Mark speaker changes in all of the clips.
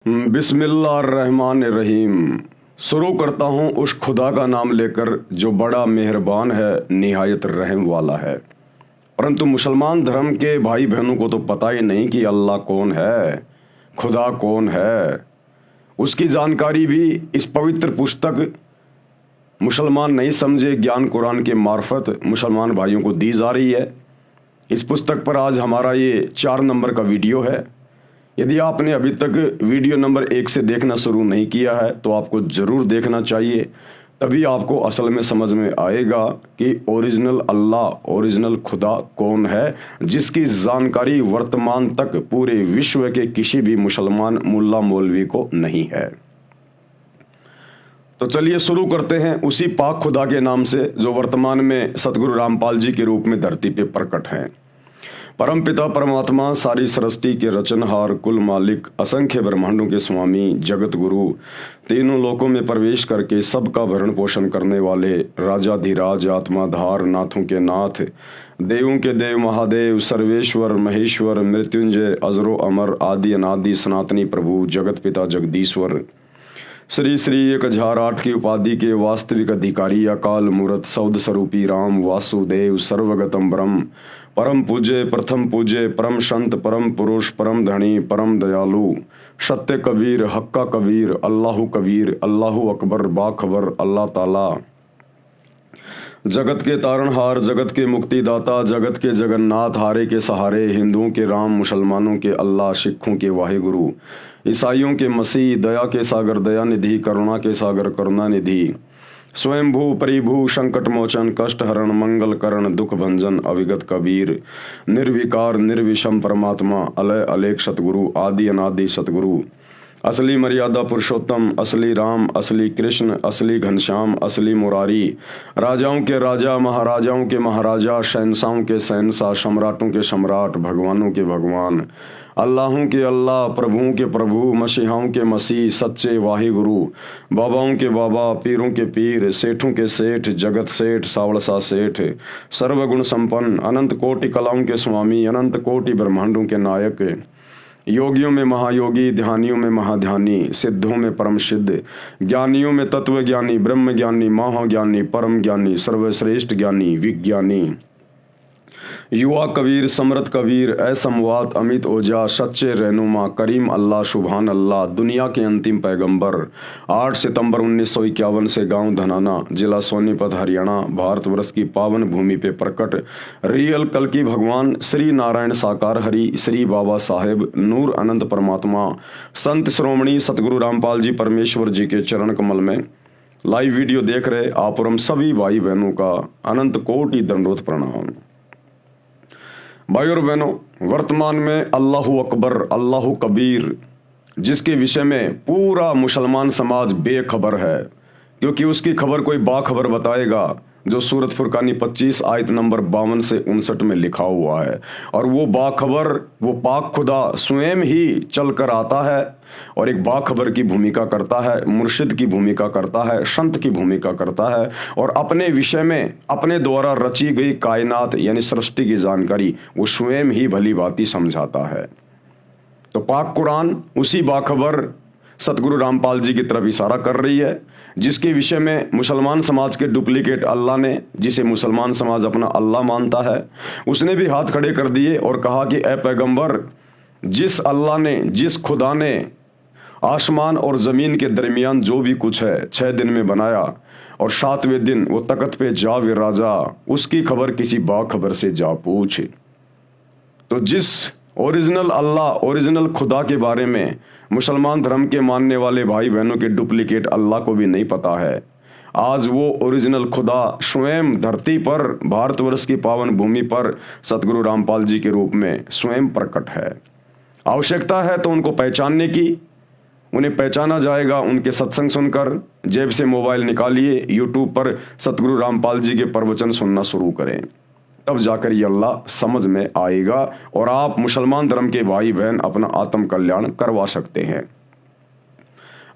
Speaker 1: बिस्मिल्लाहिर्रहमानिर्रहीम। शुरू करता हूँ उस खुदा का नाम लेकर जो बड़ा मेहरबान है, निहायत रहम वाला है। परंतु मुसलमान धर्म के भाई बहनों को तो पता ही नहीं कि अल्लाह कौन है, खुदा कौन है। उसकी जानकारी भी इस पवित्र पुस्तक मुसलमान नहीं समझे ज्ञान कुरान के मार्फत मुसलमान भाइयों को दी जा रही है। इस पुस्तक पर आज हमारा ये 4 नंबर का वीडियो है। यदि आपने अभी तक वीडियो नंबर 1 से देखना शुरू नहीं किया है तो आपको ज़रूर देखना चाहिए, तभी आपको असल में समझ में आएगा कि ओरिजिनल अल्लाह, ओरिजिनल खुदा कौन है, जिसकी जानकारी वर्तमान तक पूरे विश्व के किसी भी मुसलमान मुल्ला मौलवी को नहीं है। तो चलिए शुरू करते हैं उसी पाक खुदा के नाम से जो वर्तमान में सतगुरु रामपाल जी के रूप में धरती पे प्रकट हैं। परम पिता परमात्मा, सारी सृष्टि के रचनहार, कुल मालिक, असंख्य ब्रह्मांडों के स्वामी, जगत गुरु, तीनों लोकों में प्रवेश करके सबका भरण पोषण करने वाले, राजाधिराज, आत्माधार, नाथों के नाथ, देवों के देव, महादेव, सर्वेश्वर, महेश्वर, मृत्युंजय, अजरो अमर, आदि अनादि, सनातनी प्रभु, जगत पिता जगदीश्वर, श्री श्री 1008 की उपाधि के वास्तविक अधिकारी, अकाल मूर्त, सौद स्वरूपी राम, वासुदेव, सर्वगतम ब्रह्म, परम पूज्य, प्रथम पूज्य, परम संत, परम पुरुष, परम धनी, परम दयालु, सत्य कबीर, हक्का कबीर, अल्लाहु कबीर, अल्लाहु अकबर, बाखबर, अल्लाह ताला, जगत के तारणहार, जगत के मुक्तिदाता, जगत के जगन्नाथ, हारे के सहारे, हिंदुओं के राम, मुसलमानों के अल्लाह, सिखों के वाहिगुरु, ईसाइयों के मसीह, दया के सागर दया निधि, करुणा के सागर करुणा निधि, स्वयंभू परिभू, संकट मोचन, कष्ट हरण, मंगल करण, दुख भंजन, अविगत कबीर, निर्विकार निर्विषम परमात्मा, अलय अलेख सतगुरु, आदि अनादि सतगुरु, असली मर्यादा पुरुषोत्तम, असली राम, असली कृष्ण, असली घनश्याम, असली मुरारी, राजाओं के राजा, महाराजाओं के महाराजा, शहंशाहों के शहंशाह, सम्राटों के सम्राट, भगवानों के भगवान, अल्लाहों के अल्लाह, प्रभुओं के प्रभु, मसीहाओं के मसीह, सच्चे वाहिगुरु, बाबाओं के बाबा, पीरों के पीर, सेठों के सेठ, जगत सेठ, सावड़सा सेठ, सर्वगुण संपन्न, अनंत कोटि कलाओं के स्वामी, अनंत कोटि ब्रह्मांडों के नायक, योगियों में महायोगी, ध्यानियों में महाध्यानी, सिद्धों में परम सिद्ध, ज्ञानियों में तत्व ज्ञानी, ब्रह्म ज्ञानी, महाज्ञानी, परम ज्ञानी, सर्वश्रेष्ठ ज्ञानी, विज्ञानी, युवा कबीर, समृत कबीर, असमवात, अमित ओजा, सच्चे रहनुमा, करीम अल्लाह, सुभान अल्लाह, दुनिया के अंतिम पैगंबर, 8 सितंबर 1951 से गांव धनाना, जिला सोनीपत, हरियाणा, भारतवर्ष की पावन भूमि पे प्रकट रियल कल की भगवान श्री नारायण साकार हरि, श्री बाबा साहेब नूर अनंत परमात्मा, संत श्रोमणी सतगुरु रामपाल जी परमेश्वर जी के चरण कमल में लाइव वीडियो देख रहे आप और हम सभी भाई बहनों का अनंत कोटि दंडोत प्रणाम। भाई और बहनों, वर्तमान में अल्लाहु अकबर, अल्लाहु कबीर, जिसके विषय में पूरा मुसलमान समाज बेखबर है, क्योंकि उसकी खबर कोई बाखबर बताएगा, जो सूरत फुरकानी 25 आयत नंबर 52 से 59 में लिखा हुआ है। और वो बाखबर, वो पाक खुदा स्वयं ही चल कर आता है और एक बाखबर की भूमिका करता है, मुर्शिद की भूमिका करता है, संत की भूमिका करता है, और अपने विषय में अपने द्वारा रची गई कायनात यानी सृष्टि की जानकारी वो स्वयं ही भली भांति समझाता है। तो पाक कुरान उसी बाखबर सतगुरु रामपाल जी की तरफ इशारा कर रही है, जिसके विषय में मुसलमान समाज के डुप्लीकेट अल्लाह ने, जिसे मुसलमान समाज अपना अल्लाह मानता है, उसने भी हाथ खड़े कर दिए और कहा कि ए पैगंबर, जिस अल्लाह ने, जिस खुदा ने आसमान और ज़मीन के दरमियान जो भी कुछ है 6 दिन में बनाया और 7वें दिन वो तख्त पे जा विराजा, उसकी खबर किसी बाखबर से जा पूछ। तो जिस ओरिजिनल अल्लाह, ओरिजिनल खुदा के बारे में मुसलमान धर्म के मानने वाले भाई बहनों के डुप्लीकेट अल्लाह को भी नहीं पता है, आज वो ओरिजिनल खुदा स्वयं धरती पर, भारतवर्ष की पावन भूमि पर सतगुरु रामपाल जी के रूप में स्वयं प्रकट है। आवश्यकता है तो उनको पहचानने की, उन्हें पहचाना जाएगा उनके सत्संग सुनकर। जेब से मोबाइल निकालिए, यूट्यूब पर सतगुरु रामपाल जी के प्रवचन सुनना शुरू करें, तब जाकर ये अल्लाह समझ में आएगा और आप मुसलमान धर्म के भाई बहन अपना आत्म कल्याण करवा सकते हैं।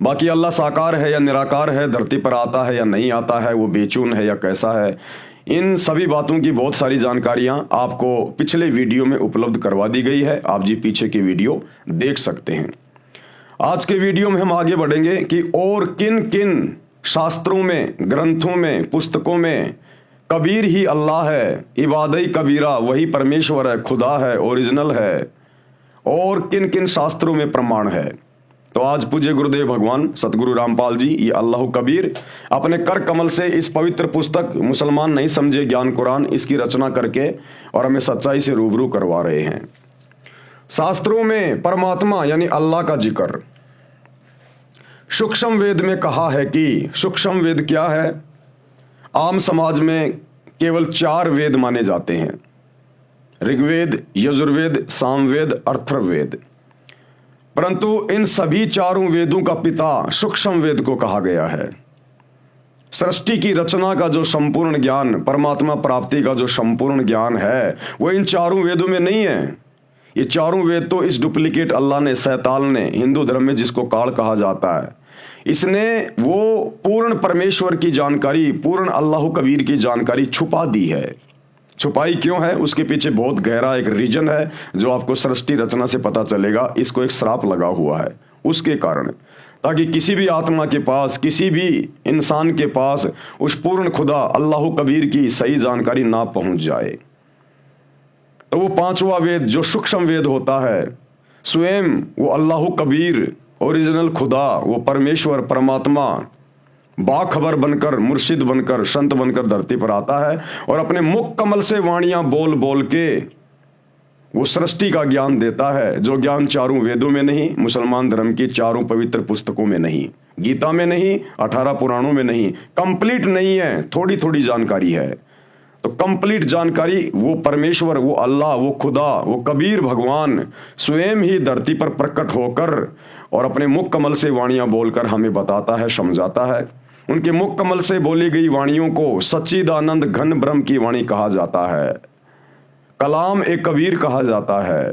Speaker 1: बाकी अल्लाह साकार है या निराकार है, धरती पर आता है या नहीं आता है, वो बेचून है या कैसा है, इन सभी बातों की बहुत सारी जानकारियां आपको पिछले वीडियो में उपलब्ध करवा दी गई है। आप जी पीछे की वीडियो देख सकते हैं। आज के वीडियो में हम आगे बढ़ेंगे कि और किन किन शास्त्रों में, ग्रंथों में, पुस्तकों में कबीर ही अल्लाह है, इबादई कबीरा वही परमेश्वर है, खुदा है, ओरिजिनल है, और किन किन शास्त्रों में प्रमाण है। तो आज पूज्य गुरुदेव भगवान सतगुरु रामपाल जी ये अल्लाह कबीर अपने कर कमल से इस पवित्र पुस्तक मुसलमान नहीं समझे ज्ञान कुरान इसकी रचना करके और हमें सच्चाई से रूबरू करवा रहे हैं। शास्त्रों में परमात्मा यानी अल्लाह का जिक्र सूक्ष्म वेद में कहा है कि सूक्ष्म वेद क्या है? आम समाज में केवल 4 वेद माने जाते हैं, ऋग्वेद, यजुर्वेद, सामवेद, अथर्ववेद। परंतु इन सभी चारों वेदों का पिता सूक्ष्म वेद को कहा गया है। सृष्टि की रचना का जो संपूर्ण ज्ञान, परमात्मा प्राप्ति का जो संपूर्ण ज्ञान है वो इन चारों वेदों में नहीं है। ये चारों वेद तो इस डुप्लीकेट अल्लाह ने, शैतान ने, हिंदू धर्म में जिसको काल कहा जाता है, इसने वो पूर्ण परमेश्वर की जानकारी, पूर्ण अल्लाह कबीर की जानकारी छुपा दी है। छुपाई क्यों है? उसके पीछे बहुत गहरा एक रीजन है जो आपको सृष्टि रचना से पता चलेगा। इसको एक श्राप लगा हुआ है उसके कारण, ताकि किसी भी आत्मा के पास, किसी भी इंसान के पास उस पूर्ण खुदा अल्लाह कबीर की सही जानकारी ना पहुंच जाए। तो वो 5वां वेद जो सूक्ष्म वेद होता है, स्वयं वो अल्लाह कबीर, ओरिजिनल खुदा, वो परमेश्वर, परमात्मा बाखबर बनकर, मुर्शिद बनकर, संत बनकर धरती पर आता है और अपने मुख कमल से वाणियां बोल बोल के वो सृष्टि का ज्ञान देता है, जो ज्ञान चारों वेदों में नहीं, मुसलमान धर्म की चारों पवित्र पुस्तकों में नहीं, गीता में नहीं, 18 पुराणों में नहीं, कंप्लीट नहीं है, थोड़ी थोड़ी जानकारी है। तो कंप्लीट जानकारी वो परमेश्वर, वो अल्लाह, वो खुदा, वो कबीर भगवान स्वयं ही धरती पर प्रकट होकर और अपने मुख कमल से वाणियां बोलकर हमें बताता है, समझाता है। उनके मुख कमल से बोली गई वाणियों को सच्चिदानंद घन ब्रह्म की वाणी कहा जाता है, कलाम ए कबीर कहा जाता है,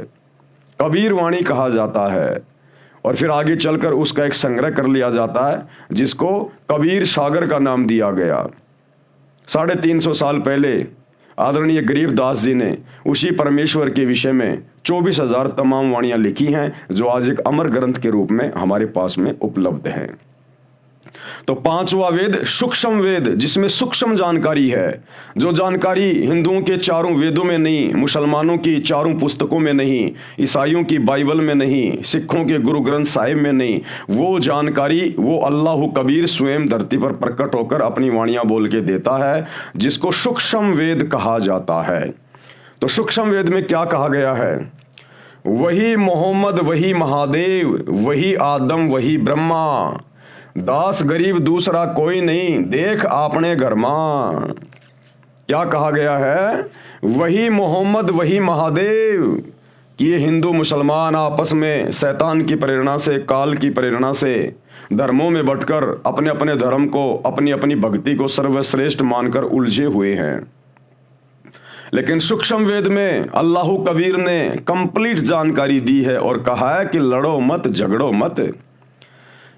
Speaker 1: कबीर वाणी कहा जाता है। और फिर आगे चलकर उसका एक संग्रह कर लिया जाता है जिसको कबीर सागर का नाम दिया गया। 350 साल पहले आदरणीय गरीबदास जी ने उसी परमेश्वर के विषय में 24,000 तमाम वाणियां लिखी हैं, जो आज एक अमर ग्रंथ के रूप में हमारे पास में उपलब्ध है। तो 5वां वेद सूक्ष्म वेद, जिसमें सूक्ष्म जानकारी है, जो जानकारी हिंदुओं के चारों वेदों में नहीं, मुसलमानों की चारों पुस्तकों में नहीं, ईसाइयों की बाइबल में नहीं, सिखों के गुरु ग्रंथ साहिब में नहीं, वो जानकारी वो अल्लाह कबीर स्वयं धरती पर प्रकट होकर अपनी वाणियां बोल के देता है, जिसको सूक्ष्म वेद कहा जाता है। तो सूक्ष्म वेद में क्या कहा गया है? वही मोहम्मद, वही महादेव, वही आदम, वही ब्रह्मा, दास गरीब दूसरा कोई नहीं, देख आपने घर मां। क्या कहा गया है? वही मोहम्मद, वही महादेव। कि ये हिंदू मुसलमान आपस में शैतान की प्रेरणा से, काल की प्रेरणा से धर्मों में बंटकर अपने अपने धर्म को, अपनी अपनी भक्ति को सर्वश्रेष्ठ मानकर उलझे हुए हैं। लेकिन सूक्ष्म वेद में अल्लाह कबीर ने कंप्लीट जानकारी दी है और कहा है कि लड़ो मत, झगड़ो मत।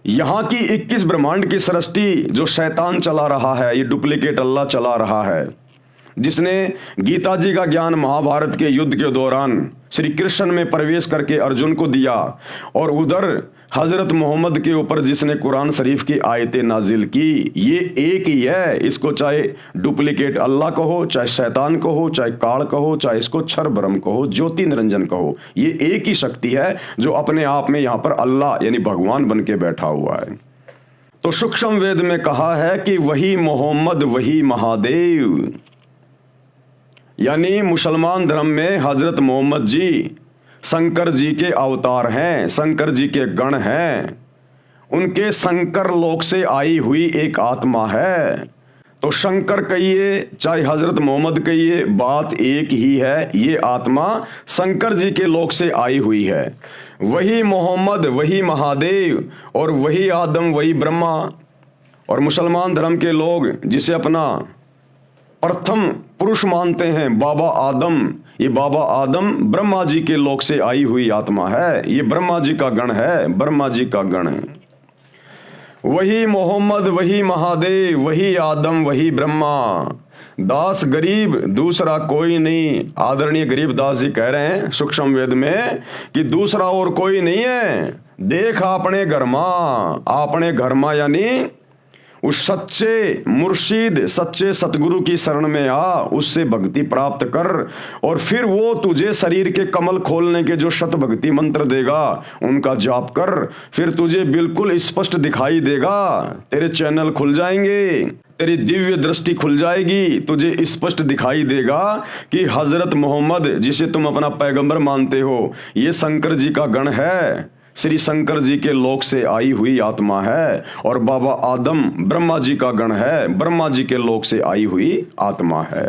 Speaker 1: यहां की 21 ब्रह्मांड की सृष्टि जो शैतान चला रहा है, ये डुप्लीकेट अल्लाह चला रहा है, जिसने गीता जी का ज्ञान महाभारत के युद्ध के दौरान श्री कृष्ण में प्रवेश करके अर्जुन को दिया, और उधर हजरत मोहम्मद के ऊपर जिसने कुरान शरीफ की आयतें नाजिल की, ये एक ही है। इसको चाहे डुप्लीकेट अल्लाह कहो, चाहे शैतान कहो, चाहे काल कहो, चाहे इसको क्षर ब्रह्म कहो, ज्योति निरंजन कहो, ये एक ही शक्ति है जो अपने आप में यहां पर अल्लाह यानी भगवान बन के बैठा हुआ है। तो सूक्ष्म वेद में कहा है कि वही मोहम्मद, वही महादेव, यानी मुसलमान धर्म में हजरत मोहम्मद जी शंकर जी के अवतार हैं, शंकर जी के गण हैं, उनके शंकर लोक से आई हुई एक आत्मा है। तो शंकर कहिए चाहे हजरत मोहम्मद कहिए, बात एक ही है, ये आत्मा शंकर जी के लोक से आई हुई है। वही मोहम्मद, वही महादेव, और वही आदम, वही ब्रह्मा। और मुसलमान धर्म के लोग जिसे अपना प्रथम पुरुष मानते हैं, बाबा आदम, ये बाबा आदम ब्रह्मा जी के लोक से आई हुई आत्मा है, ये ब्रह्मा जी का गण है, ब्रह्मा जी का गण है। वही मोहम्मद, वही महादेव, वही आदम, वही ब्रह्मा, दास गरीब दूसरा कोई नहीं। आदरणीय गरीबदास जी कह रहे हैं सूक्ष्म वेद में कि दूसरा और कोई नहीं है, देख आपने घर में यानी उस सच्चे मुर्शिद सच्चे सतगुरु की शरण में आ, उससे भक्ति प्राप्त कर और फिर वो तुझे शरीर के कमल खोलने के जो शत भक्ति मंत्र देगा उनका जाप कर, फिर तुझे बिल्कुल स्पष्ट दिखाई देगा, तेरे चैनल खुल जाएंगे, तेरी दिव्य दृष्टि खुल जाएगी, तुझे स्पष्ट दिखाई देगा कि हजरत मोहम्मद जिसे तुम अपना पैगंबर मानते हो ये शंकर जी का गण है, श्री शंकर जी के लोक से आई हुई आत्मा है, और बाबा आदम ब्रह्मा जी का गण है, ब्रह्मा जी के लोक से आई हुई आत्मा है।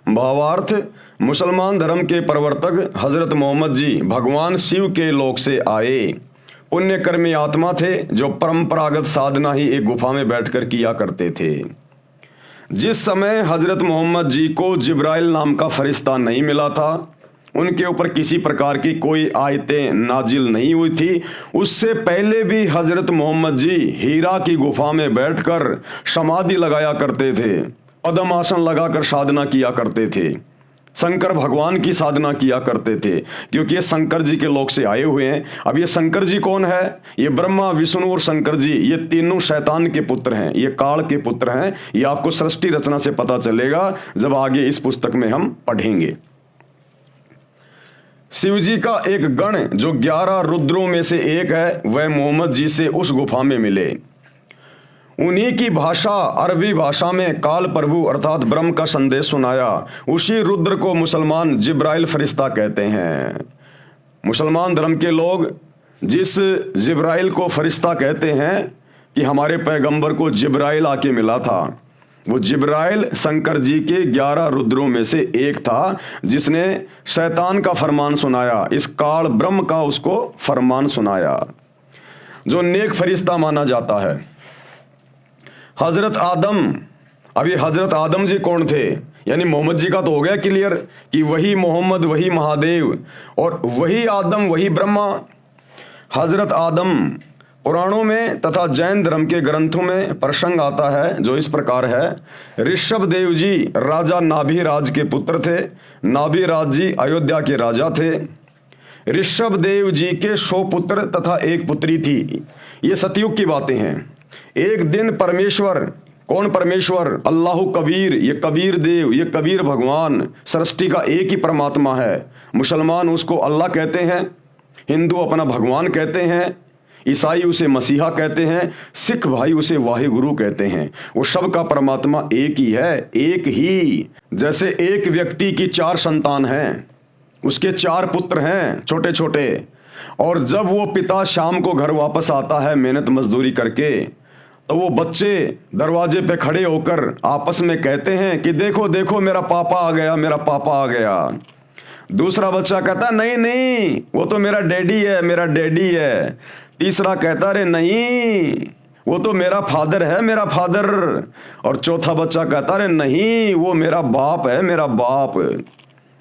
Speaker 1: भावार्थ, मुसलमान धर्म के प्रवर्तक हजरत मोहम्मद जी भगवान शिव के लोक से आए, पुण्यकर्मी आत्मा थे जो परंपरागत साधना ही एक गुफा में बैठकर किया करते थे। जिस समय हजरत मोहम्मद जी को जिब्राइल नाम का फरिश्ता नहीं मिला था, उनके ऊपर किसी प्रकार की कोई आयतें नाजिल नहीं हुई थी, उससे पहले भी हजरत मोहम्मद जी हीरा की गुफा में बैठकर समाधि लगाया करते थे, पद्म आसन लगाकर साधना किया करते थे, शंकर भगवान की साधना किया करते थे, क्योंकि ये शंकर जी के लोक से आए हुए हैं। अब ये शंकर जी कौन है? ये ब्रह्मा विष्णु और शंकर जी ये तीनों शैतान के पुत्र हैं, ये काल के पुत्र हैं। ये आपको सृष्टि रचना से पता चलेगा जब आगे इस पुस्तक में हम पढ़ेंगे। शिव जी का एक गण जो 11 रुद्रों में से एक है, वह मोहम्मद जी से उस गुफा में मिले। उन्हीं की भाषा अरबी भाषा में काल प्रभु अर्थात ब्रह्म का संदेश सुनाया। उसी रुद्र को मुसलमान जिब्राइल फरिश्ता कहते हैं। मुसलमान धर्म के लोग जिस जिब्राइल को फरिश्ता कहते हैं कि हमारे पैगंबर को जिब्राइल आके मिला था, वो जिब्राइल शंकर जी के 11 रुद्रों में से एक था, जिसने शैतान का फरमान सुनाया, इस काल ब्रह्म का उसको फरमान सुनाया, जो नेक फरिश्ता माना जाता है। हजरत आदम, अभी हजरत आदम जी कौन थे? यानी मोहम्मद जी का तो हो गया क्लियर कि वही मोहम्मद, वही महादेव और वही आदम, वही ब्रह्मा। हजरत आदम पुराणों में तथा जैन धर्म के ग्रंथों में प्रसंग आता है जो इस प्रकार है। ऋषभ देव जी राजा नाभिराज के पुत्र थे। नाभिराज जी अयोध्या के राजा थे। ऋषभ देव जी के 100 पुत्र तथा एक पुत्री थी। ये सतयुग की बातें हैं। एक दिन परमेश्वर, कौन परमेश्वर? अल्लाह कबीर, ये कबीर देव, ये कबीर भगवान सृष्टि का एक ही परमात्मा है। मुसलमान उसको अल्लाह कहते हैं, हिंदू अपना भगवान कहते हैं, ईसाई उसे मसीहा कहते हैं, सिख भाई उसे वाहिगुरु कहते हैं। वो सब का परमात्मा एक ही है, एक ही। जैसे एक व्यक्ति की 4 संतान हैं, उसके 4 पुत्र हैं छोटे छोटे, और जब वो पिता शाम को घर वापस आता है मेहनत मजदूरी करके, तो वो बच्चे दरवाजे पे खड़े होकर आपस में कहते हैं कि देखो देखो मेरा पापा आ गया, मेरा पापा आ गया। दूसरा बच्चा कहता नहीं नहीं वो तो मेरा डैडी है, मेरा डैडी है। तीसरा कहता रे नहीं वो तो मेरा फादर है, मेरा फादर। और चौथा बच्चा कहता रे नहीं वो मेरा बाप है, मेरा बाप।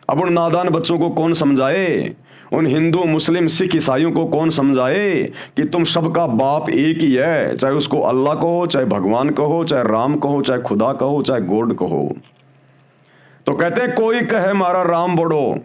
Speaker 1: अब उन नादान बच्चों को कौन समझाए? उन हिंदू मुस्लिम सिख ईसाइयों को कौन समझाए कि तुम सबका बाप एक ही है, चाहे उसको अल्लाह कहो, चाहे भगवान कहो, चाहे राम कहो, चाहे खुदा कहो, चाहे गॉड कहो। तो कहते हैं कोई कहे हमारा राम बड़ो,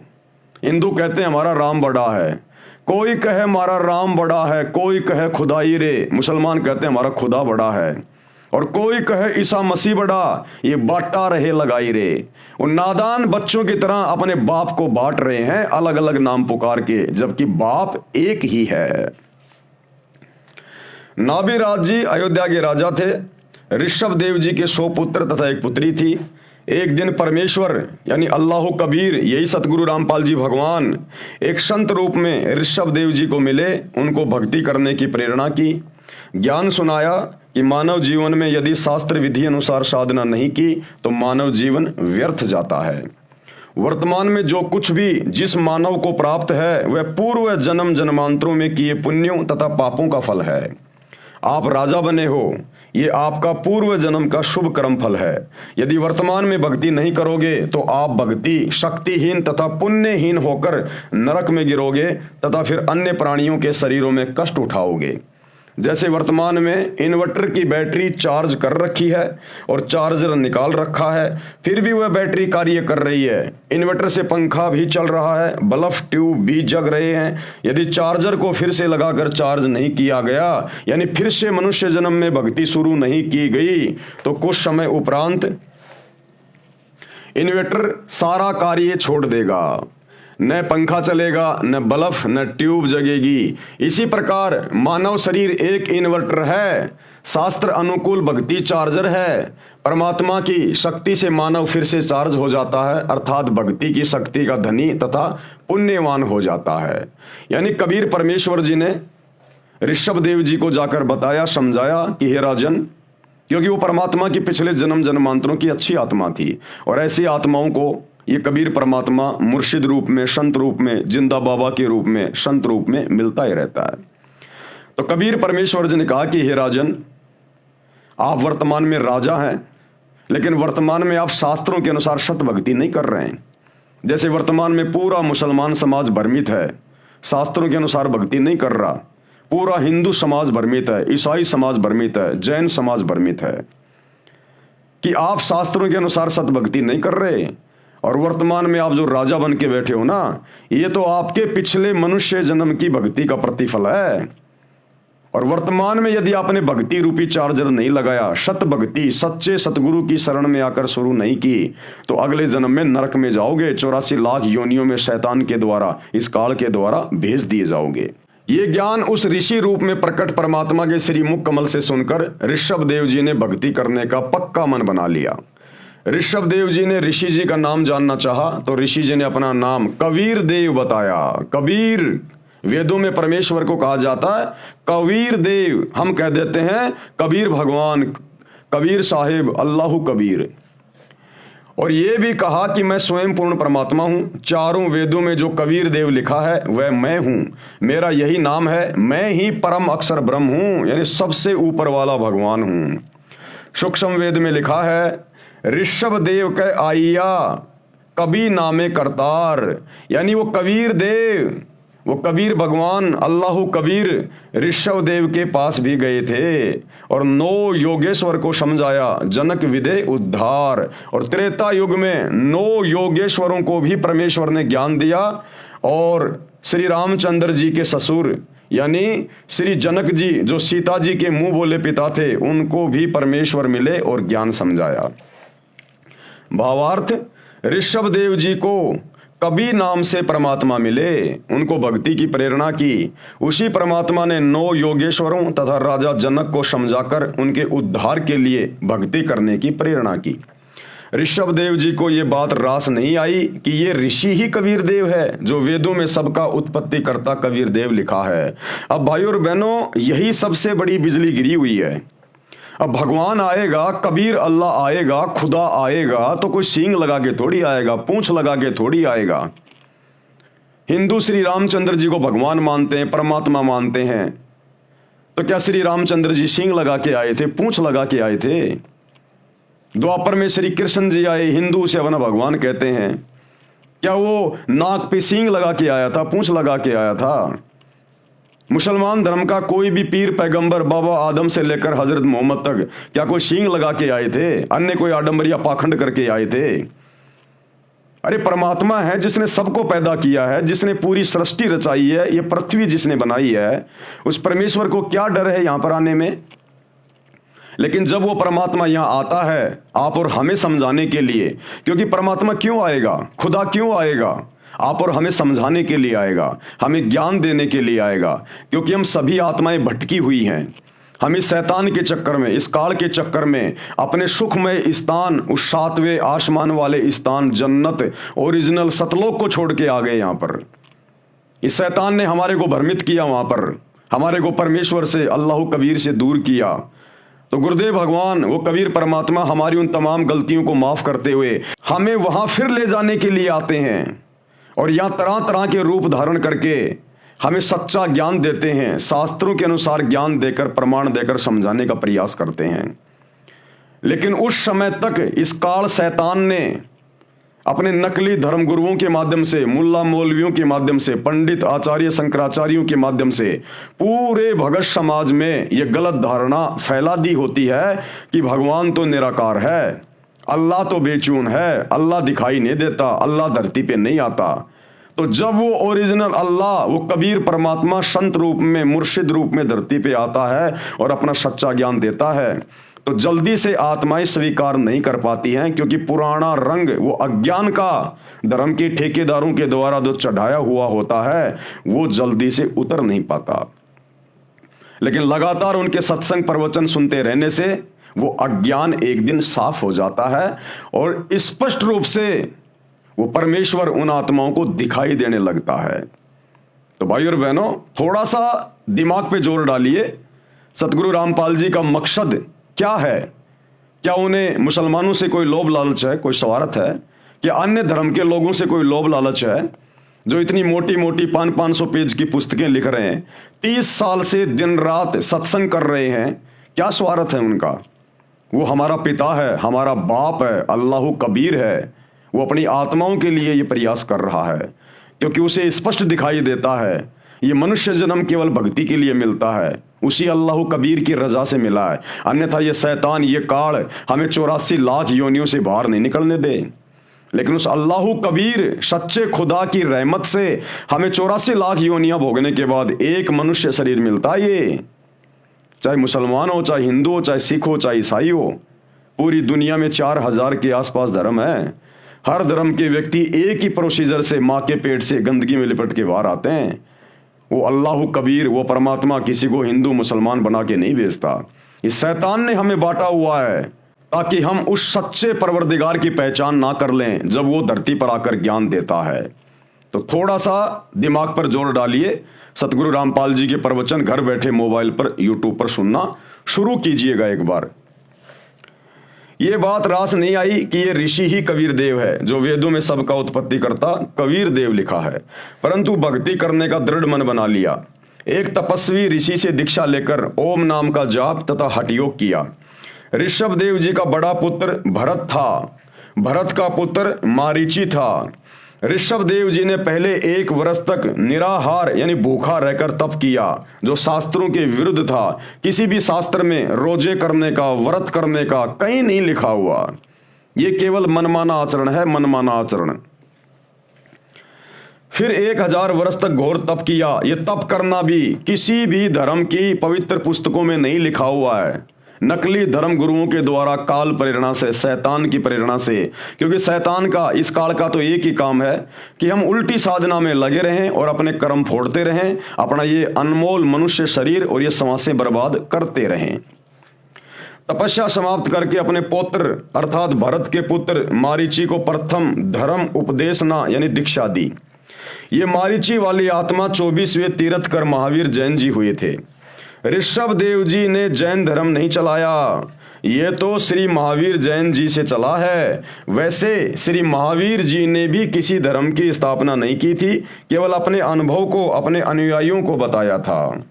Speaker 1: हिंदू कहते हैं हमारा राम बड़ा है। कोई कहे हमारा राम बड़ा है, कोई कहे खुदाई रे, मुसलमान कहते हैं हमारा खुदा बड़ा है। और कोई कहे ईसा मसीह बड़ा, ये बांटा रहे लगाई रे। उन नादान बच्चों की तरह अपने बाप को बांट रहे हैं अलग अलग नाम पुकार के, जबकि बाप एक ही है। नाभिराज जी अयोध्या के राजा थे। ऋषभ देव जी के 100 पुत्र तथा एक पुत्री थी। एक दिन परमेश्वर यानी अल्लाह कबीर, यही सतगुरु रामपाल जी भगवान, एक संत रूप में ऋषभ देव जी को मिले, उनको भक्ति करने की प्रेरणा की, ज्ञान सुनाया कि मानव जीवन में यदि शास्त्र विधि अनुसार साधना नहीं की तो मानव जीवन व्यर्थ जाता है। वर्तमान में जो कुछ भी जिस मानव को प्राप्त है वह पूर्व जन्म जन्मांतरों में किए पुण्यों तथा पापों का फल है। आप राजा बने हो, ये आपका पूर्व जन्म का शुभ कर्म फल है। यदि वर्तमान में भक्ति नहीं करोगे तो आप भक्ति शक्तिहीन तथा पुण्यहीन होकर नरक में गिरोगे तथा फिर अन्य प्राणियों के शरीरों में कष्ट उठाओगे। जैसे वर्तमान में इन्वर्टर की बैटरी चार्ज कर रखी है और चार्जर निकाल रखा है, फिर भी वह बैटरी कार्य कर रही है। इन्वर्टर से पंखा भी चल रहा है, बल्ब ट्यूब भी जग रहे हैं। यदि चार्जर को फिर से लगाकर चार्ज नहीं किया गया, यानी फिर से मनुष्य जन्म में भक्ति शुरू नहीं की गई, तो कुछ समय उपरांत इन्वर्टर सारा कार्य छोड़ देगा। न पंखा चलेगा, न बल्ब, न ट्यूब जगेगी। इसी प्रकार मानव शरीर एक इन्वर्टर है, शास्त्र अनुकूल भक्ति चार्जर है। परमात्मा की शक्ति से मानव फिर से चार्ज हो जाता है, अर्थात भक्ति की शक्ति का धनी तथा पुण्यवान हो जाता है। यानी कबीर परमेश्वर जी ने ऋषभ देव जी को जाकर बताया, समझाया कि हे राजन, क्योंकि वो परमात्मा की पिछले जन्म जन्मांतरों की अच्छी आत्मा थी, और ऐसी आत्माओं को ये कबीर परमात्मा मुर्शिद रूप में, संत रूप में, जिंदा बाबा के रूप में, संत रूप में मिलता ही रहता है। तो कबीर परमेश्वर जी ने कहा कि हे राजन, आप वर्तमान में राजा हैं, लेकिन वर्तमान में आप शास्त्रों के अनुसार सत भक्ति नहीं कर रहे हैं। जैसे वर्तमान में पूरा मुसलमान समाज भ्रमित है, शास्त्रों के अनुसार भक्ति नहीं कर रहा। पूरा हिंदू समाज भ्रमित है, ईसाई समाज भ्रमित है, जैन समाज भ्रमित है कि आप शास्त्रों के अनुसार सत भक्ति नहीं कर रहे। और वर्तमान में आप जो राजा बन के बैठे हो ना, ये तो आपके पिछले मनुष्य जन्म की भक्ति का प्रतिफल है। और वर्तमान में यदि आपने भक्ति रूपी चार्जर नहीं लगाया, सत भक्ति सच्चे सतगुरु की शरण में आकर शुरू नहीं की, तो अगले जन्म में नरक में जाओगे। 84 लाख योनियों में शैतान के द्वारा, इस काल के द्वारा भेज दिए जाओगे। ये ज्ञान उस ऋषि रूप में प्रकट परमात्मा के श्री मुख कमल से सुनकर ऋषभ देव जी ने भक्ति करने का पक्का मन बना लिया। ऋषभ देव जी ने ऋषि जी का नाम जानना चाहा, तो ऋषि जी ने अपना नाम कबीर देव बताया। कबीर वेदों में परमेश्वर को कहा जाता है कबीर देव, हम कह देते हैं कबीर भगवान, कबीर साहिब, अल्लाह कबीर। और ये भी कहा कि मैं स्वयं पूर्ण परमात्मा हूं। चारों वेदों में जो कबीर देव लिखा है वह मैं हूं, मेरा यही नाम है, मैं ही परम अक्षर ब्रह्म हूं, यानी सबसे ऊपर वाला भगवान हूं। सूक्ष्म वेद में लिखा है ऋषभ देव के आइया कबीर नामे करतार, यानी वो कबीर देव, वो कबीर भगवान अल्लाह कबीर ऋषभ देव के पास भी गए थे और 9 योगेश्वर को समझाया, जनक विदे उद्धार। और त्रेता युग में 9 योगेश्वरों को भी परमेश्वर ने ज्ञान दिया, और श्री रामचंद्र जी के ससुर यानी श्री जनक जी जो सीता जी के मुंह बोले पिता थे, उनको भी परमेश्वर मिले और ज्ञान समझाया। भावार्थ, ऋषभ देव जी को कबीर नाम से परमात्मा मिले, उनको भक्ति की प्रेरणा की। उसी परमात्मा ने 9 योगेश्वरों तथा राजा जनक को समझाकर उनके उद्धार के लिए भक्ति करने की प्रेरणा की। ऋषभ देव जी को ये बात रास नहीं आई कि ये ऋषि ही कबीर देव है, जो वेदों में सबका उत्पत्ति करता कबीर देव लिखा है। अब भाइयों और बहनों, यही सबसे बड़ी बिजली गिरी हुई है। अब भगवान आएगा, कबीर अल्लाह आएगा, खुदा आएगा, तो कोई सींग लगा के थोड़ी आएगा, पूंछ लगा के थोड़ी आएगा। हिंदू श्री रामचंद्र जी को भगवान मानते हैं, परमात्मा मानते हैं, तो क्या श्री रामचंद्र जी सींग लगा के आए थे, पूंछ लगा के आए थे? द्वापर में श्री कृष्ण जी आए, हिंदू से अपना भगवान कहते हैं, क्या वो नाक पे सींग लगा के आया था, पूंछ लगा के आया था? मुसलमान धर्म का कोई भी पीर पैगंबर बाबा आदम से लेकर हजरत मोहम्मद तक क्या कोई सींग लगा के आए थे? अन्य कोई आडंबर या पाखंड करके आए थे? अरे परमात्मा है जिसने सबको पैदा किया है, जिसने पूरी सृष्टि रचाई है, ये पृथ्वी जिसने बनाई है, उस परमेश्वर को क्या डर है यहां पर आने में? लेकिन जब वो परमात्मा यहां आता है आप और हमें समझाने के लिए, क्योंकि परमात्मा क्यों आएगा, खुदा क्यों आएगा? आप और हमें समझाने के लिए आएगा, हमें ज्ञान देने के लिए आएगा, क्योंकि हम सभी आत्माएं भटकी हुई हैं। हम इस शैतान के चक्कर में, इस काल के चक्कर में अपने सुखमय स्थान, उस 7वें आसमान वाले स्थान जन्नत ओरिजिनल सतलोक को छोड़ के आ गए। यहां पर इस शैतान ने हमारे को भ्रमित किया, वहां पर हमारे को परमेश्वर से, अल्लाह कबीर से दूर किया। तो गुरुदेव भगवान, वो कबीर परमात्मा हमारी उन तमाम गलतियों को माफ करते हुए हमें वहां फिर ले जाने के लिए आते हैं, और यहां तरह तरह के रूप धारण करके हमें सच्चा ज्ञान देते हैं, शास्त्रों के अनुसार ज्ञान देकर, प्रमाण देकर समझाने का प्रयास करते हैं। लेकिन उस समय तक इस काल शैतान ने अपने नकली धर्मगुरुओं के माध्यम से, मुल्ला मौलवियों के माध्यम से, पंडित आचार्य शंकराचार्यों के माध्यम से पूरे भगत समाज में यह गलत धारणा फैला दी होती है कि भगवान तो निराकार है, अल्लाह तो बेचून है, अल्लाह दिखाई नहीं देता, अल्लाह धरती पे नहीं आता। तो जब वो ओरिजिनल अल्लाह, वो कबीर परमात्मा संत रूप में, मुर्शिद रूप में धरती पे आता है और अपना सच्चा ज्ञान देता है, तो जल्दी से आत्माएं स्वीकार नहीं कर पाती हैं, क्योंकि पुराना रंग, वो अज्ञान का, धर्म के ठेकेदारों के द्वारा जो चढ़ाया हुआ होता है, वो जल्दी से उतर नहीं पाता। लेकिन लगातार उनके सत्संग प्रवचन सुनते रहने से वो अज्ञान एक दिन साफ हो जाता है और स्पष्ट रूप से वो परमेश्वर उन आत्माओं को दिखाई देने लगता है। तो भाई और बहनों, थोड़ा सा दिमाग पे जोर डालिए। सतगुरु रामपाल जी का मकसद क्या है? क्या उन्हें मुसलमानों से कोई लोभ लालच है, कोई स्वार्थ है? क्या अन्य धर्म के लोगों से कोई लोभ लालच है? जो इतनी मोटी मोटी 500-500 पेज की पुस्तकें लिख रहे हैं, 30 साल से दिन रात सत्संग कर रहे हैं, क्या स्वार्थ है उनका? वो हमारा पिता है, हमारा बाप है, अल्लाह कबीर है। वो अपनी आत्माओं के लिए ये प्रयास कर रहा है, क्योंकि उसे स्पष्ट दिखाई देता है ये मनुष्य जन्म केवल भक्ति के लिए मिलता है, उसी अल्लाह कबीर की रजा से मिला है। अन्यथा ये शैतान, ये काल हमें 84 लाख योनियों से बाहर नहीं निकलने दे। लेकिन उस अल्लाह कबीर सच्चे खुदा की रहमत से हमें 84 लाख योनियां भोगने के बाद एक मनुष्य शरीर मिलता है। ये चाहे मुसलमान हो, चाहे हिंदू हो, चाहे सिख हो, चाहे ईसाई हो, पूरी दुनिया में 4000 के आसपास धर्म है। हर धर्म के व्यक्ति एक ही प्रोसीजर से माँ के पेट से गंदगी में लिपट के बाहर आते हैं। वो अल्लाह कबीर, वो परमात्मा किसी को हिंदू मुसलमान बना के नहीं भेजता। इस शैतान ने हमें बांटा हुआ है ताकि हम उस सच्चे परवरदिगार की पहचान ना कर लें जब वो धरती पर आकर ज्ञान देता है। तो थोड़ा सा दिमाग पर जोर डालिए। सतगुरु रामपाल जी के प्रवचन घर बैठे मोबाइल पर, यूट्यूब पर सुनना शुरू कीजिएगा एक बार। ये बात रास नहीं आई कि ये ऋषि ही कबीर देव है, जो वेदों में सबका उत्पत्ति करता कबीर देव लिखा है, परंतु भक्ति करने का दृढ़ मन बना लिया। एक तपस्वी ऋषि से दीक्षा लेकर ओम नाम का जाप तथा हठ योग किया। ऋषभ देव जी का बड़ा पुत्र भरत था, भरत का पुत्र मारीची था। ऋषभ देव जी ने पहले 1 वर्ष तक निराहार यानी भूखा रहकर तप किया, जो शास्त्रों के विरुद्ध था। किसी भी शास्त्र में रोजे करने का, व्रत करने का कहीं नहीं लिखा हुआ। ये केवल मनमाना आचरण है, मनमाना आचरण। फिर 1000 वर्ष तक घोर तप किया। ये तप करना भी किसी भी धर्म की पवित्र पुस्तकों में नहीं लिखा हुआ है, नकली धर्म गुरुओं के द्वारा काल प्रेरणा से, शैतान की प्रेरणा से। क्योंकि शैतान का, इस काल का तो एक ही काम है कि हम उल्टी साधना में लगे रहें और अपने कर्म फोड़ते रहें, अपना ये अनमोल मनुष्य शरीर और ये समासें बर्बाद करते रहें। तपस्या समाप्त करके अपने पुत्र अर्थात भरत के पुत्र मारीची को प्रथम धर्म उपदेशना यानी दीक्षा दी। ये मारीची वाली आत्मा 24वें तीर्थ कर महावीर जैन जी हुए थे। ऋषभ देव जी ने जैन धर्म नहीं चलाया, ये तो श्री महावीर जैन जी से चला है। वैसे श्री महावीर जी ने भी किसी धर्म की स्थापना नहीं की थी, केवल अपने अनुभव को अपने अनुयायियों को बताया था।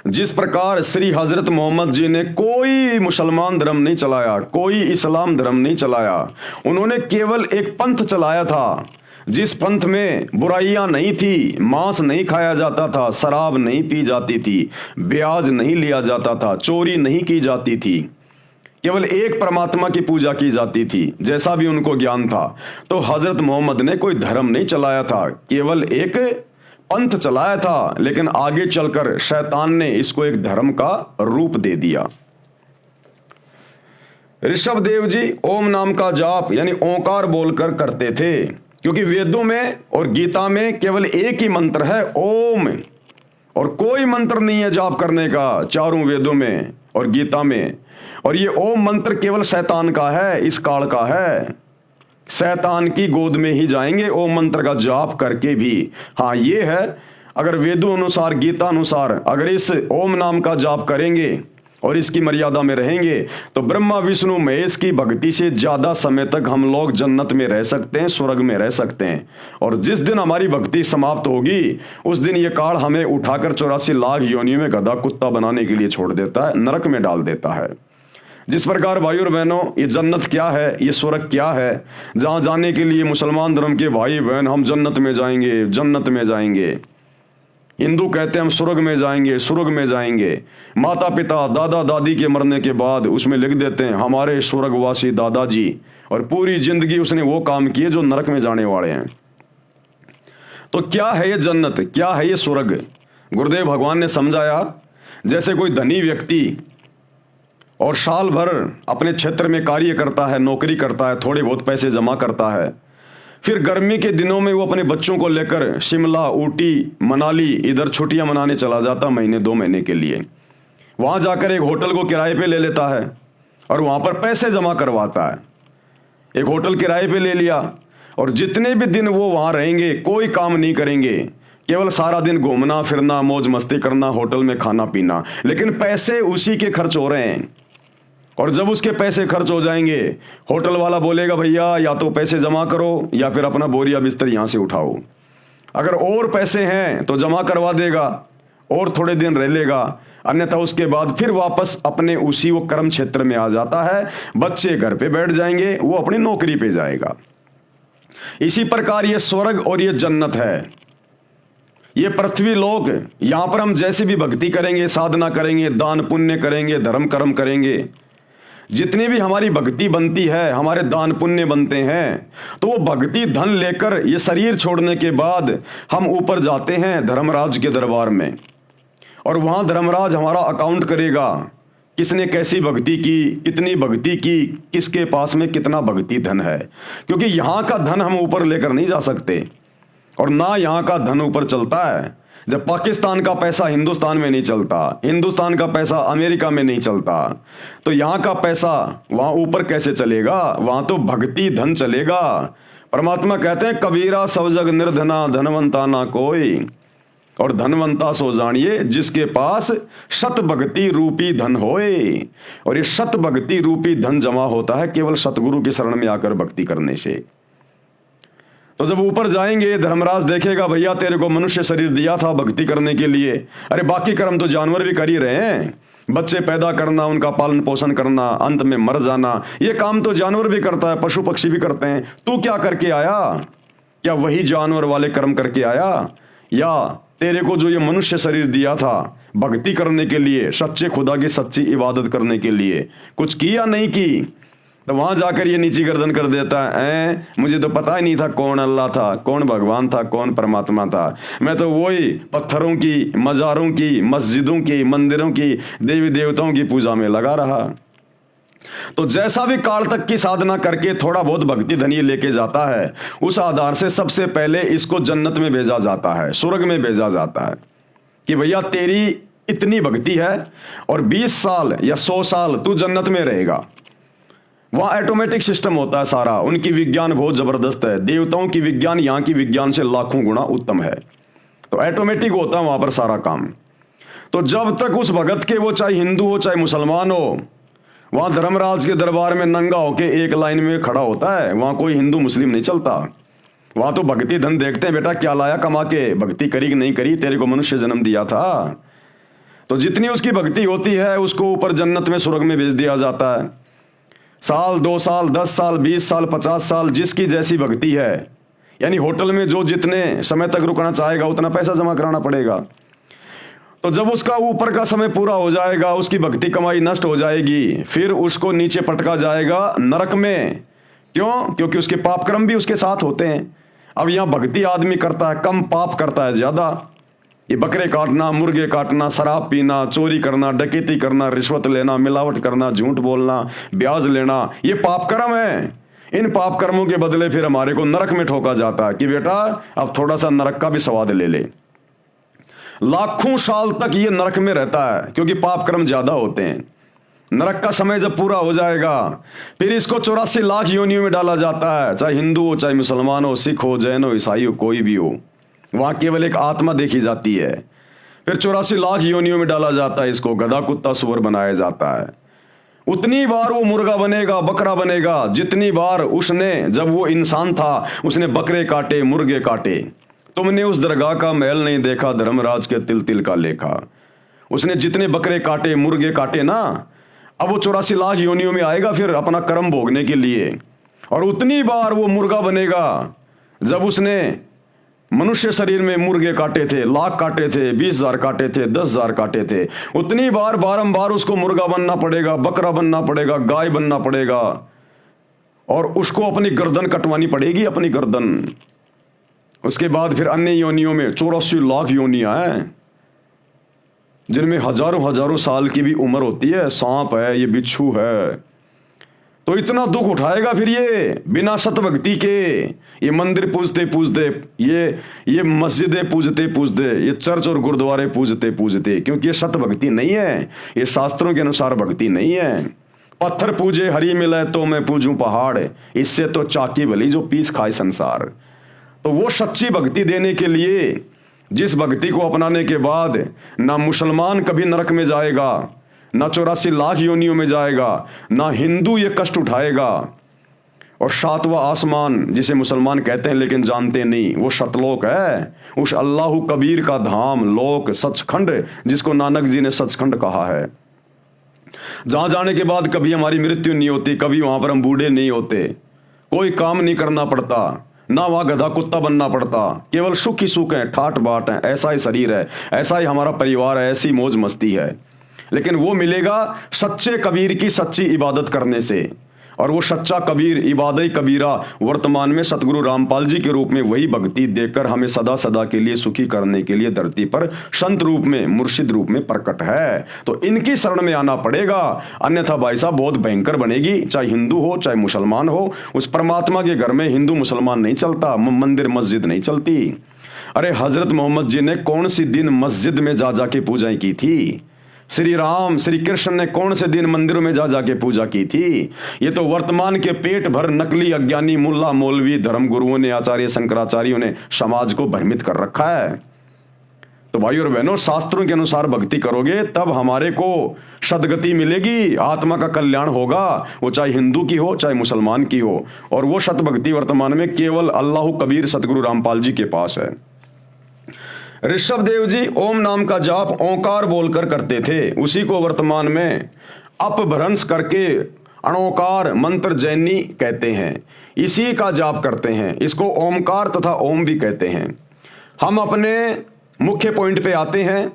Speaker 1: जिस प्रकार श्री हजरत मोहम्मद जी ने कोई मुसलमान धर्म नहीं चलाया, कोई इस्लाम धर्म नहीं चलाया, उन्होंने केवल एक पंथ चलाया था जिस पंथ में बुराइयां नहीं थी, मांस नहीं खाया जाता था, शराब नहीं पी जाती थी, ब्याज नहीं लिया जाता था, चोरी नहीं की जाती थी, केवल एक परमात्मा की पूजा की जाती थी, जैसा भी उनको ज्ञान था। तो हजरत मोहम्मद ने कोई धर्म नहीं चलाया था, केवल एक पंथ चलाया था। लेकिन आगे चलकर शैतान ने इसको एक धर्म का रूप दे दिया। ऋषभ देव जी ओम नाम का जाप यानी ओंकार बोलकर करते थे, क्योंकि वेदों में और गीता में केवल एक ही मंत्र है ओम, और कोई मंत्र नहीं है जाप करने का चारों वेदों में और गीता में। और ये ओम मंत्र केवल शैतान का है, इस काल का है। शैतान की गोद में ही जाएंगे ओम मंत्र का जाप करके भी। हाँ, ये है, अगर वेदों अनुसार, गीता अनुसार अगर इस ओम नाम का जाप करेंगे और इसकी मर्यादा में रहेंगे तो ब्रह्मा विष्णु महेश की भक्ति से ज्यादा समय तक हम लोग जन्नत में रह सकते हैं, स्वर्ग में रह सकते हैं। और जिस दिन हमारी भक्ति समाप्त होगी उस दिन ये काल हमें उठाकर 84 लाख योनियों में गधा कुत्ता बनाने के लिए छोड़ देता है, नरक में डाल देता है। जिस प्रकार भाई और बहनों ये जन्नत क्या है, ये स्वर्ग क्या है, जहां जाने के लिए मुसलमान धर्म के भाई बहन हम जन्नत में जाएंगे, जन्नत में जाएंगे। हिंदू कहते हैं हम स्वर्ग में जाएंगे, स्वर्ग में जाएंगे। माता पिता दादा दादी के मरने के बाद उसमें लिख देते हैं हमारे स्वर्गवासी दादाजी, और पूरी जिंदगी उसने वो काम किए जो नरक में जाने वाले हैं। तो क्या है ये जन्नत, क्या है ये स्वर्ग? गुरुदेव भगवान ने समझाया, जैसे कोई धनी व्यक्ति और साल भर अपने क्षेत्र में कार्य करता है, नौकरी करता है, थोड़े बहुत पैसे जमा करता है, फिर गर्मी के दिनों में वो अपने बच्चों को लेकर शिमला, ऊटी, मनाली इधर छुट्टियां मनाने चला जाता महीने 2 महीने के लिए। वहां जाकर एक होटल को किराए पे ले लेता है और वहां पर पैसे जमा करवाता है। एक होटल किराए पे ले लिया और जितने भी दिन वो वहां रहेंगे कोई काम नहीं करेंगे, केवल सारा दिन घूमना फिरना, मौज मस्ती करना, होटल में खाना पीना, लेकिन पैसे उसी के खर्च हो रहे हैं। और जब उसके पैसे खर्च हो जाएंगे, होटल वाला बोलेगा भैया या तो पैसे जमा करो या फिर अपना बोरिया बिस्तर यहां से उठाओ। अगर और पैसे हैं तो जमा करवा देगा और थोड़े दिन रह लेगा, अन्यथा उसके बाद फिर वापस अपने उसी वो कर्म क्षेत्र में आ जाता है। बच्चे घर पे बैठ जाएंगे, वो अपनी नौकरी पे जाएगा। इसी प्रकार ये स्वर्ग और ये जन्नत है, ये पृथ्वी लोक। यहां पर हम जैसे भी भक्ति करेंगे, साधना करेंगे, दान पुण्य करेंगे, धर्म कर्म करेंगे, जितनी भी हमारी भक्ति बनती है, हमारे दान पुण्य बनते हैं, तो वो भक्ति धन लेकर ये शरीर छोड़ने के बाद हम ऊपर जाते हैं धर्मराज के दरबार में, और वहां धर्मराज हमारा अकाउंट करेगा, किसने कैसी भक्ति की, कितनी भक्ति की, किसके पास में कितना भक्ति धन है। क्योंकि यहां का धन हम ऊपर लेकर नहीं जा सकते, और ना यहां का धन ऊपर चलता है। जब पाकिस्तान का पैसा हिंदुस्तान में नहीं चलता, हिंदुस्तान का पैसा अमेरिका में नहीं चलता, तो यहां का पैसा वहां ऊपर कैसे चलेगा? वहां तो भक्ति धन चलेगा। परमात्मा कहते हैं कबीरा सब जग निर्धना, धनवंता ना कोई, और धनवंता सो जानिए जिसके पास शत भक्ति रूपी धन होए। और ये शत भक्ति रूपी धन जमा होता है केवल सतगुरु की शरण में आकर भक्ति करने से। तो जब ऊपर जाएंगे धर्मराज देखेगा भैया तेरे को मनुष्य शरीर दिया था भक्ति करने के लिए, अरे बाकी कर्म तो जानवर भी कर ही रहे हैं, बच्चे पैदा करना, उनका पालन पोषण करना, अंत में मर जाना, ये काम तो जानवर भी करता है, पशु पक्षी भी करते हैं। तू क्या करके आया? क्या वही जानवर वाले कर्म करके आया, या तेरे को जो ये मनुष्य शरीर दिया था भक्ति करने के लिए, सच्चे खुदा की सच्ची इबादत करने के लिए, कुछ किया नहीं की? तो वहां जाकर ये नीची गर्दन कर देता है, मुझे तो पता ही नहीं था कौन अल्लाह था, कौन भगवान था, कौन परमात्मा था। मैं तो वही पत्थरों की, मज़ारों की, मस्जिदों की, मंदिरों की, देवी देवताओं की पूजा में लगा रहा। तो जैसा भी काल तक की साधना करके थोड़ा बहुत भक्ति धन ये लेके जाता है, उस आधार से सबसे पहले इसको जन्नत में भेजा जाता है, स्वर्ग में भेजा जाता है कि भैया तेरी इतनी भक्ति है और 20 साल या 100 साल तू जन्नत में रहेगा। वहां ऑटोमेटिक सिस्टम होता है सारा, उनकी विज्ञान बहुत जबरदस्त है, देवताओं की विज्ञान यहां की विज्ञान से लाखों गुना उत्तम है, तो ऑटोमेटिक होता है वहां पर सारा काम। तो जब तक उस भगत के, वो चाहे हिंदू हो चाहे मुसलमान हो, वहां धर्मराज के दरबार में नंगा होके एक लाइन में खड़ा होता है, वहां कोई हिंदू मुस्लिम नहीं चलता। वहां तो भक्ति धन देखते हैं, बेटा क्या लाया कमा के, भक्ति करी कि नहीं करी, तेरे को मनुष्य जन्म दिया था। तो जितनी उसकी भक्ति होती है उसको ऊपर जन्नत में, स्वर्ग में भेज दिया जाता है। साल 2 साल 10 साल 20 साल 50 साल जिसकी जैसी भक्ति है, यानी होटल में जो जितने समय तक रुकना चाहेगा उतना पैसा जमा कराना पड़ेगा। तो जब उसका ऊपर का समय पूरा हो जाएगा, उसकी भक्ति कमाई नष्ट हो जाएगी, फिर उसको नीचे पटका जाएगा नरक में। क्यों? क्योंकि उसके पाप कर्म भी उसके साथ होते हैं। अब यहां भक्ति आदमी करता है कम, पाप करता है ज्यादा। ये बकरे काटना, मुर्गे काटना, शराब पीना, चोरी करना, डकैती करना, रिश्वत लेना, मिलावट करना, झूठ बोलना, ब्याज लेना, ये पाप कर्म है। इन पाप कर्मों के बदले फिर हमारे को नरक में ठोका जाता है कि बेटा अब थोड़ा सा नरक का भी स्वाद ले ले। लाखों साल तक ये नरक में रहता है क्योंकि पाप कर्म ज्यादा होते हैं। नरक का समय जब पूरा हो जाएगा फिर इसको 84 लाख योनियों में डाला जाता है, चाहे हिंदू हो, चाहे मुसलमान हो, सिख हो, जैन हो, ईसाई हो, कोई भी हो। वहां केवल एक आत्मा देखी जाती है। फिर 84 लाख योनियों में डाला जाता है, इसको गधा कुत्ता सुअर बनाया जाता है। उतनी बार वो मुर्गा बनेगा, बकरा बनेगा, जितनी बार उसने, जब वो इंसान था उसने बकरे काटे, मुर्गे काटे। तुमने उस दरगाह का महल नहीं देखा, धर्मराज के तिल तिल का लेखा। उसने जितने बकरे काटे, मुर्गे काटे ना, अब वो 84 लाख योनियों में आएगा फिर अपना कर्म भोगने के लिए, और उतनी बार वो मुर्गा बनेगा जब उसने मनुष्य शरीर में मुर्गे काटे थे, लाख काटे थे, 20,000 काटे थे, 10,000 काटे थे, उतनी बार बारंबार उसको मुर्गा बनना पड़ेगा, बकरा बनना पड़ेगा, गाय बनना पड़ेगा, और उसको अपनी गर्दन कटवानी पड़ेगी, अपनी गर्दन। उसके बाद फिर अन्य योनियों में 84 लाख योनियां हैं जिनमें हजारों हजारों साल की भी उम्र होती है। सांप है, ये बिच्छू है, तो इतना दुख उठाएगा फिर ये बिना सत भक्ति के। ये मंदिर पूजते पूजते, ये मस्जिदें पूजते पूजते, ये चर्च और गुरुद्वारे पूजते पूजते, क्योंकि ये सत भक्ति नहीं है, ये शास्त्रों के अनुसार भक्ति नहीं है। पत्थर पूजे हरी मिले तो मैं पूजूं पहाड़, इससे तो चाकी भली जो पीस खाए संसार। तो वो सच्ची भक्ति देने के लिए, जिस भक्ति को अपनाने के बाद ना मुसलमान कभी नरक में जाएगा, ना 84 लाख योनियों में जाएगा, ना हिंदू ये कष्ट उठाएगा, और 7वां आसमान जिसे मुसलमान कहते हैं लेकिन जानते नहीं, वो सतलोक है, उस अल्लाह कबीर का धाम, लोक, सचखंड, जिसको नानक जी ने सचखंड कहा है, जहां जाने के बाद कभी हमारी मृत्यु नहीं होती, कभी वहां पर हम बूढ़े नहीं होते, कोई काम नहीं करना पड़ता, ना वहां गधा कुत्ता बनना पड़ता, केवल सुख ही सुख है, ठाट बाट है, ऐसा ही शरीर है, ऐसा ही हमारा परिवार है, ऐसी मौज मस्ती है। लेकिन वो मिलेगा सच्चे कबीर की सच्ची इबादत करने से, और वो सच्चा कबीर, इबादत कबीरा, वर्तमान में सतगुरु रामपाल जी के रूप में वही भक्ति देकर हमें सदा सदा के लिए सुखी करने के लिए धरती पर संत रूप में, मुर्शिद रूप में प्रकट है। तो इनकी शरण में आना पड़ेगा, अन्यथा भाई साहब बहुत भयंकर बनेगी। चाहे हिंदू हो चाहे मुसलमान हो, उस परमात्मा के घर में हिंदू मुसलमान नहीं चलता, मंदिर मस्जिद नहीं चलती। अरे हजरत मोहम्मद जी ने कौन सी दिन मस्जिद में जा जाके पूजाएं की थी? श्री राम श्री कृष्ण ने कौन से दिन मंदिरों में जा जाके पूजा की थी? ये तो वर्तमान के पेट भर नकली अज्ञानी मुल्ला मौलवी धर्म गुरुओं ने, आचार्य शंकराचार्यों ने समाज को भ्रमित कर रखा है। तो भाई और बहनों, शास्त्रों के अनुसार भक्ति करोगे तब हमारे को सदगति मिलेगी, आत्मा का कल्याण होगा, वो चाहे हिंदू की हो चाहे मुसलमान की हो। और वो सत भक्ति वर्तमान में केवल अल्लाह कबीर सतगुरु रामपाल जी के पास है। ऋषभ देव जी ओम नाम का जाप ओंकार बोलकर करते थे, उसी को वर्तमान में अपभ्रंश करके अणोकार मंत्र जैनी कहते हैं, इसी का जाप करते हैं। इसको ओमकार तथा ओम भी कहते हैं। हम अपने मुख्य पॉइंट पे आते हैं।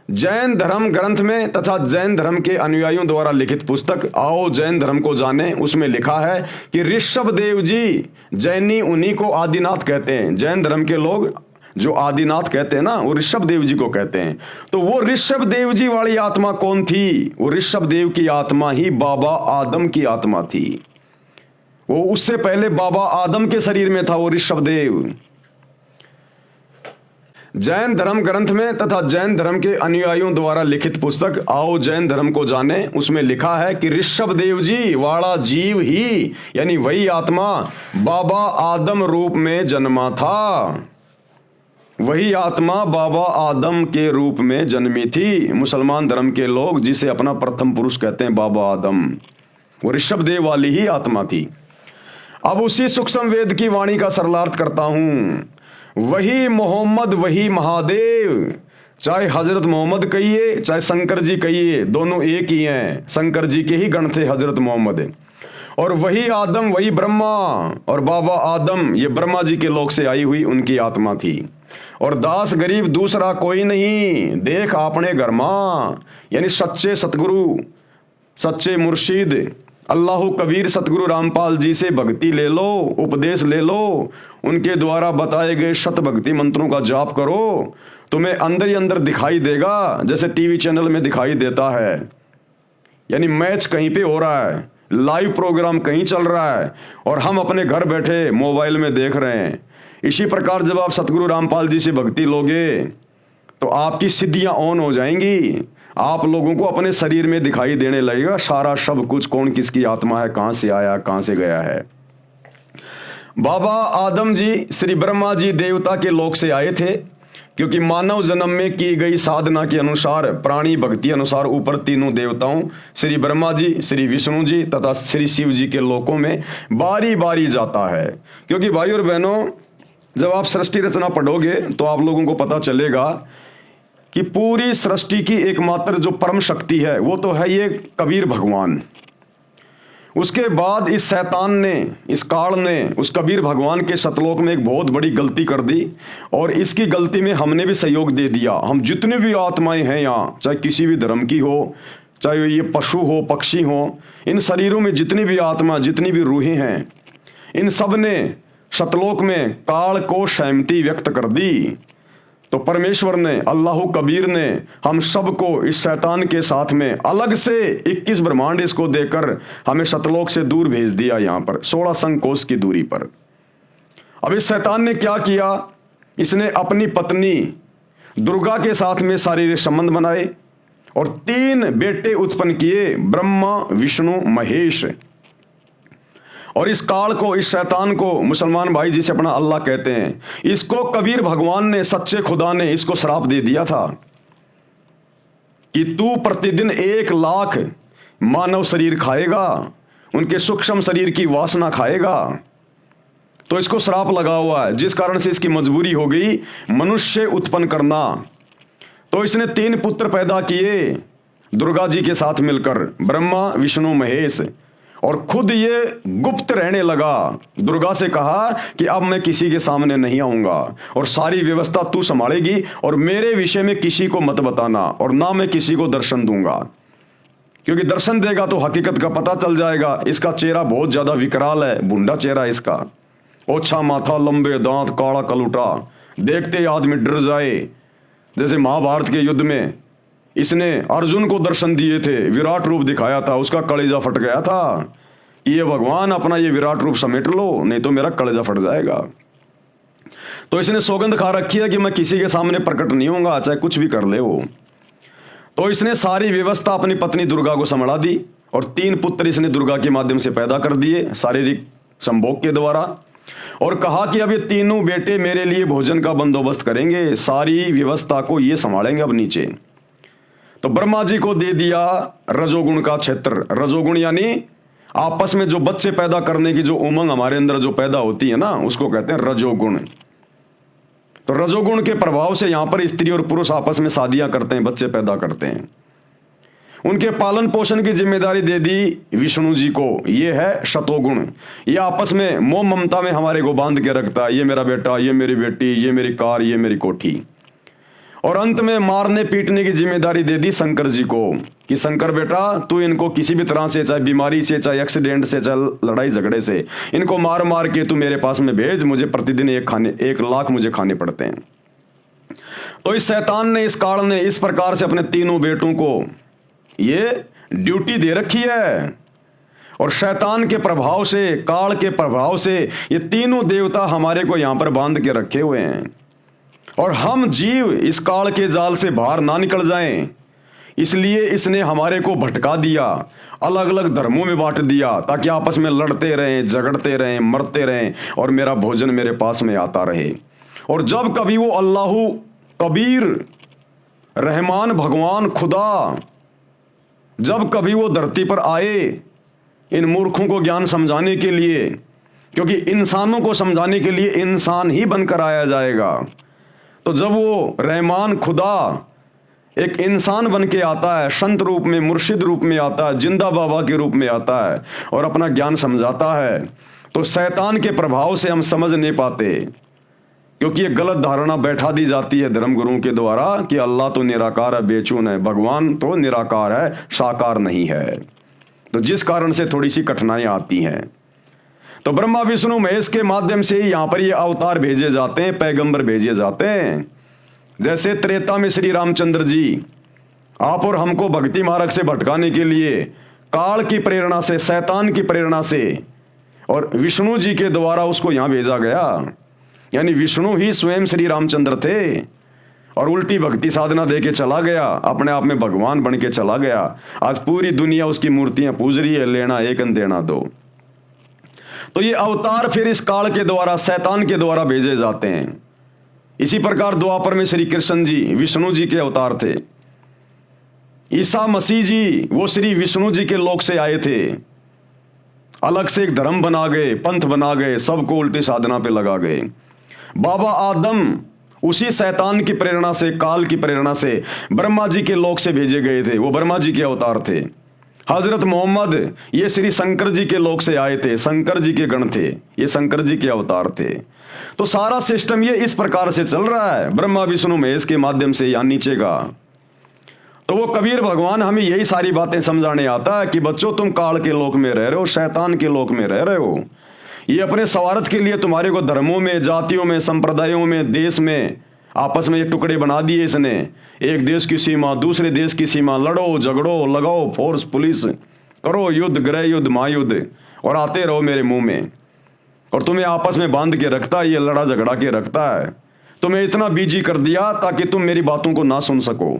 Speaker 1: जैन धर्म ग्रंथ में तथा जैन धर्म के अनुयायियों द्वारा लिखित पुस्तक आओ जैन धर्म को जाने, उसमें लिखा है कि ऋषभ देव जी, जैनी उन्हीं को आदिनाथ कहते हैं। जैन धर्म के लोग जो आदिनाथ कहते हैं ना, वो ऋषभ देव जी को कहते हैं। तो वो ऋषभ देव जी वाली आत्मा कौन थी? वो ऋषभ देव की आत्मा ही बाबा आदम की आत्मा थी। वो उससे पहले बाबा आदम के शरीर में था वो ऋषभ देव। जैन धर्म ग्रंथ में तथा जैन धर्म के अनुयायियों द्वारा लिखित पुस्तक आओ जैन धर्म को जाने, उसमें लिखा है कि ऋषभ देव जी वाला जीव ही, यानी वही आत्मा बाबा आदम रूप में जन्मा था। वही आत्मा बाबा आदम के रूप में जन्मी थी। मुसलमान धर्म के लोग जिसे अपना प्रथम पुरुष कहते हैं बाबा आदम, वो ऋषभ देव वाली ही आत्मा थी। अब उसी सूक्ष्म वेद की वाणी का सरलार्थ करता हूं। वही मोहम्मद, वही महादेव, चाहे हजरत मोहम्मद कहिए चाहे शंकर जी कहिए, दोनों एक ही हैं। शंकर जी के ही गण थे हजरत मोहम्मद। और वही आदम, वही ब्रह्मा, और बाबा आदम ये ब्रह्मा जी के लोक से आई हुई उनकी आत्मा थी। और दास गरीब दूसरा कोई नहीं, देख आपने घर मां, यानी सच्चे सतगुरु, सच्चे मुर्शिद अल्लाह कबीर सतगुरु रामपाल जी से भक्ति ले लो, उपदेश ले लो, उनके द्वारा बताए गए शत भक्ति मंत्रों का जाप करो, तुम्हें अंदर ही अंदर दिखाई देगा जैसे टीवी चैनल में दिखाई देता है। यानी मैच कहीं पे हो रहा है, लाइव प्रोग्राम कहीं चल रहा है, और हम अपने घर बैठे मोबाइल में देख रहे हैं। इसी प्रकार जब आप सतगुरु रामपाल जी से भक्ति लोगे तो आपकी सिद्धियां ऑन हो जाएंगी। आप लोगों को अपने शरीर में दिखाई देने लगेगा सारा सब कुछ, कौन किसकी आत्मा है, कहां से आया कहां से गया है। बाबा आदम जी श्री ब्रह्मा जी देवता के लोक से आए थे, क्योंकि मानव जन्म में की गई साधना के अनुसार, प्राणी भक्ति अनुसार ऊपर तीनों देवताओं श्री ब्रह्मा जी, श्री विष्णु जी तथा श्री शिव जी के लोकों में बारी बारी जाता है। क्योंकि भाई और बहनों, जब आप सृष्टि रचना पढ़ोगे तो आप लोगों को पता चलेगा कि पूरी सृष्टि की एकमात्र जो परम शक्ति है वो तो है ये कबीर भगवान। उसके बाद इस शैतान ने, इस काल ने उस कबीर भगवान के सतलोक में एक बहुत बड़ी गलती कर दी और इसकी गलती में हमने भी सहयोग दे दिया। हम जितने भी आत्माएं हैं यहाँ, चाहे किसी भी धर्म की हो, चाहे ये पशु हो, पक्षी हो, इन शरीरों में जितनी भी आत्मा, जितनी भी रूहें हैं, इन सब ने सतलोक में काल को सहमति व्यक्त कर दी। तो परमेश्वर ने, अल्लाह कबीर ने हम सबको इस शैतान के साथ में अलग से 21 ब्रह्मांड इसको देकर हमें सतलोक से दूर भेज दिया, यहाँ पर 16 संकोश की दूरी पर। अब इस शैतान ने क्या किया, इसने अपनी पत्नी दुर्गा के साथ में शारीरिक संबंध बनाए और 3 बेटे उत्पन्न किए, ब्रह्मा, विष्णु, महेश। और इस काल को, इस शैतान को मुसलमान भाई जिसे अपना अल्लाह कहते हैं, इसको कबीर भगवान ने, सच्चे खुदा ने इसको श्राप दे दिया था कि तू प्रतिदिन 1 लाख मानव शरीर खाएगा, उनके सूक्ष्म शरीर की वासना खाएगा। तो इसको श्राप लगा हुआ है, जिस कारण से इसकी मजबूरी हो गई मनुष्य उत्पन्न करना। तो इसने 3 पुत्र पैदा किए दुर्गा जी के साथ मिलकर, ब्रह्मा, विष्णु, महेश। और खुद ये गुप्त रहने लगा। दुर्गा से कहा कि अब मैं किसी के सामने नहीं आऊंगा और सारी व्यवस्था तू संभालेगी और मेरे विषय में किसी को मत बताना और ना मैं किसी को दर्शन दूंगा, क्योंकि दर्शन देगा तो हकीकत का पता चल जाएगा। इसका चेहरा बहुत ज्यादा विकराल है, भुंडा चेहरा इसका, ओछा माथा, लंबे दांत, काला कलूटा, देखते आदमी डर जाए। जैसे महाभारत के युद्ध में इसने अर्जुन को दर्शन दिए थे, विराट रूप दिखाया था, उसका कलेजा फट गया था कि ये भगवान अपना ये विराट रूप समेट लो, नहीं तो मेरा कलेजा फट जाएगा। तो इसने सौगंध खा रखी है कि मैं किसी के सामने प्रकट नहीं होऊंगा, चाहे कुछ भी कर ले वो। तो इसने सारी व्यवस्था अपनी पत्नी दुर्गा को संभाला दी और 3 पुत्र इसने दुर्गा के माध्यम से पैदा कर दिए शारीरिक संभोग के द्वारा, और कहा कि अब ये 3 बेटे मेरे लिए भोजन का बंदोबस्त करेंगे, सारी व्यवस्था को ये संभालेंगे अब नीचे। तो ब्रह्मा जी को दे दिया रजोगुण का क्षेत्र। रजोगुण यानी आपस में जो बच्चे पैदा करने की जो उमंग हमारे अंदर जो पैदा होती है ना, उसको कहते हैं रजोगुण। तो रजोगुण के प्रभाव से यहां पर स्त्री और पुरुष आपस में शादियां करते हैं, बच्चे पैदा करते हैं। उनके पालन पोषण की जिम्मेदारी दे दी विष्णु जी को, ये है शतोगुण। ये आपस में मोह ममता में हमारे को बांध के रखता है, ये मेरा बेटा, ये मेरी बेटी, ये मेरी कार, ये मेरी कोठी। और अंत में मारने पीटने की जिम्मेदारी दे दी शंकर जी को कि शंकर बेटा तू इनको किसी भी तरह से, चाहे बीमारी से, चाहे एक्सीडेंट से, चाहे लड़ाई झगड़े से, इनको मार मार के तू मेरे पास में भेज, मुझे प्रतिदिन 1 लाख मुझे खाने पड़ते हैं। तो इस शैतान ने, इस काल ने इस प्रकार से अपने 3 बेटों को ये ड्यूटी दे रखी है। और शैतान के प्रभाव से, काल के प्रभाव से ये 3 देवता हमारे को यहां पर बांध के रखे हुए हैं और हम जीव इस काल के जाल से बाहर ना निकल जाएं, इसलिए इसने हमारे को भटका दिया, अलग अलग धर्मों में बांट दिया, ताकि आपस में लड़ते रहें, झगड़ते रहें, मरते रहें और मेरा भोजन मेरे पास में आता रहे। और जब कभी वो अल्लाह कबीर रहमान भगवान खुदा जब कभी वो धरती पर आए इन मूर्खों को ज्ञान समझाने के लिए, क्योंकि इंसानों को समझाने के लिए इंसान ही बनकर आया जाएगा, तो जब वो रहमान खुदा एक इंसान बन के आता है, संत रूप में, मुर्शिद रूप में आता है, जिंदा बाबा के रूप में आता है और अपना ज्ञान समझाता है, तो शैतान के प्रभाव से हम समझ नहीं पाते, क्योंकि ये गलत धारणा बैठा दी जाती है धर्मगुरुओं के द्वारा कि अल्लाह तो निराकार है, बेचून है, भगवान तो निराकार है, साकार नहीं है। तो जिस कारण से थोड़ी सी कठिनाइयां आती हैं। तो ब्रह्मा विष्णु महेश के माध्यम से ही यहां पर ये अवतार भेजे जाते हैं, पैगंबर भेजे जाते हैं। जैसे त्रेता में श्री रामचंद्र जी आप और हमको भक्ति मार्ग से भटकाने के लिए काल की प्रेरणा से, शैतान की प्रेरणा से और विष्णु जी के द्वारा उसको यहां भेजा गया। यानी विष्णु ही स्वयं श्री रामचंद्र थे और उल्टी भक्ति साधना दे के चला गया, अपने आप में भगवान बन के चला गया। आज पूरी दुनिया उसकी मूर्तियां पूज रही है, लेना एक देना दो। तो ये अवतार फिर इस काल के द्वारा, शैतान के द्वारा भेजे जाते हैं। इसी प्रकार द्वापर में श्री कृष्ण जी विष्णु जी के अवतार थे। ईसा मसीह जी वो श्री विष्णु जी के लोक से आए थे, अलग से एक धर्म बना गए, पंथ बना गए, सबको उल्टी साधना पे लगा गए। बाबा आदम उसी शैतान की प्रेरणा से, काल की प्रेरणा से ब्रह्मा जी के लोक से भेजे गए थे। वो ब्रह्मा जी के अवतार थे। हजरत मोहम्मद ये श्री शंकर जी के लोक से आए थे, शंकर जी के गण थे, ये शंकर जी के अवतार थे। तो सारा सिस्टम ये इस प्रकार से चल रहा है, ब्रह्मा विष्णु महेश के माध्यम से, या नीचे का। तो वो कबीर भगवान हमें यही सारी बातें समझाने आता है कि बच्चों तुम काल के लोक में रह रहे हो, शैतान के लोक में रह रहे हो। ये अपने स्वार्थ के लिए तुम्हारे को धर्मों में, जातियों में, संप्रदायों में, देश में आपस में ये टुकड़े बना दिए इसने। एक देश की सीमा, दूसरे देश की सीमा, लड़ो झगड़ो, लगाओ फोर्स पुलिस, करो युद्ध, गृह युद्ध, महायुद्ध, और आते रहो मेरे मुंह में। और तुम्हें आपस में बांध के रखता है, ये लड़ा झगड़ा के रखता है। तुम्हें इतना बिजी कर दिया ताकि तुम मेरी बातों को ना सुन सको।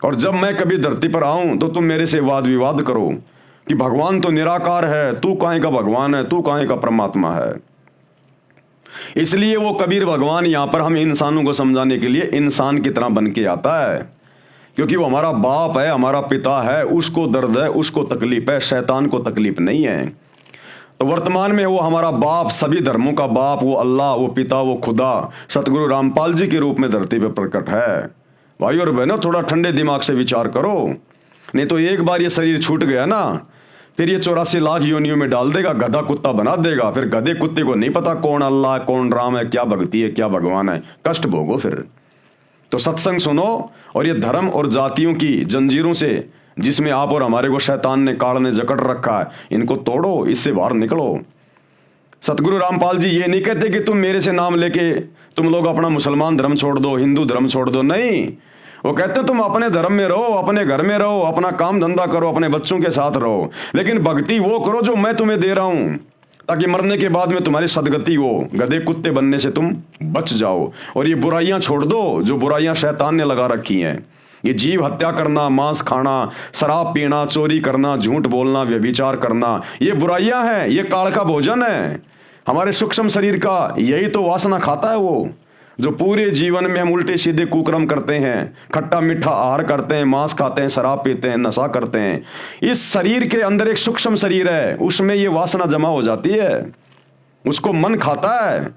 Speaker 1: और जब मैं कभी धरती पर आऊं तो तुम मेरे से वाद विवाद करो कि भगवान तो निराकार है, तू काहे का भगवान है, तू काहे का परमात्मा है। इसलिए वो कबीर भगवान यहां पर हम इंसानों को समझाने के लिए इंसान की तरह बन के आता है, क्योंकि वो हमारा बाप है, हमारा पिता है, उसको दर्द है, उसको तकलीफ है, शैतान को तकलीफ नहीं है। तो वर्तमान में वो हमारा बाप, सभी धर्मों का बाप, वो अल्लाह, वो पिता, वो खुदा सतगुरु रामपाल जी के रूप में धरती पर प्रकट है। भाई और बहनों, थोड़ा ठंडे दिमाग से विचार करो, नहीं तो एक बार ये शरीर छूट गया ना, फिर ये 84 लाख योनियों में डाल देगा, गधा कुत्ता बना देगा। फिर गधे कुत्ते को नहीं पता कौन अल्लाह, कौन राम है, क्या भक्ति है, क्या भगवान है, कष्ट भोगो फिर। तो सत्संग सुनो और ये धर्म और जातियों की जंजीरों से, जिसमें आप और हमारे को शैतान ने, काल ने जकड़ रखा है, इनको तोड़ो, इससे बाहर निकलो। सतगुरु रामपाल जी ये नहीं कहते कि तुम मेरे से नाम लेके तुम लोग अपना मुसलमान धर्म छोड़ दो, हिंदू धर्म छोड़ दो, नहीं। वो कहते हैं तुम अपने धर्म में रहो, अपने घर में रहो, अपना काम धंधा करो, अपने बच्चों के साथ रहो, लेकिन भक्ति वो करो जो मैं तुम्हें दे रहा हूं, ताकि मरने के बाद में तुम्हारी सदगति हो, गधे कुत्ते बनने से तुम बच जाओ। और ये बुराइयां छोड़ दो जो बुराइयां शैतान ने लगा रखी हैं। ये जीव हत्या करना, मांस खाना, शराब पीना, चोरी करना, झूठ बोलना, व्यभिचार करना, ये बुराइयां हैं, ये काल का भोजन है। हमारे सूक्ष्म शरीर का यही तो वासना खाता है वो, जो पूरे जीवन में हम उल्टे सीधे कुकर्म करते हैं, खट्टा मीठा आहार करते हैं, मांस खाते हैं, शराब पीते हैं, नशा करते हैं। इस शरीर के अंदर एक सूक्ष्म शरीर है, उसमें ये वासना जमा हो जाती है, उसको मन खाता है।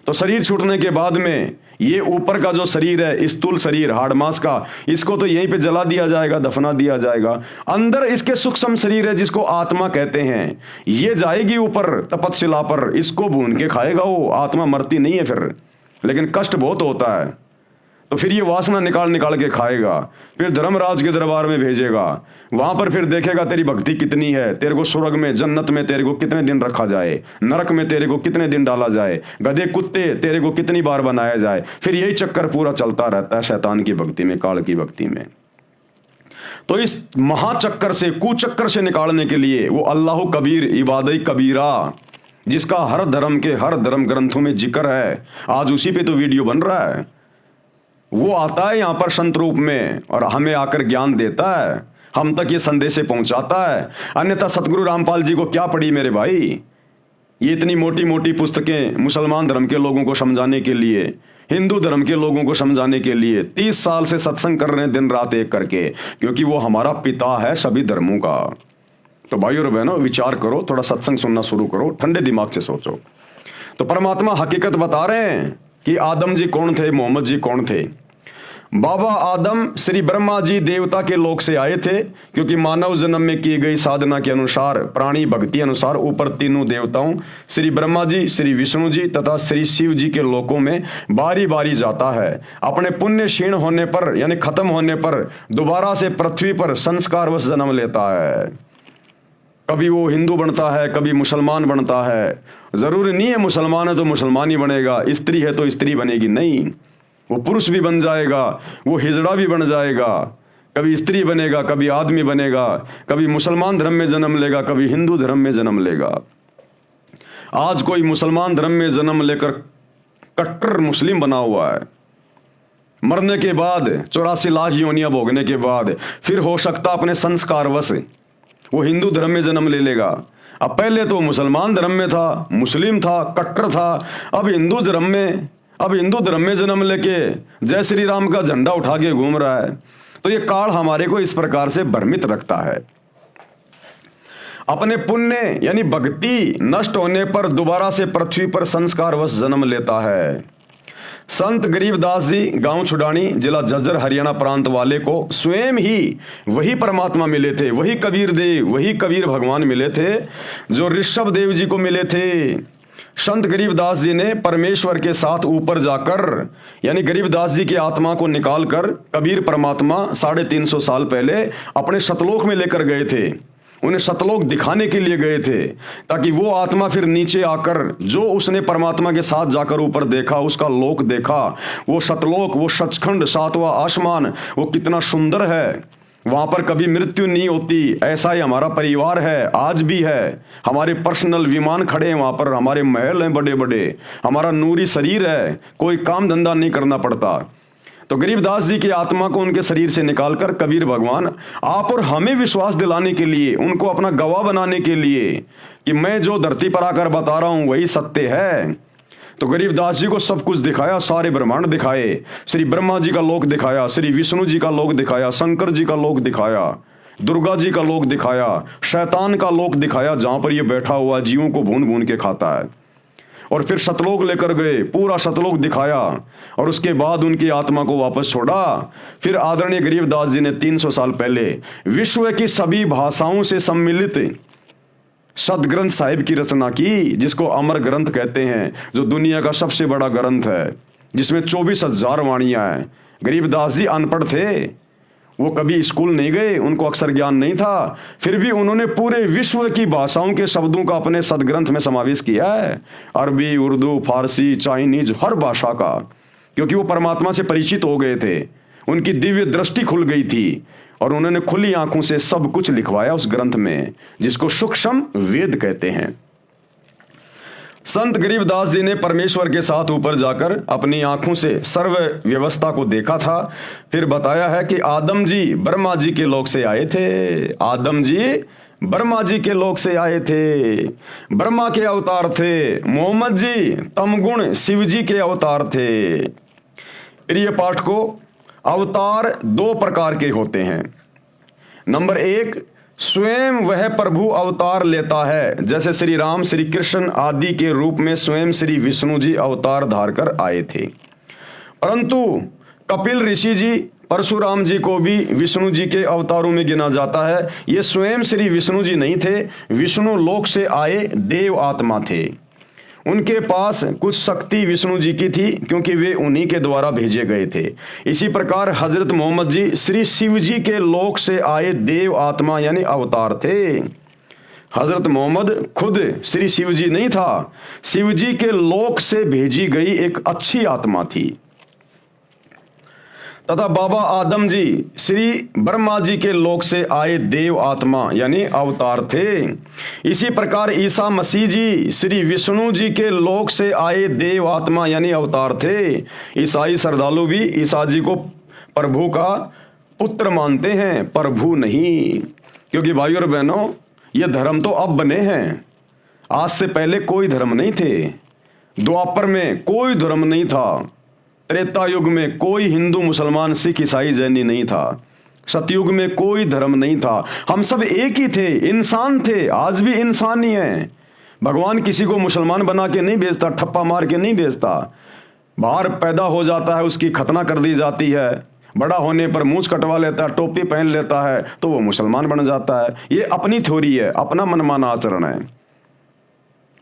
Speaker 1: तो शरीर छूटने के बाद में ये ऊपर का जो शरीर है, स्थूल शरीर, हाड़ मांस का, इसको तो यहीं पे जला दिया जाएगा, दफना दिया जाएगा। अंदर इसके सूक्ष्म शरीर है, जिसको आत्मा कहते हैं, ये जाएगी ऊपर तपस्या पर, इसको भून के खाएगा वो। आत्मा मरती नहीं है फिर, लेकिन कष्ट बहुत होता है। तो फिर ये वासना निकाल निकाल के खाएगा, फिर धर्मराज के दरबार में भेजेगा, वहां पर फिर देखेगा तेरी भक्ति कितनी है, तेरे को स्वर्ग में, जन्नत में तेरे को कितने दिन रखा जाए, नरक में तेरे को कितने दिन डाला जाए, गधे कुत्ते तेरे को कितनी बार बनाया जाए। फिर यही चक्कर पूरा चलता रहता है शैतान की भक्ति में, काल की भक्ति में। तो इस महाचक्कर से, कुचक्कर से निकालने के लिए वो अल्लाह कबीर, इबादत कबीरा, जिसका हर धर्म ग्रंथों में जिक्र है, आज उसी पे तो वीडियो बन रहा है, वो आता है यहाँ पर संत रूप में और हमें आकर ज्ञान देता है, हम तक ये संदेश पहुंचाता है। अन्यथा सतगुरु रामपाल जी को क्या पड़ी मेरे भाई, ये इतनी मोटी मोटी पुस्तकें मुसलमान धर्म के लोगों को समझाने के लिए, हिंदू धर्म के लोगों को समझाने के लिए 30 साल से सत्संग कर रहे हैं, दिन रात एक करके, क्योंकि वो हमारा पिता है सभी धर्मों का। तो भाई और बहनों, विचार करो, थोड़ा सत्संग सुनना शुरू करो, ठंडे दिमाग से सोचो। तो परमात्मा हकीकत बता रहे हैं कि आदम जी कौन थे, मोहम्मद जी कौन थे। बाबा आदम श्री ब्रह्मा जी देवता के लोक से आए थे, क्योंकि मानव जन्म में की गई साधना के अनुसार, प्राणी भक्ति अनुसार ऊपर तीनों देवताओं श्री ब्रह्मा जी, श्री विष्णु जी तथा श्री शिव जी के लोकों में बारी बारी जाता है। अपने पुण्य क्षीण होने पर, यानी खत्म होने पर, दोबारा से पृथ्वी पर संस्कारवश जन्म लेता है। कभी वो हिंदू बनता है, कभी मुसलमान बनता है। जरूरी नहीं है मुसलमान है तो मुसलमान ही बनेगा, स्त्री है तो स्त्री बनेगी, नहीं, वो पुरुष भी बन जाएगा, वो हिजड़ा भी बन जाएगा, कभी स्त्री बनेगा, कभी आदमी बनेगा, कभी मुसलमान धर्म में जन्म लेगा, कभी हिंदू धर्म में जन्म लेगा। आज कोई मुसलमान धर्म में जन्म लेकर कट्टर मुस्लिम बना हुआ है, मरने के बाद 84 लाख योनियां भोगने के बाद फिर हो सकता अपने संस्कारवश वो हिंदू धर्म में जन्म ले लेगा। अब पहले तो मुसलमान धर्म में था, मुस्लिम था, कट्टर था, अब हिंदू धर्म में जन्म लेके जय श्री राम का झंडा उठा के घूम रहा है। तो ये काल हमारे को इस प्रकार से भ्रमित रखता है। अपने पुण्य यानी भक्ति नष्ट होने पर दोबारा से पृथ्वी पर संस्कारवश जन्म लेता है। संत गरीबदास जी गांव छुडानी, जिला झज्जर, हरियाणा प्रांत वाले को स्वयं ही वही परमात्मा मिले थे, वही कबीर देव, वही कबीर भगवान मिले थे जो ऋषभ देव जी को मिले थे। संत गरीबदास जी ने परमेश्वर के साथ ऊपर जाकर, यानी गरीबदास जी की आत्मा को निकालकर कबीर परमात्मा 350 साल पहले अपने सतलोक में लेकर गए थे। उन्हें सतलोक दिखाने के लिए गए थे, ताकि वो आत्मा फिर नीचे आकर जो उसने परमात्मा के साथ जाकर ऊपर देखा, उसका लोक देखा, वो सतलोक, वो सचखंड, सातवां आसमान, वो कितना सुंदर है। वहां पर कभी मृत्यु नहीं होती। ऐसा ही हमारा परिवार है, आज भी है। हमारे पर्सनल विमान खड़े हैं वहां पर, हमारे महल हैं बड़े बड़े, हमारा नूरी शरीर है, कोई काम धंधा नहीं करना पड़ता। तो गरीबदास जी की आत्मा को उनके शरीर से निकालकर कबीर भगवान आप और हमें विश्वास दिलाने के लिए, उनको अपना गवाह बनाने के लिए कि मैं जो धरती पर आकर बता रहा हूं वही सत्य है, तो गरीबदास जी को सब कुछ दिखाया, सारे ब्रह्मांड दिखाए। श्री ब्रह्मा जी का लोक दिखाया, श्री विष्णु जी का लोक दिखाया, शंकर जी का लोक दिखाया, दुर्गा जी का लोक दिखाया, शैतान का लोक दिखाया जहां पर ये बैठा हुआ जीवों को भून भून के खाता है। और फिर सतलोक लेकर गए, पूरा सतलोक दिखाया, और उसके बाद उनकी आत्मा को वापस छोड़ा। फिर आदरणीय गरीबदास जी ने 300 साल पहले विश्व की सभी भाषाओं से सम्मिलित सदग्रंथ साहिब की रचना की, जिसको अमर ग्रंथ कहते हैं, जो दुनिया का सबसे बड़ा ग्रंथ है, जिसमें 24,000 वाणियां हैं। गरीबदास जी अनपढ़ थे, वो कभी स्कूल नहीं गए, उनको अक्षर ज्ञान नहीं था, फिर भी उन्होंने पूरे विश्व की भाषाओं के शब्दों का अपने सदग्रंथ में समावेश किया है। अरबी, उर्दू, फारसी, चाइनीज, हर भाषा का, क्योंकि वो परमात्मा से परिचित हो गए थे, उनकी दिव्य दृष्टि खुल गई थी, और उन्होंने खुली आंखों से सब कुछ लिखवाया उस ग्रंथ में, जिसको सूक्ष्म वेद कहते हैं। संत गरीबदास जी ने परमेश्वर के साथ ऊपर जाकर अपनी आंखों से सर्व व्यवस्था को देखा था। फिर बताया है कि आदम जी ब्रह्मा जी के लोक से आए थे, आदम जी ब्रह्मा जी के लोक से आए थे, ब्रह्मा के अवतार थे। मोहम्मद जी तमगुण शिव जी के अवतार थे। प्रिय पाठ को, अवतार 2 प्रकार के होते हैं। नंबर 1, स्वयं वह प्रभु अवतार लेता है, जैसे श्री राम, श्री कृष्ण आदि के रूप में स्वयं श्री विष्णु जी अवतार धार कर आए थे। परंतु कपिल ऋषि जी, परशुराम जी को भी विष्णु जी के अवतारों में गिना जाता है। ये स्वयं श्री विष्णु जी नहीं थे, विष्णु लोक से आए देव आत्मा थे। उनके पास कुछ शक्ति विष्णु जी की थी, क्योंकि वे उन्हीं के द्वारा भेजे गए थे। इसी प्रकार हजरत मोहम्मद जी श्री शिव जी के लोक से आए देव आत्मा यानी अवतार थे। हजरत मोहम्मद खुद श्री शिव जी नहीं था, शिव जी के लोक से भेजी गई एक अच्छी आत्मा थी। तथा बाबा आदम जी श्री ब्रह्मा जी के लोक से आए देव आत्मा यानी अवतार थे। इसी प्रकार ईसा मसीह जी श्री विष्णु जी के लोक से आए देव आत्मा यानी अवतार थे। ईसाई श्रद्धालु भी ईसा जी को प्रभु का पुत्र मानते हैं, प्रभु नहीं। क्योंकि भाइयों और बहनों, ये धर्म तो अब बने हैं, आज से पहले कोई धर्म नहीं थे। द्वापर में कोई धर्म नहीं था, त्रेता युग में कोई हिंदू, मुसलमान, सिख, ईसाई, जैनी नहीं था, सतयुग में कोई धर्म नहीं था। हम सब एक ही थे, इंसान थे, आज भी इंसान ही हैं। भगवान किसी को मुसलमान बना के नहीं भेजता, ठप्पा मार के नहीं भेजता। बाहर पैदा हो जाता है, उसकी खतना कर दी जाती है, बड़ा होने पर मूंछ कटवा लेता है, टोपी पहन लेता है, तो वो मुसलमान बन जाता है। ये अपनी थ्योरी है, अपना मनमाना आचरण है।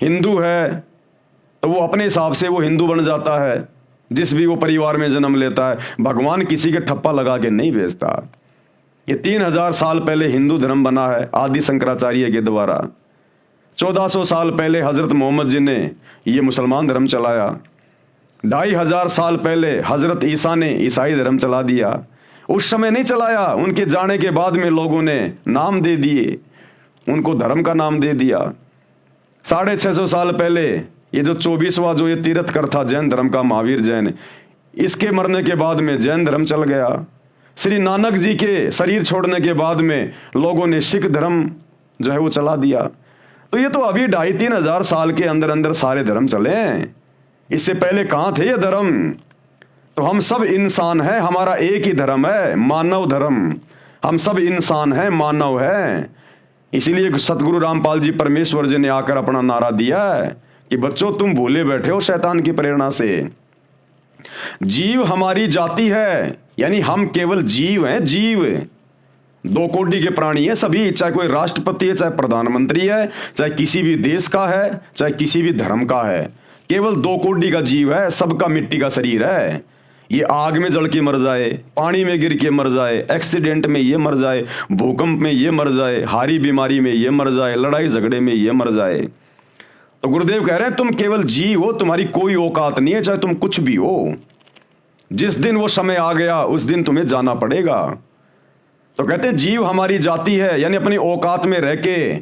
Speaker 1: हिंदू है तो वो अपने हिसाब से वो हिंदू बन जाता है, जिस भी वो परिवार में जन्म लेता है। भगवान किसी के ठप्पा लगा के नहीं भेजता। ये 3000 साल पहले हिंदू धर्म बना है आदि शंकराचार्य के द्वारा। 1400 साल पहले हजरत मोहम्मद जी ने ये मुसलमान धर्म चलाया। 2500 साल पहले हजरत ईसा ने ईसाई धर्म चला दिया। उस समय नहीं चलाया, उनके जाने के बाद में लोगों ने नाम दे दिए, उनको धर्म का नाम दे दिया। 650 साल पहले ये जो 24वां जो ये तीर्थकर था जैन धर्म का, महावीर जैन, इसके मरने के बाद में जैन धर्म चल गया। श्री नानक जी के शरीर छोड़ने के बाद में लोगों ने सिख धर्म जो है वो चला दिया। तो ये तो अभी 2500-3000 साल के अंदर अंदर सारे धर्म चले हैं। इससे पहले कहाँ थे ये धर्म? तो हम सब इंसान हैं, हमारा एक ही धर्म है, मानव धर्म। हम सब इंसान हैं, मानव हैं। इसीलिए सतगुरु रामपाल जी परमेश्वर जी ने आकर अपना नारा दिया है कि बच्चों तुम भूले बैठे हो शैतान की प्रेरणा से। जीव हमारी जाति है, यानी हम केवल जीव हैं, जीव। दो कोटि के प्राणी हैं सभी, चाहे कोई राष्ट्रपति है, चाहे प्रधानमंत्री है, चाहे किसी भी देश का है, चाहे किसी भी धर्म का है, केवल दो कोटि का जीव है, सबका मिट्टी का शरीर है। ये आग में जल के मर जाए, पानी में गिर के मर जाए, एक्सीडेंट में ये मर जाए, भूकंप में ये मर जाए, हारी बीमारी में ये मर जाए, लड़ाई झगड़े में ये मर जाए। तो गुरुदेव कह रहे हैं तुम केवल जीव हो, तुम्हारी कोई औकात नहीं है, चाहे तुम कुछ भी हो। जिस दिन वो समय आ गया उस दिन तुम्हें जाना पड़ेगा। तो कहते हैं जीव हमारी जाति है, यानी अपनी औकात में रह के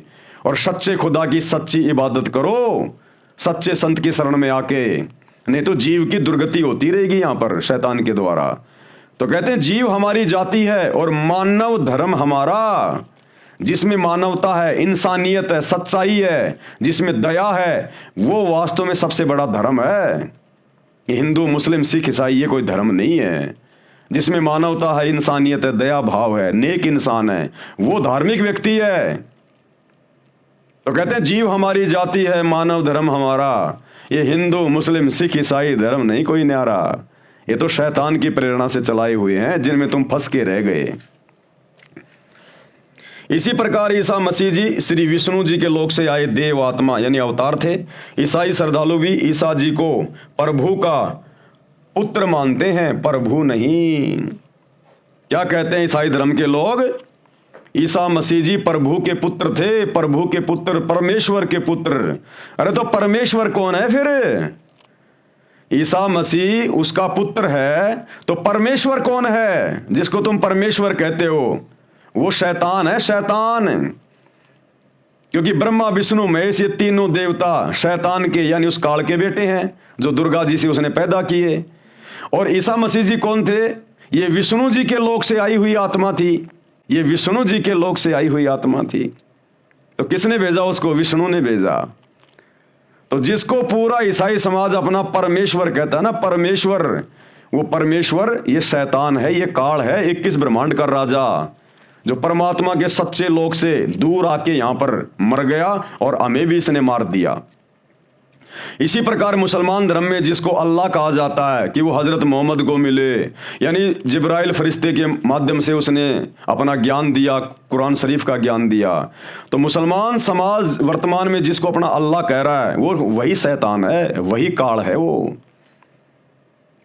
Speaker 1: और सच्चे खुदा की सच्ची इबादत करो, सच्चे संत की शरण में आके, नहीं तो जीव की दुर्गति होती रहेगी यहां पर शैतान के द्वारा। तो कहते हैं जीव हमारी जाति है और मानव धर्म हमारा, जिसमें मानवता है, इंसानियत है, सच्चाई है, जिसमें दया है, वो वास्तव में सबसे बड़ा धर्म है। हिंदू, मुस्लिम, सिख, ईसाई ये कोई धर्म नहीं है। जिसमें मानवता है, इंसानियत है, दया भाव है, नेक इंसान है, वो धार्मिक व्यक्ति है। तो कहते हैं जीव हमारी जाति है, मानव धर्म हमारा। ये हिंदू, मुस्लिम, सिख, ईसाई धर्म नहीं कोई न्यारा, ये तो शैतान की प्रेरणा से चलाए हुए हैं, जिनमें तुम फंस के रह गए। इसी प्रकार ईसा मसीह जी श्री विष्णु जी के लोक से आए देव आत्मा यानी अवतार थे। ईसाई श्रद्धालु भी ईसा जी को प्रभु का पुत्र मानते हैं, प्रभु नहीं। क्या कहते हैं ईसाई धर्म के लोग? ईसा मसीह जी प्रभु के पुत्र थे, प्रभु के पुत्र, परमेश्वर के पुत्र। अरे तो परमेश्वर कौन है फिर? ईसा मसीह उसका पुत्र है, तो परमेश्वर कौन है जिसको तुम परमेश्वर कहते हो? वो शैतान है, शैतान। क्योंकि ब्रह्मा, विष्णु, महेश ये तीनों देवता शैतान के यानी उस काल के बेटे हैं जो दुर्गा जी से उसने पैदा किए। और ईसा मसीह जी कौन थे? ये विष्णु जी के लोक से आई हुई आत्मा थी, ये विष्णु जी के लोक से आई हुई आत्मा थी। तो किसने भेजा उसको? विष्णु ने भेजा। तो जिसको पूरा ईसाई समाज अपना परमेश्वर कहता है ना, परमेश्वर, वो परमेश्वर ये शैतान है, ये काल है, 21 ब्रह्मांड का राजा, जो परमात्मा के सच्चे लोक से दूर आके यहां पर मर गया और हमें भी इसने मार दिया। इसी प्रकार मुसलमान धर्म में जिसको अल्लाह कहा जाता है कि वो हजरत मोहम्मद को मिले, यानी जिब्राइल फरिश्ते के माध्यम से उसने अपना ज्ञान दिया, कुरान शरीफ का ज्ञान दिया। तो मुसलमान समाज वर्तमान में जिसको अपना अल्लाह कह रहा है वो वही शैतान है, वही काल है वो।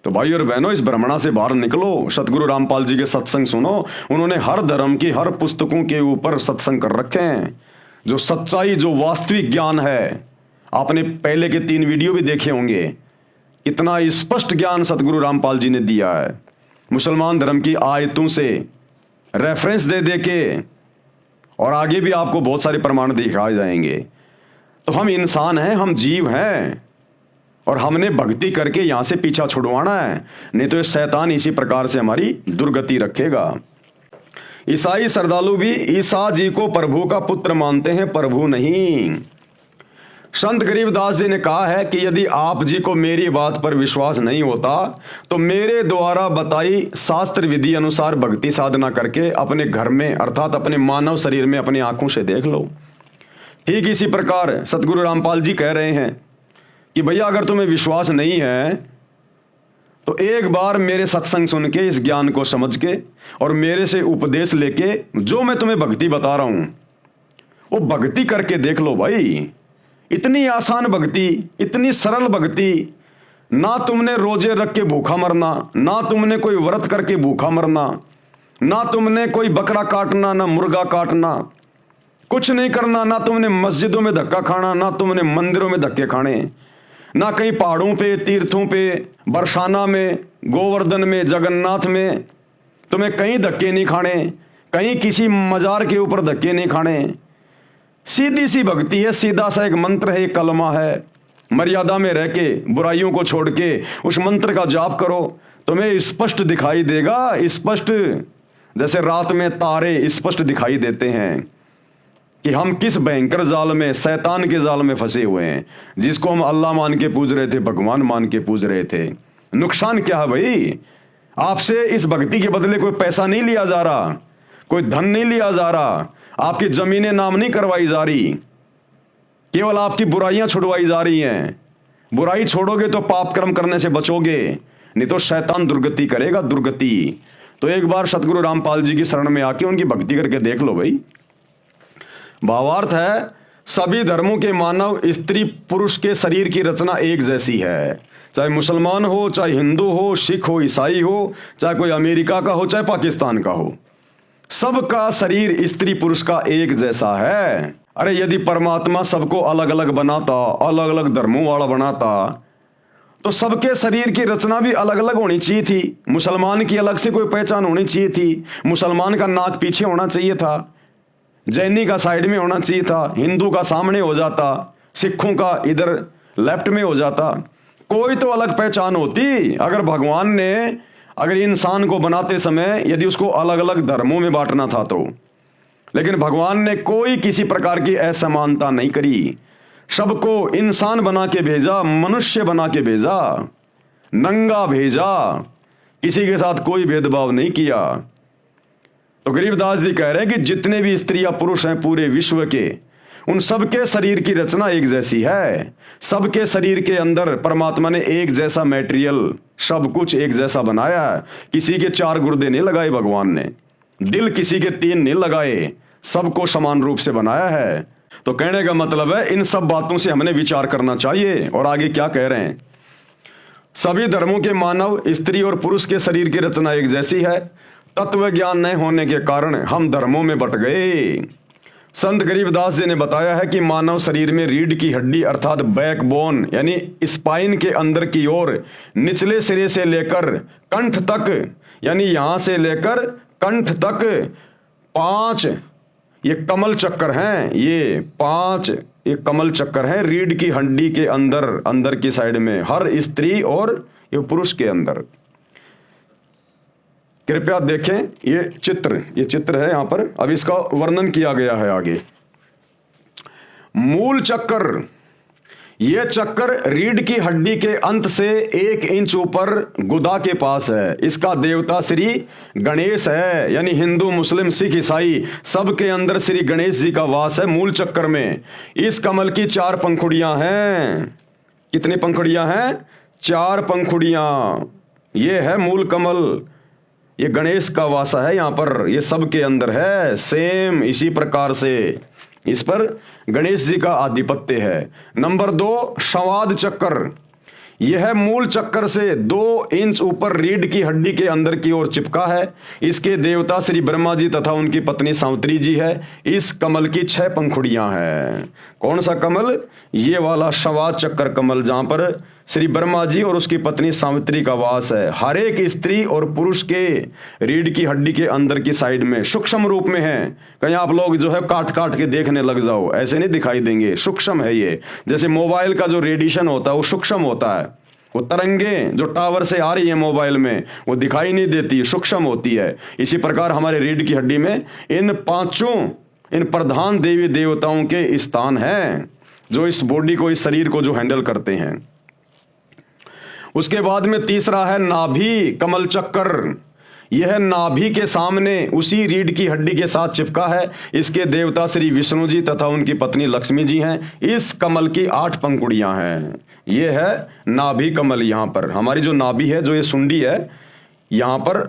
Speaker 1: तो भाई और बहनों, इस भ्रमणा से बाहर निकलो, सतगुरु रामपाल जी के सत्संग सुनो। उन्होंने हर धर्म की हर पुस्तकों के ऊपर सत्संग कर रखे हैं। जो सच्चाई, जो वास्तविक ज्ञान है, आपने पहले के 3 वीडियो भी देखे होंगे, इतना स्पष्ट ज्ञान सतगुरु रामपाल जी ने दिया है। मुसलमान धर्म की आयतों से रेफरेंस दे दे के, और आगे भी आपको बहुत सारे प्रमाण दिखाए जाएंगे। तो हम इंसान हैं, हम जीव हैं, और हमने भक्ति करके यहां से पीछा छुड़वाना है, नहीं तो ये शैतान इसी प्रकार से हमारी दुर्गति रखेगा। ईसाई श्रद्धालु भी ईसा जी को प्रभु का पुत्र मानते हैं, प्रभु नहीं। संत गरीबदास जी ने कहा है कि यदि आप जी को मेरी बात पर विश्वास नहीं होता तो मेरे द्वारा बताई शास्त्र विधि अनुसार भक्ति साधना करके अपने घर में अर्थात अपने मानव शरीर में अपनी आंखों से देख लो। ठीक इसी प्रकार सतगुरु रामपाल जी कह रहे हैं कि भैया अगर तुम्हें विश्वास नहीं है तो एक बार मेरे सत्संग सुन के, इस ज्ञान को समझ के और मेरे से उपदेश लेके जो मैं तुम्हें भक्ति बता रहा हूं वो भक्ति करके देख लो भाई। इतनी आसान भक्ति, इतनी सरल भक्ति, ना तुमने रोजे रख के भूखा मरना, ना तुमने कोई व्रत करके भूखा मरना, ना तुमने कोई बकरा काटना, ना मुर्गा काटना, कुछ नहीं करना, ना तुमने मस्जिदों में धक्का खाना, ना तुमने मंदिरों में धक्के खाने, ना कहीं पहाड़ों पे, तीर्थों पे, बरसाना में, गोवर्धन में, जगन्नाथ में तुम्हें कहीं धक्के नहीं खाने, कहीं किसी मजार के ऊपर धक्के नहीं खाने। सीधी सी भक्ति है, सीधा सा एक मंत्र है, एक कलमा है। मर्यादा में रह के, बुराइयों को छोड़ के उस मंत्र का जाप करो, तुम्हें स्पष्ट दिखाई देगा, स्पष्ट, जैसे रात में तारे स्पष्ट दिखाई देते हैं कि हम किस भयंकर जाल में, शैतान के जाल में फंसे हुए हैं। जिसको हम अल्लाह मान के पूज रहे थे, भगवान मान के पूज रहे थे। नुकसान क्या है भाई? आपसे इस भक्ति के बदले कोई पैसा नहीं लिया जा रहा, कोई धन नहीं लिया जा रहा, आपकी जमीनें नाम नहीं करवाई जा रही, केवल आपकी बुराइयां छुड़वाई जा रही हैं। बुराई छोड़ोगे तो पाप कर्म करने से बचोगे, नहीं तो शैतान दुर्गति करेगा, दुर्गति। तो एक बार सतगुरु रामपाल जी की शरण में आके उनकी भक्ति करके देख लो भाई। भावार्थ है, सभी धर्मों के मानव स्त्री पुरुष के शरीर की रचना एक जैसी है, चाहे मुसलमान हो, चाहे हिंदू हो, सिख हो, ईसाई हो, चाहे कोई अमेरिका का हो, चाहे पाकिस्तान का हो, सबका शरीर स्त्री पुरुष का एक जैसा है। अरे यदि परमात्मा सबको अलग अलग बनाता, अलग अलग धर्मों वाला बनाता, तो सबके शरीर की रचना भी अलग अलग होनी चाहिए थी। मुसलमान की अलग से कोई पहचान होनी चाहिए थी। मुसलमान का नाक पीछे होना चाहिए था, जैनी का साइड में होना चाहिए था, हिंदू का सामने हो जाता, सिखों का इधर लेफ्ट में हो जाता। कोई तो अलग पहचान होती। अगर भगवान ने अगर इंसान को बनाते समय यदि उसको अलग अलग धर्मों में बांटना था तो, लेकिन भगवान ने कोई किसी प्रकार की असमानता नहीं करी। सबको इंसान बना के भेजा, मनुष्य बना के भेजा, नंगा भेजा, किसी के साथ कोई भेदभाव नहीं किया। तो गरीबदास जी कह रहे हैं कि जितने भी स्त्री या पुरुष हैं पूरे विश्व के, उन सबके शरीर की रचना एक जैसी है। सबके शरीर के अंदर परमात्मा ने एक जैसा मटेरियल, सब कुछ एक जैसा बनाया है। किसी के 4 गुर्दे नहीं लगाए भगवान ने, दिल किसी के 3 नहीं लगाए, सबको समान रूप से बनाया है। तो कहने का मतलब है इन सब बातों से हमने विचार करना चाहिए। और आगे क्या कह रहे हैं, सभी धर्मों के मानव स्त्री और पुरुष के शरीर की रचना एक जैसी है। तत्व ज्ञान नहीं होने के कारण हम धर्मों में बट गए। संत गरीबदास जी ने बताया है कि मानव शरीर में रीढ़ की हड्डी अर्थात बैकबोन यानी स्पाइन के अंदर की ओर निचले सिरे से लेकर कंठ तक, यानी यहां से लेकर कंठ तक 5 ये कमल चक्कर हैं। ये 5 ये कमल चक्कर हैं रीढ़ की हड्डी के अंदर की साइड में, हर स्त्री और ये पुरुष के अंदर। कृपया देखें ये चित्र है यहां पर। अब इसका वर्णन किया गया है आगे। मूल चक्कर, ये चक्कर रीढ़ की हड्डी के अंत से 1 इंच ऊपर गुदा के पास है। इसका देवता श्री गणेश है, यानी हिंदू मुस्लिम सिख ईसाई सबके अंदर श्री गणेश जी का वास है मूल चक्कर में। इस कमल की 4 पंखुड़ियां हैं। कितनी पंखुड़ियां हैं? 4 पंखुड़ियां। ये है मूल कमल, ये गणेश का वासा है यहां पर, ये सबके अंदर है। सेम इसी प्रकार से इस पर गणेश जी का आधिपत्य है। नंबर 2 संवाद चक्कर, यह मूल चक्कर से 2 इंच ऊपर रीढ़ की हड्डी के अंदर की ओर चिपका है। इसके देवता श्री ब्रह्मा जी तथा उनकी पत्नी सावित्री जी है। इस कमल की 6 पंखुड़ियां हैं। कौन सा कमल? ये वाला संवाद चक्कर कमल, जहां पर श्री ब्रह्मा जी और उसकी पत्नी सावित्री का वास है। हर एक स्त्री और पुरुष के रीढ़ की हड्डी के अंदर की साइड में सूक्ष्म रूप में है। कहीं आप लोग जो है काट काट के देखने लग जाओ, ऐसे नहीं दिखाई देंगे। सूक्ष्म है ये, जैसे मोबाइल का जो रेडिएशन होता है वो सूक्ष्म होता है। वो तरंगे जो टावर से आ रही है मोबाइल में वो दिखाई नहीं देती, सूक्ष्म होती है। इसी प्रकार हमारे रीढ़ की हड्डी में इन 5 इन प्रधान देवी देवताओं के स्थान हैं, जो इस बॉडी को, इस शरीर को जो हैंडल करते हैं। उसके बाद में तीसरा है नाभि कमल चक्कर। यह नाभि के सामने उसी रीढ़ की हड्डी के साथ चिपका है। इसके देवता श्री विष्णु जी तथा उनकी पत्नी लक्ष्मी जी हैं। इस कमल की 8 पंखुड़ियां हैं। यह है नाभि कमल। यहां पर हमारी जो नाभि है, जो ये सुंडी है, यहां पर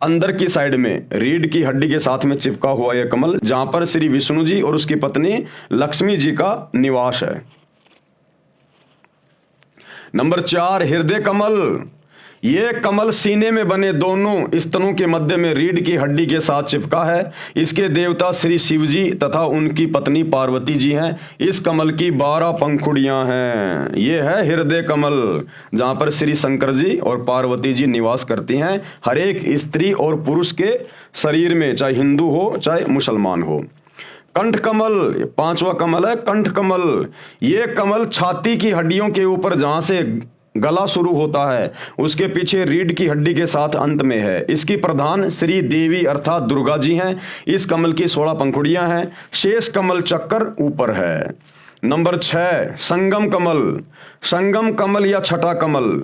Speaker 1: अंदर की साइड में रीढ़ की हड्डी के साथ में चिपका हुआ यह कमल, जहां पर श्री विष्णु जी और उसकी पत्नी लक्ष्मी जी का निवास है। नंबर 4 हृदय कमल। ये कमल सीने में बने दोनों स्तनों के मध्य में रीढ़ की हड्डी के साथ चिपका है। इसके देवता श्री शिव जी तथा उनकी पत्नी पार्वती जी हैं। इस कमल की 12 पंखुड़ियां हैं। ये है हृदय कमल, जहां पर श्री शंकर जी और पार्वती जी निवास करती हैं हर एक स्त्री और पुरुष के शरीर में, चाहे हिंदू हो चाहे मुसलमान हो। कंठ कमल 5वां कमल है कंठ कमल। ये कमल छाती की हड्डियों के ऊपर, जहां से गला शुरू होता है, उसके पीछे रीढ़ की हड्डी के साथ अंत में है। इसकी प्रधान श्री देवी अर्थात दुर्गा जी हैं। इस कमल की 16 पंखुड़ियां हैं। शेष कमल चक्कर ऊपर है। नंबर 6 संगम कमल। संगम कमल या छठा कमल,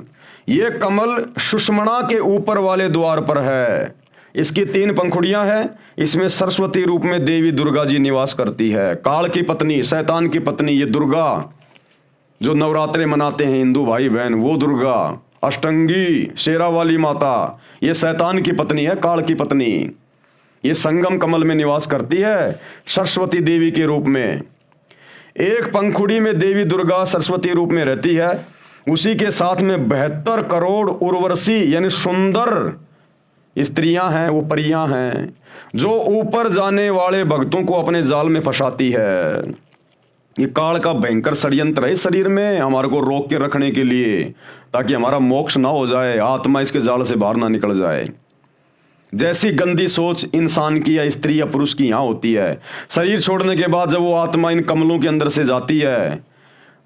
Speaker 1: यह कमल सुषुम्ना के ऊपर वाले द्वार पर है। इसकी 3 पंखुड़ियां हैं। इसमें सरस्वती रूप में देवी दुर्गा जी निवास करती है। काल की पत्नी, शैतान की पत्नी, ये दुर्गा जो नवरात्रे मनाते हैं हिंदू भाई बहन, वो दुर्गा अष्टंगी शेरा वाली माता, ये शैतान की पत्नी है, काल की पत्नी। ये संगम कमल में निवास करती है सरस्वती देवी के रूप में। एक पंखुड़ी में देवी दुर्गा सरस्वती रूप में रहती है, उसी के साथ में 72 करोड़ उर्वशी यानी सुंदर स्त्रियां हैं, वो परियां हैं, जो ऊपर जाने वाले भक्तों को अपने जाल में फंसाती है। ये काल का भयंकर षड्यंत्र है शरीर में, हमारे को रोक के रखने के लिए, ताकि हमारा मोक्ष ना हो जाए, आत्मा इसके जाल से बाहर ना निकल जाए। जैसी गंदी सोच इंसान की या स्त्री या पुरुष की यहां होती है, शरीर छोड़ने के बाद जब वो आत्मा इन कमलों के अंदर से जाती है,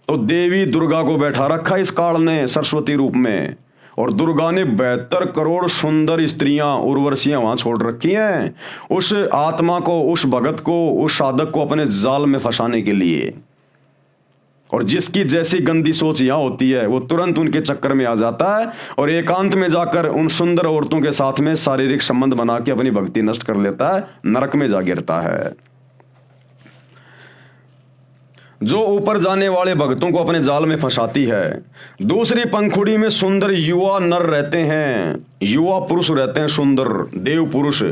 Speaker 1: तो देवी दुर्गा को बैठा रखा इस काल ने सरस्वती रूप में, और दुर्गा ने 72 करोड़ सुंदर स्त्रियां उर्वशियां वहां छोड़ रखी हैं उस आत्मा को, उस भगत को, उस साधक को अपने जाल में फंसाने के लिए। और जिसकी जैसी गंदी सोच यहां होती है, वो तुरंत उनके चक्कर में आ जाता है और एकांत में जाकर उन सुंदर औरतों के साथ में शारीरिक संबंध बना के अपनी भक्ति नष्ट कर लेता है, नरक में जा गिरता है। जो ऊपर जाने वाले भक्तों को अपने जाल में फंसाती है। दूसरी पंखुड़ी में सुंदर युवा नर रहते हैं, युवा पुरुष रहते हैं, सुंदर देव पुरुष,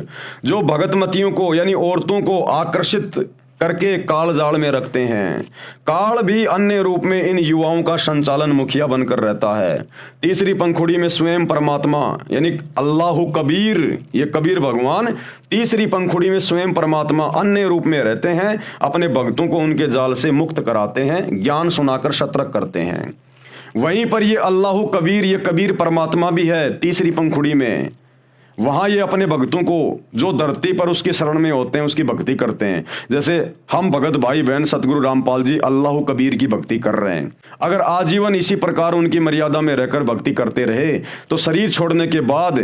Speaker 1: जो भगतमतियों को यानी औरतों को आकर्षित करके काल जाल में रखते हैं। काल भी अन्य रूप में इन युवाओं का संचालन मुखिया बनकर रहता है। तीसरी पंखुड़ी में स्वयं परमात्मा यानी अल्लाह कबीर, ये कबीर भगवान तीसरी पंखुड़ी में स्वयं परमात्मा अन्य रूप में रहते हैं, अपने भक्तों को उनके जाल से मुक्त कराते हैं, ज्ञान सुनाकर सतर्क करते हैं। वहीं पर ये अल्लाह कबीर, ये कबीर परमात्मा भी है तीसरी पंखुड़ी में। वहां ये अपने भक्तों को जो धरती पर उसकी शरण में होते हैं उसकी भक्ति करते हैं। जैसे हम भगत भाई बहन सतगुरु रामपाल जी अल्लाह कबीर की भक्ति कर रहे हैं। अगर आजीवन इसी प्रकार उनकी मर्यादा में रहकर भक्ति करते रहे तो शरीर छोड़ने के बाद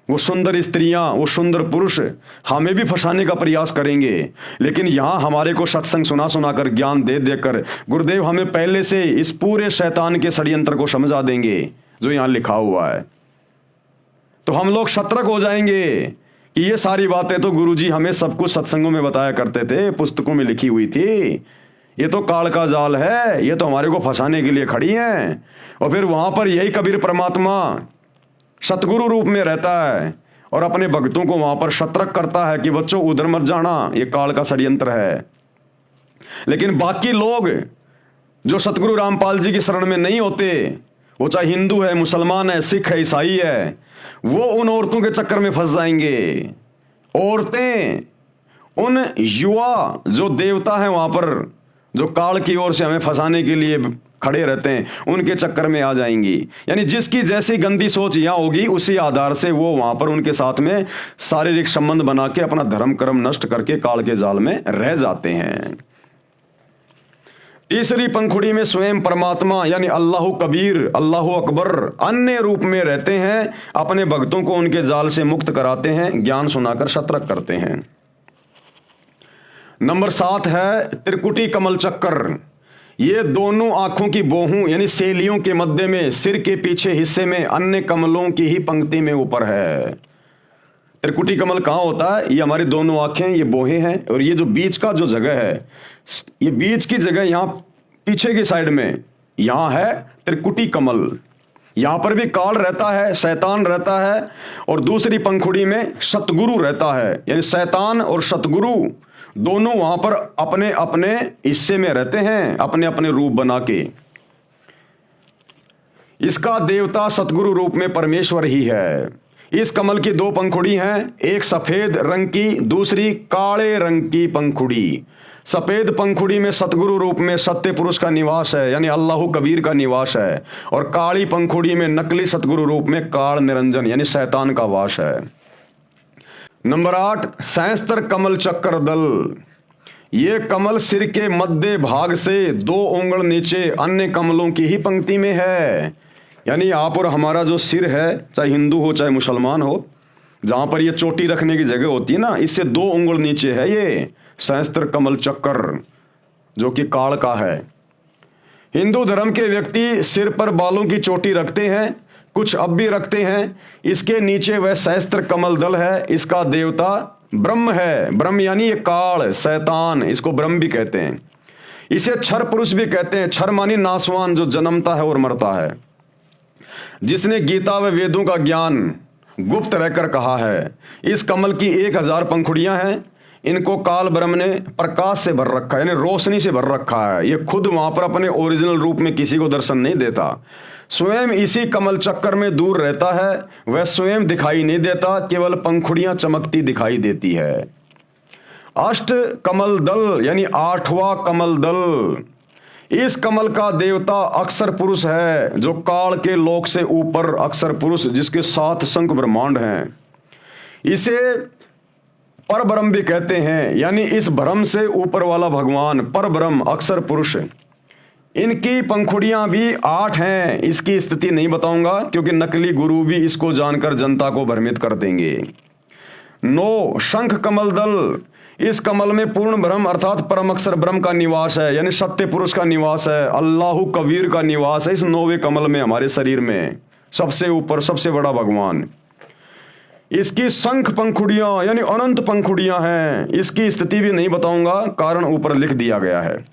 Speaker 1: वो सुंदर स्त्रियां, वो सुंदर पुरुष हमें भी फंसाने का प्रयास करेंगे। लेकिन यहां हमारे को सत्संग सुना सुनाकर ज्ञान दे देकर गुरुदेव हमें पहले से इस पूरे शैतान के षड्यंत्र को समझा देंगे जो यहां लिखा हुआ है। तो हम लोग सतर्क हो जाएंगे कि ये सारी बातें तो गुरुजी हमें सब कुछ सत्संगों में बताया करते थे, पुस्तकों में लिखी हुई थी। ये तो काल का जाल है, ये तो हमारे को फंसाने के लिए खड़ी हैं। और फिर वहां पर यही कबीर परमात्मा सतगुरु रूप में रहता है और अपने भक्तों को वहां पर सतर्क करता है कि बच्चों उधर मत जाना, ये काल का षड्यंत्र है। लेकिन बाकी लोग जो सतगुरु रामपाल जी की शरण में नहीं होते, वो चाहे हिंदू है, मुसलमान है, सिख है, ईसाई है, वो उन औरतों के चक्कर में फंस जाएंगे। औरतें उन युवा जो देवता हैं वहां पर, जो काल की ओर से हमें फंसाने के लिए खड़े रहते हैं, उनके चक्कर में आ जाएंगी। यानी जिसकी जैसी गंदी सोच यहां होगी उसी आधार से वो वहां पर उनके साथ में शारीरिक संबंध बना के अपना धर्म कर्म नष्ट करके काल के जाल में रह जाते हैं। तीसरी पंखुड़ी में स्वयं परमात्मा यानी अल्लाह कबीर, अल्लाह अकबर अन्य रूप में रहते हैं, अपने भक्तों को उनके जाल से मुक्त कराते हैं, ज्ञान सुनाकर सतर्क करते हैं। नंबर 7 है त्रिकुटी कमल चक्कर। ये दोनों आंखों की बोहों यानी सेलियों के मध्य में सिर के पीछे हिस्से में अन्य कमलों की ही पंक्ति में ऊपर है। त्रिकुटी कमल कहाँ होता है? ये हमारी दोनों आंखें, ये बोहें हैं, और ये जो बीच का जो जगह है, ये बीच की जगह यहां पीछे की साइड में यहां है त्रिकुटी कमल। यहां पर भी काल रहता है, शैतान रहता है, और दूसरी पंखुड़ी में सतगुरु रहता है। यानी शैतान और सतगुरु दोनों वहां पर अपने अपने हिस्से में रहते हैं, अपने अपने रूप बना के। इसका देवता सतगुरु रूप में परमेश्वर ही है। इस कमल की 2 पंखुड़ी हैं, एक सफेद रंग की, दूसरी काले रंग की पंखुड़ी। सफेद पंखुड़ी में सतगुरु रूप में सत्य पुरुष का निवास है, यानी अल्लाह कबीर का निवास है, और काली पंखुड़ी में नकली सतगुरु रूप में काल निरंजन यानी शैतान का वास है। नंबर 8 सहस्त्र कमल चक्कर दल। ये कमल सिर के मध्य भाग से 2 उंगल नीचे अन्य कमलों की ही पंक्ति में है। यानी आप और हमारा जो सिर है, चाहे हिंदू हो चाहे मुसलमान हो, जहां पर ये चोटी रखने की जगह होती है ना, इससे 2 उंगल नीचे है ये सहस्त्र कमल चक्कर, जो कि काल का है। हिंदू धर्म के व्यक्ति सिर पर बालों की चोटी रखते हैं, कुछ अब भी रखते हैं। इसके नीचे वह सहस्त्र कमल दल है। इसका देवता ब्रह्म है। ब्रह्म यानी ये काल, शैतान, इसको ब्रह्म भी कहते हैं। इसे क्षर पुरुष भी कहते हैं। क्षर मानी नासवान, जो जन्मता है और मरता है। जिसने गीता व वेदों का ज्ञान गुप्त रहकर कहा है। इस कमल की 1000 पंखुड़ियां हैं। इनको काल ब्रह्म ने प्रकाश से भर रखा है, यानी रोशनी से भर रखा है। ये खुद वहां पर अपने ओरिजिनल रूप में किसी को दर्शन नहीं देता, स्वयं इसी कमल चक्कर में दूर रहता है। वह स्वयं दिखाई नहीं देता, केवल पंखुड़ियां चमकती दिखाई देती है। अष्ट कमल दल यानी 8वां कमल दल, इस कमल का देवता अक्षर पुरुष है, जो काल के लोक से ऊपर अक्षर पुरुष, जिसके 7 शंख ब्रह्मांड हैं। इसे पर ब्रह्म भी कहते हैं, यानी इस ब्रह्म से ऊपर वाला भगवान पर ब्रह्म अक्षर पुरुष। इनकी पंखुड़ियां भी 8 हैं। इसकी स्थिति नहीं बताऊंगा, क्योंकि नकली गुरु भी इसको जानकर जनता को भ्रमित कर देंगे। 9 शंख कमल दल, इस कमल में पूर्ण ब्रह्म अर्थात परम अक्षर ब्रह्म का निवास है, यानी सत्य पुरुष का निवास है, अल्लाहु कबीर का निवास है इस 9वें कमल में। हमारे शरीर में सबसे ऊपर सबसे बड़ा भगवान। इसकी शंख पंखुड़ियां यानी अनंत पंखुड़ियां हैं। इसकी स्थिति भी नहीं बताऊंगा, कारण ऊपर लिख दिया गया है।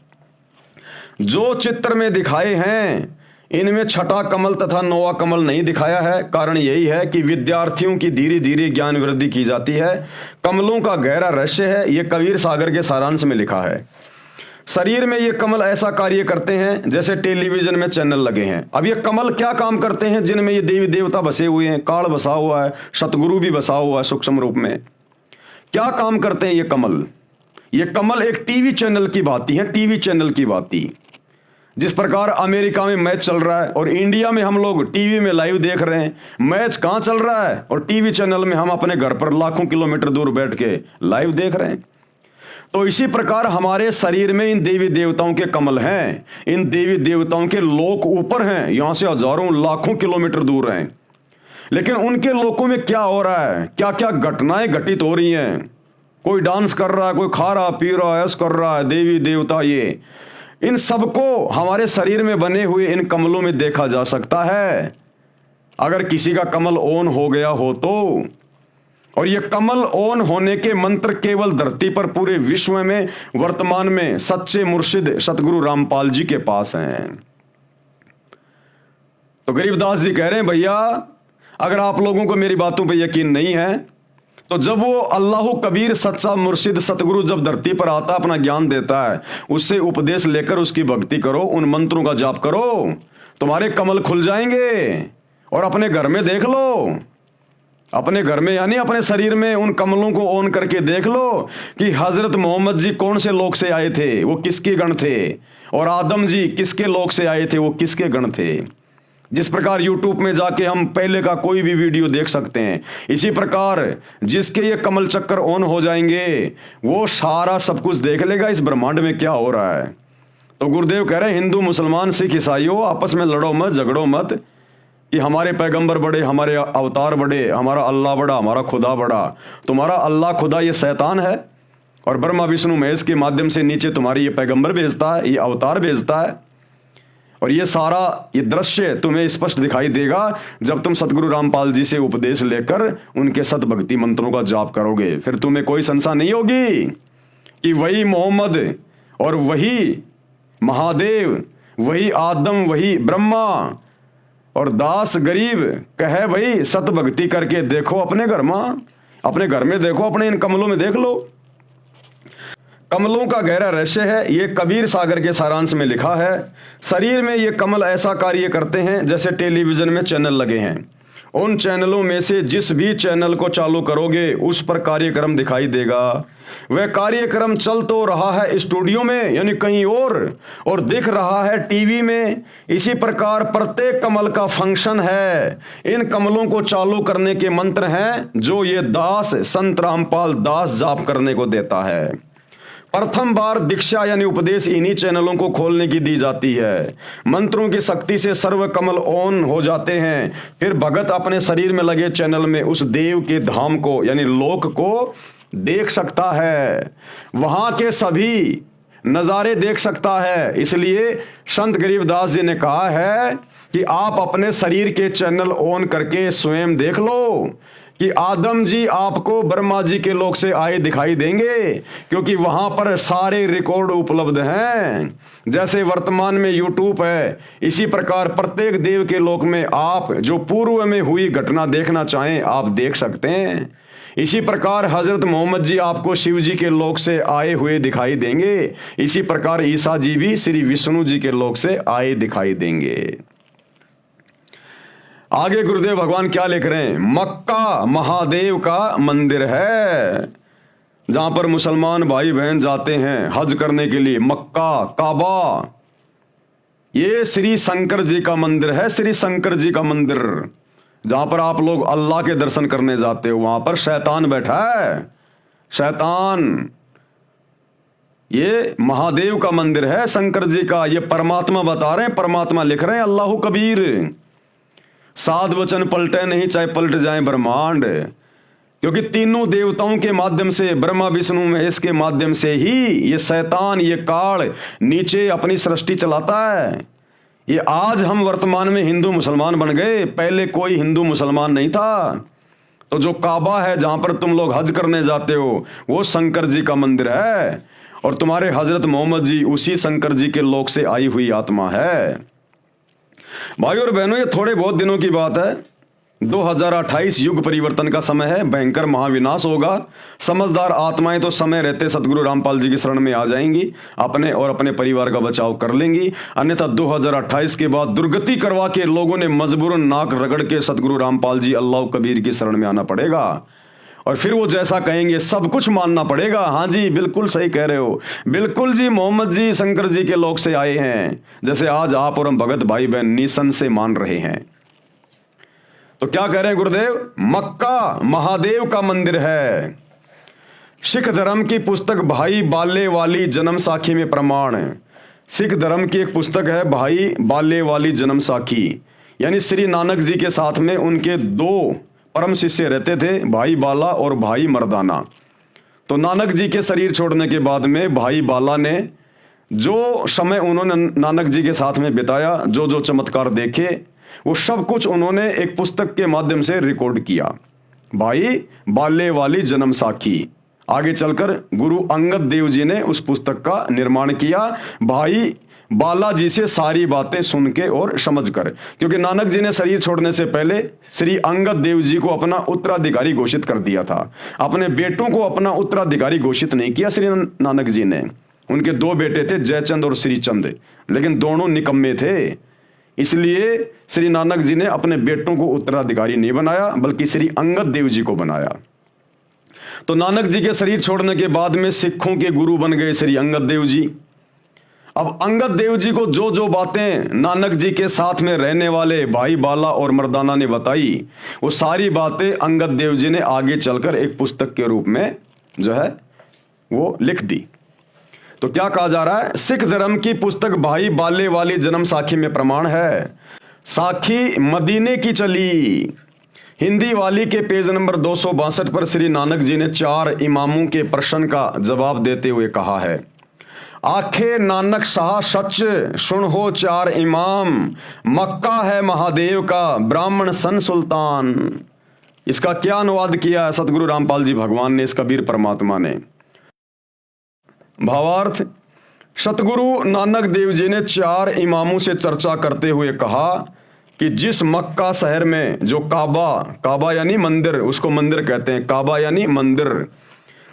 Speaker 1: जो चित्र में दिखाए हैं इनमें 6ठा कमल तथा 9वां कमल नहीं दिखाया है। कारण यही है कि विद्यार्थियों की धीरे धीरे ज्ञान वृद्धि की जाती है। कमलों का गहरा रहस्य है, यह कबीर सागर के सारांश में लिखा है। शरीर में ये कमल ऐसा कार्य करते हैं जैसे टेलीविजन में चैनल लगे हैं। अब ये कमल क्या काम करते हैं, जिनमें ये देवी देवता बसे हुए हैं, काल बसा हुआ है, सतगुरु भी बसा हुआ है सूक्ष्म रूप में। क्या काम करते हैं ये कमल? ये कमल एक टीवी चैनल की भांति है, टीवी चैनल की भांति। जिस प्रकार अमेरिका में मैच चल रहा है और इंडिया में हम लोग टीवी में लाइव देख रहे हैं, मैच कहां चल रहा है और टीवी चैनल में हम अपने घर पर लाखों किलोमीटर दूर बैठ के लाइव देख रहे हैं। तो इसी प्रकार हमारे शरीर में इन देवी देवताओं के कमल हैं। इन देवी देवताओं के लोक ऊपर हैं, यहां से हजारों लाखों किलोमीटर दूर हैं। लेकिन उनके लोकों में क्या हो रहा है, क्या क्या घटनाएं घटित हो रही हैं। कोई डांस कर रहा है, कोई खा रहा पी रहा है, ऐश कर रहा है, देवी देवता ये, इन सबको हमारे शरीर में बने हुए इन कमलों में देखा जा सकता है, अगर किसी का कमल ऑन हो गया हो तो। और ये कमल ऑन होने के मंत्र केवल धरती पर पूरे विश्व में वर्तमान में सच्चे मुर्शिद सतगुरु रामपाल जी के पास हैं। तो गरीबदास जी कह रहे हैं, भैया अगर आप लोगों को मेरी बातों पे यकीन नहीं है तो जब वो अल्लाहु कबीर सच्चा मुर्शिद सतगुरु जब धरती पर आता अपना ज्ञान देता है, उससे उपदेश लेकर उसकी भक्ति करो, उन मंत्रों का जाप करो, तुम्हारे कमल खुल जाएंगे। और अपने घर में देख लो, अपने घर में यानी अपने शरीर में उन कमलों को ऑन करके देख लो कि हजरत मोहम्मद जी कौन से लोक से आए थे, वो किसके गण थे, और आदम जी किसके लोक से आए थे, वो किसके गण थे। जिस प्रकार YouTube में जाके हम पहले का कोई भी वीडियो देख सकते हैं, इसी प्रकार जिसके ये कमल चक्कर ऑन हो जाएंगे वो सारा सब कुछ देख लेगा इस ब्रह्मांड में क्या हो रहा है। तो गुरुदेव कह रहे हैं, हिंदू मुसलमान सिख ईसाइयों आपस में लड़ो मत, झगड़ो मत कि हमारे पैगंबर बड़े, हमारे अवतार बड़े, हमारा अल्लाह बड़ा, हमारा खुदा बड़ा। तुम्हारा अल्लाह खुदा ये शैतान है और ब्रह्मा विष्णु महेश के माध्यम से नीचे तुम्हारी ये पैगंबर भेजता है, ये अवतार भेजता है। और ये सारा ये दृश्य तुम्हें स्पष्ट दिखाई देगा जब तुम सतगुरु रामपाल जी से उपदेश लेकर उनके सत भक्ति मंत्रों का जाप करोगे। फिर तुम्हें कोई संशय नहीं होगी कि वही मोहम्मद और वही महादेव, वही आदम, वही ब्रह्मा और दास गरीब कहे भाई सत भक्ति करके देखो अपने घर में, अपने घर में देखो, अपने इन कमलों में देख लो। कमलों का गहरा रहस्य है, ये कबीर सागर के सारांश में लिखा है। शरीर में ये कमल ऐसा कार्य करते हैं जैसे टेलीविजन में चैनल लगे हैं। उन चैनलों में से जिस भी चैनल को चालू करोगे उस पर कार्यक्रम दिखाई देगा। वह कार्यक्रम चल तो रहा है स्टूडियो में यानी कहीं और दिख रहा है टीवी में। इसी प्रकार प्रत्येक कमल का फंक्शन है। इन कमलों को चालू करने के मंत्र हैं जो ये दास संत रामपाल दास जाप करने को देता है। प्रथम बार दीक्षा यानी उपदेश इन्हीं चैनलों को खोलने की दी जाती है। मंत्रों की शक्ति से सर्व कमल ऑन हो जाते हैं। फिर भगत अपने शरीर में लगे चैनल में उस देव के धाम को यानी लोक को देख सकता है, वहां के सभी नजारे देख सकता है। इसलिए संत गरीबदास जी ने कहा है कि आप अपने शरीर के चैनल ऑन करके स्वयं देख लो कि आदम जी आपको ब्रह्मा जी के लोक से आए दिखाई देंगे, क्योंकि वहां पर सारे रिकॉर्ड उपलब्ध हैं। जैसे वर्तमान में यूट्यूब है, इसी प्रकार प्रत्येक देव के लोक में आप जो पूर्व में हुई घटना देखना चाहें आप देख सकते हैं। इसी प्रकार हजरत मोहम्मद जी आपको शिव जी के लोक से आए हुए दिखाई देंगे। इसी प्रकार ईसा जी भी श्री विष्णु जी के लोक से आए दिखाई देंगे। आगे गुरुदेव भगवान क्या लिख रहे हैं? मक्का महादेव का मंदिर है, जहां पर मुसलमान भाई बहन जाते हैं हज करने के लिए। मक्का काबा, ये श्री शंकर जी का मंदिर है। श्री शंकर जी का मंदिर, जहां पर आप लोग अल्लाह के दर्शन करने जाते हो, वहां पर शैतान बैठा है। शैतान, ये महादेव का मंदिर है, शंकर जी का। ये परमात्मा बता रहे हैं, परमात्मा लिख रहे हैं, अल्लाहु कबीर। साध वचन पलटे नहीं, चाहे पलट जाए ब्रह्मांड, क्योंकि तीनों देवताओं के माध्यम से, ब्रह्मा विष्णु महेश के माध्यम से ही ये शैतान, ये काल नीचे अपनी सृष्टि चलाता है। ये आज हम वर्तमान में हिंदू मुसलमान बन गए, पहले कोई हिंदू मुसलमान नहीं था। तो जो काबा है, जहां पर तुम लोग हज करने जाते हो, वो शंकर जी का मंदिर है, और तुम्हारे हजरत मोहम्मद जी उसी शंकर जी के लोक से आई हुई आत्मा है। भाइयों और बहनों, ये थोड़े बहुत दिनों की बात है। 2028 युग परिवर्तन का समय है, भयंकर महाविनाश होगा। समझदार आत्माएं तो समय रहते सतगुरु रामपाल जी की शरण में आ जाएंगी, अपने और अपने परिवार का बचाव कर लेंगी। अन्यथा 2028 के बाद दुर्गति करवा के लोगों ने मजबूरन नाक रगड़ के सतगुरु रामपाल जी अल्लाह कबीर की शरण में आना पड़ेगा, और फिर वो जैसा कहेंगे सब कुछ मानना पड़ेगा। हाँ जी, बिल्कुल सही कह रहे हो, बिल्कुल जी, मोहम्मद जी शंकर जी के लोक से आए हैं, जैसे आज आप और हम भगत भाई बहन निसन से मान रहे हैं। तो क्या कह रहे हैं गुरुदेव? मक्का महादेव का मंदिर है। सिख धर्म की पुस्तक भाई बाले वाली जन्म साखी में प्रमाण है। सिख धर्म की एक पुस्तक है भाई बाले वाली जन्म साखी, यानी श्री नानक जी के साथ में उनके दो परम शिष्य रहते थे, भाई बाला और भाई मर्दाना। तो नानक जी के शरीर छोड़ने के बाद में भाई बाला ने जो समय उन्होंने नानक जी के साथ में बिताया, जो जो चमत्कार देखे, वो सब कुछ उन्होंने एक पुस्तक के माध्यम से रिकॉर्ड किया, भाई बाले वाली जन्म साखी। आगे चलकर गुरु अंगद देव जी ने उस पुस्तक का निर्माण किया, भाई बाला जी से सारी बातें सुन के और समझ कर, क्योंकि नानक जी ने शरीर छोड़ने से पहले श्री अंगद देव जी को अपना उत्तराधिकारी घोषित कर दिया था। अपने बेटों को अपना उत्तराधिकारी घोषित नहीं किया श्री नानक जी ने। उनके दो बेटे थे, जयचंद और श्रीचंद, लेकिन दोनों निकम्मे थे, इसलिए श्री नानक जी ने अपने बेटों को उत्तराधिकारी नहीं बनाया, बल्कि श्री अंगद देव जी को बनाया। तो नानक जी के शरीर छोड़ने के बाद में सिखों के गुरु बन गए श्री अंगद देव जी। अब अंगद देव जी को जो जो बातें नानक जी के साथ में रहने वाले भाई बाला और मर्दाना ने बताई, वो सारी बातें अंगद देव जी ने आगे चलकर एक पुस्तक के रूप में जो है वो लिख दी। तो क्या कहा जा रहा है? सिख धर्म की पुस्तक भाई बाले वाली जन्म साखी में प्रमाण है, साखी मदीने की चली। हिंदी वाली के पेज नंबर 262 पर श्री नानक जी ने 4 इमामों के प्रश्न का जवाब देते हुए कहा है, आखे नानक शाह सच सुन हो 4 इमाम, मक्का है महादेव का ब्राह्मण सन सुल्तान। इसका क्या अनुवाद किया है सतगुरु रामपाल जी भगवान ने, इस कबीर परमात्मा ने। भावार्थ, सतगुरु नानक देव जी ने 4 इमामों से चर्चा करते हुए कहा कि जिस मक्का शहर में जो काबा यानी मंदिर, उसको मंदिर कहते हैं, काबा यानी मंदिर,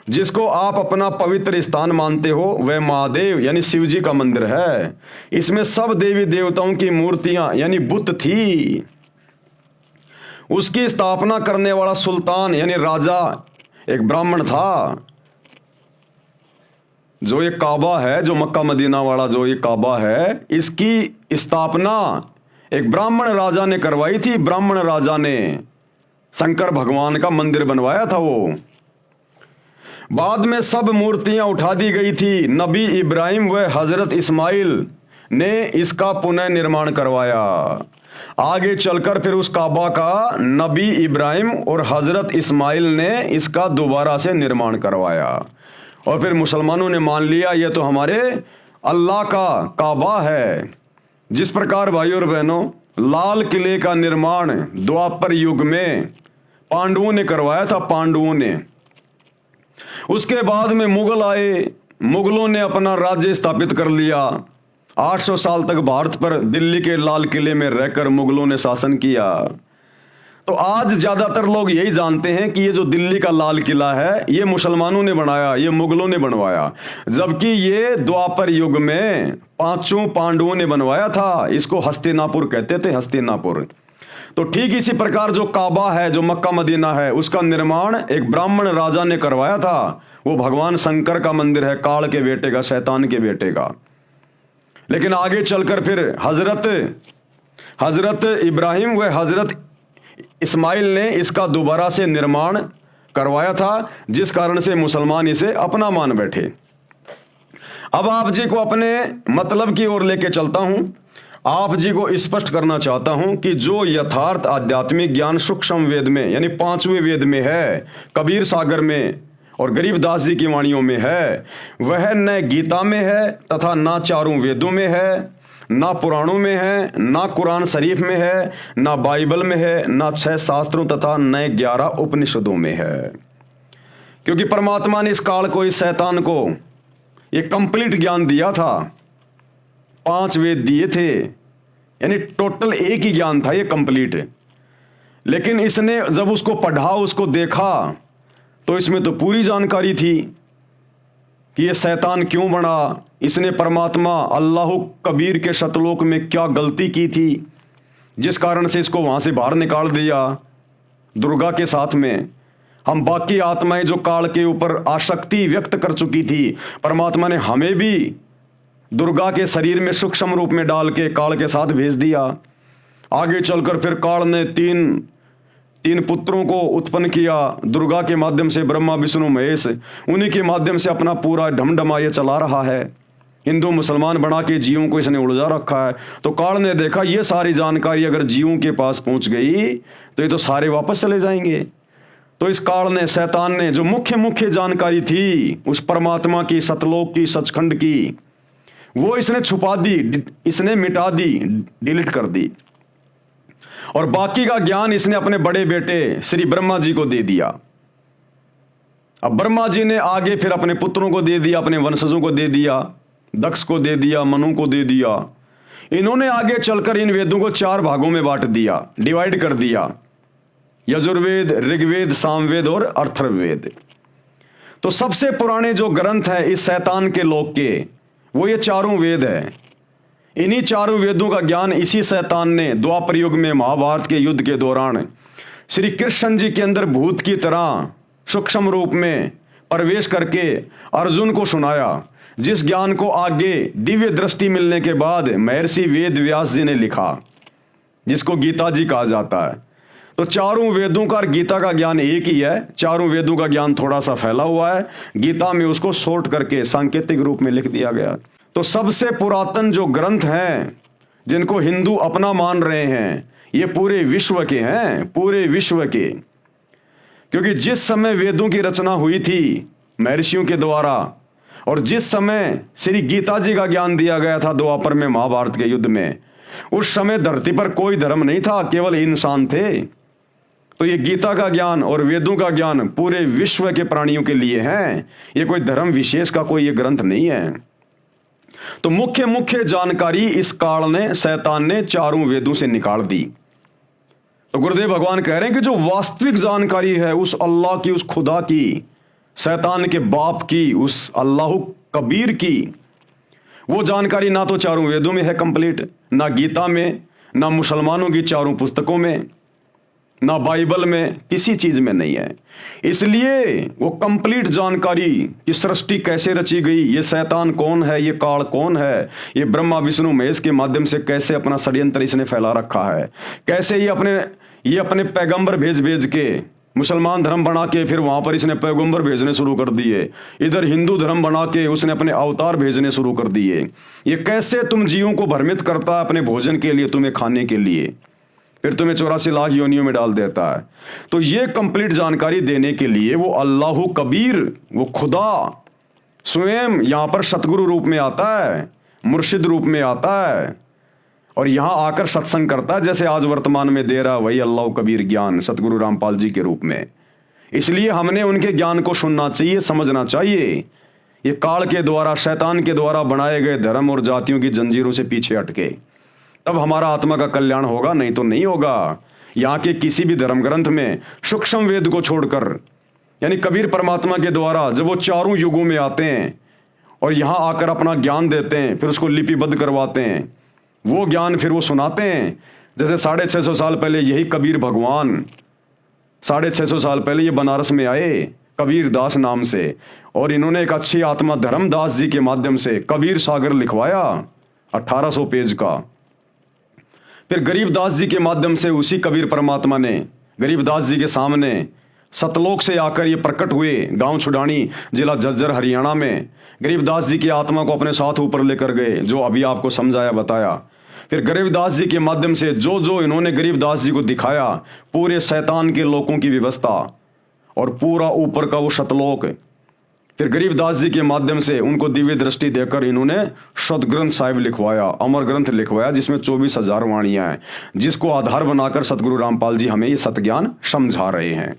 Speaker 1: जिसको आप अपना पवित्र स्थान मानते हो, वह महादेव यानी शिव जी का मंदिर है। इसमें सब देवी देवताओं की मूर्तियां यानी बुत थी। उसकी स्थापना करने वाला सुल्तान यानी राजा एक ब्राह्मण था। जो ये काबा है, जो मक्का मदीना वाला जो ये काबा है, इसकी स्थापना एक ब्राह्मण राजा ने करवाई थी। ब्राह्मण राजा ने शंकर भगवान का मंदिर बनवाया था वो। बाद में सब मूर्तियां उठा दी गई थी। नबी इब्राहिम व हजरत इस्माइल ने इसका पुनः निर्माण करवाया। आगे चलकर फिर उस काबा का नबी इब्राहिम और हजरत इस्माइल ने इसका दोबारा से निर्माण करवाया, और फिर मुसलमानों ने मान लिया यह तो हमारे अल्लाह का काबा है। जिस प्रकार भाइयों और बहनों लाल किले का निर्माण द्वापर युग में पांडवों ने करवाया था, पांडवों ने। उसके बाद में मुगल आए, मुगलों ने अपना राज्य स्थापित कर लिया। 800 साल तक भारत पर दिल्ली के लाल किले में रहकर मुगलों ने शासन किया। तो आज ज्यादातर लोग यही जानते हैं कि ये जो दिल्ली का लाल किला है ये मुसलमानों ने बनाया, ये मुगलों ने बनवाया, जबकि ये द्वापर युग में 5 पांडवों ने बनवाया था। इसको हस्तिनापुर कहते थे, हस्तिनापुर। तो ठीक इसी प्रकार जो काबा है, जो मक्का मदीना है, उसका निर्माण एक ब्राह्मण राजा ने करवाया था। वो भगवान शंकर का मंदिर है, काल के बेटे का, शैतान के बेटे का। लेकिन आगे चलकर फिर हजरत इब्राहिम व हजरत इस्माइल ने इसका दोबारा से निर्माण करवाया था, जिस कारण से मुसलमान इसे अपना मान बैठे। अब आप जी को अपने मतलब की ओर लेके चलता हूं। आप जी को स्पष्ट करना चाहता हूं कि जो यथार्थ आध्यात्मिक ज्ञान सूक्ष्म वेद में यानी 5वें वेद में है, कबीर सागर में और गरीबदास जी की वाणियों में है, वह न गीता में है तथा ना 4 वेदों में है, ना पुराणों में है, ना कुरान शरीफ में है, ना बाइबल में है, ना 6 शास्त्रों तथा न 11 उपनिषदों में है। क्योंकि परमात्मा ने इस काल को, इस शैतान को ये कंप्लीट ज्ञान दिया था। 5 वेद दिए थे, यानी टोटल एक ही ज्ञान था ये कंप्लीट। लेकिन इसने जब उसको पढ़ा, उसको देखा, तो इसमें तो पूरी जानकारी थी कि ये शैतान क्यों बना, इसने परमात्मा अल्लाह कबीर के शतलोक में क्या गलती की थी, जिस कारण से इसको वहां से बाहर निकाल दिया दुर्गा के साथ में। हम बाकी आत्माएं जो काल के ऊपर आसक्ति व्यक्त कर चुकी थी, परमात्मा ने हमें भी दुर्गा के शरीर में सूक्ष्म रूप में डाल के काल के साथ भेज दिया। आगे चलकर फिर काल ने तीन पुत्रों को उत्पन्न किया दुर्गा के माध्यम से, ब्रह्मा विष्णु महेश। उन्हीं के माध्यम से अपना पूरा ढमढमा ये चला रहा है। हिंदू मुसलमान बना के जीवों को इसने उलझा रखा है। तो काल ने देखा ये सारी जानकारी अगर जीवों के पास पहुंच गई तो ये तो सारे वापस चले जाएंगे। तो इस काल ने, शैतान ने, जो मुख्य जानकारी थी उस परमात्मा की, सतलोक की, सचखंड की, वो इसने छुपा दी, इसने मिटा दी, डिलीट कर दी। और बाकी का ज्ञान इसने अपने बड़े बेटे श्री ब्रह्मा जी को दे दिया। अब ब्रह्मा जी ने आगे फिर अपने पुत्रों को दे दिया, अपने वंशजों को दे दिया, दक्ष को दे दिया, मनु को दे दिया। इन्होंने आगे चलकर इन वेदों को 4 भागों में बांट दिया, डिवाइड कर दिया, यजुर्वेद, ऋग्वेद, सामवेद और अथर्ववेद। तो सबसे पुराने जो ग्रंथ हैं इस शैतान के लोक के, वो ये 4 वेद है। इन्हीं 4 वेदों का ज्ञान इसी शैतान ने द्वापर युग में महाभारत के युद्ध के दौरान श्री कृष्ण जी के अंदर भूत की तरह सूक्ष्म रूप में प्रवेश करके अर्जुन को सुनाया, जिस ज्ञान को आगे दिव्य दृष्टि मिलने के बाद महर्षि वेद व्यास जी ने लिखा, जिसको गीता जी कहा जाता है। तो 4 वेदों का और गीता का ज्ञान एक ही है। 4 वेदों का ज्ञान थोड़ा सा फैला हुआ है, गीता में उसको शॉर्ट करके सांकेतिक रूप में लिख दिया गया। तो सबसे पुरातन जो ग्रंथ हैं जिनको हिंदू अपना मान रहे हैं, ये पूरे विश्व के हैं, पूरे विश्व के। क्योंकि जिस समय वेदों की रचना हुई थी महर्षियों के द्वारा, और जिस समय श्री गीता जी का ज्ञान दिया गया था द्वापर में महाभारत के युद्ध में, उस समय धरती पर कोई धर्म नहीं था, केवल इंसान थे। तो ये गीता का ज्ञान और वेदों का ज्ञान पूरे विश्व के प्राणियों के लिए हैं, ये कोई धर्म विशेष का कोई ये ग्रंथ नहीं है। तो मुख्य जानकारी इस काल ने, शैतान ने 4 वेदों से निकाल दी। तो गुरुदेव भगवान कह रहे हैं कि जो वास्तविक जानकारी है उस अल्लाह की, उस खुदा की, शैतान के बाप की, उस अल्लाह कबीर की, वो जानकारी ना तो 4 वेदों में है कंप्लीट, ना गीता में, ना मुसलमानों की 4 पुस्तकों में, ना बाइबल में, किसी चीज में नहीं है। इसलिए वो कंप्लीट जानकारी कि सृष्टि कैसे रची गई, ये शैतान कौन है, ये काल कौन है, ये ब्रह्मा विष्णु महेश के माध्यम से कैसे अपना षड्यंत्र इसने फैला रखा है, कैसे ये अपने पैगंबर भेज के मुसलमान धर्म बना के फिर वहां पर इसने पैगंबर भेजने शुरू कर दिए, इधर हिंदू धर्म बना के उसने अपने अवतार भेजने शुरू कर दिए। ये कैसे तुम जीवों को भ्रमित करता है अपने भोजन के लिए, तुम्हें खाने के लिए, फिर तुम्हें 84 लाख योनियों में डाल देता है। तो ये कंप्लीट जानकारी देने के लिए वो अल्लाह कबीर, वो खुदा स्वयं यहां पर सतगुरु रूप में आता है, मुर्शिद रूप में आता है, और यहाँ आकर सत्संग करता है, जैसे आज वर्तमान में दे रहा वही अल्लाह कबीर ज्ञान सतगुरु रामपाल जी के रूप में। इसलिए हमने उनके ज्ञान को सुनना चाहिए, समझना चाहिए। ये काल के द्वारा, शैतान के द्वारा बनाए गए धर्म और जातियों की जंजीरों से पीछे हटके, तब हमारा आत्मा का कल्याण होगा, नहीं तो नहीं होगा। यहाँ के किसी भी धर्म ग्रंथ में सूक्ष्म वेद को छोड़कर, यानी कबीर परमात्मा के द्वारा जब वो चारों युगों में आते हैं और यहाँ आकर अपना ज्ञान देते हैं, फिर उसको लिपिबद्ध करवाते हैं, वो ज्ञान फिर वो सुनाते हैं। जैसे 650 साल पहले यही कबीर भगवान 650 साल पहले ये बनारस में आए कबीर दास नाम से, और इन्होंने एक अच्छी आत्मा धर्मदास जी के माध्यम से कबीर सागर लिखवाया 1800 पेज का। फिर गरीबदास जी के माध्यम से उसी कबीर परमात्मा ने गरीबदास जी के सामने सतलोक से आकर ये प्रकट हुए, गांव छुडानी जिला झज्जर हरियाणा में। गरीबदास जी की आत्मा को अपने साथ ऊपर लेकर गए, जो अभी आपको समझाया बताया। फिर गरीबदास जी के माध्यम से जो जो इन्होंने गरीबदास जी को दिखाया, पूरे शैतान के लोगों की व्यवस्था और पूरा ऊपर का वो सतलोक, फिर गरीबदास जी के माध्यम से उनको दिव्य दृष्टि देकर इन्होंने सदग्रंथ साहिब लिखवाया, अमर ग्रंथ लिखवाया, जिसमें 24,000 वाणियां हैं, जिसको आधार बनाकर सतगुरु रामपाल जी हमें ये सतज्ञान समझा रहे हैं।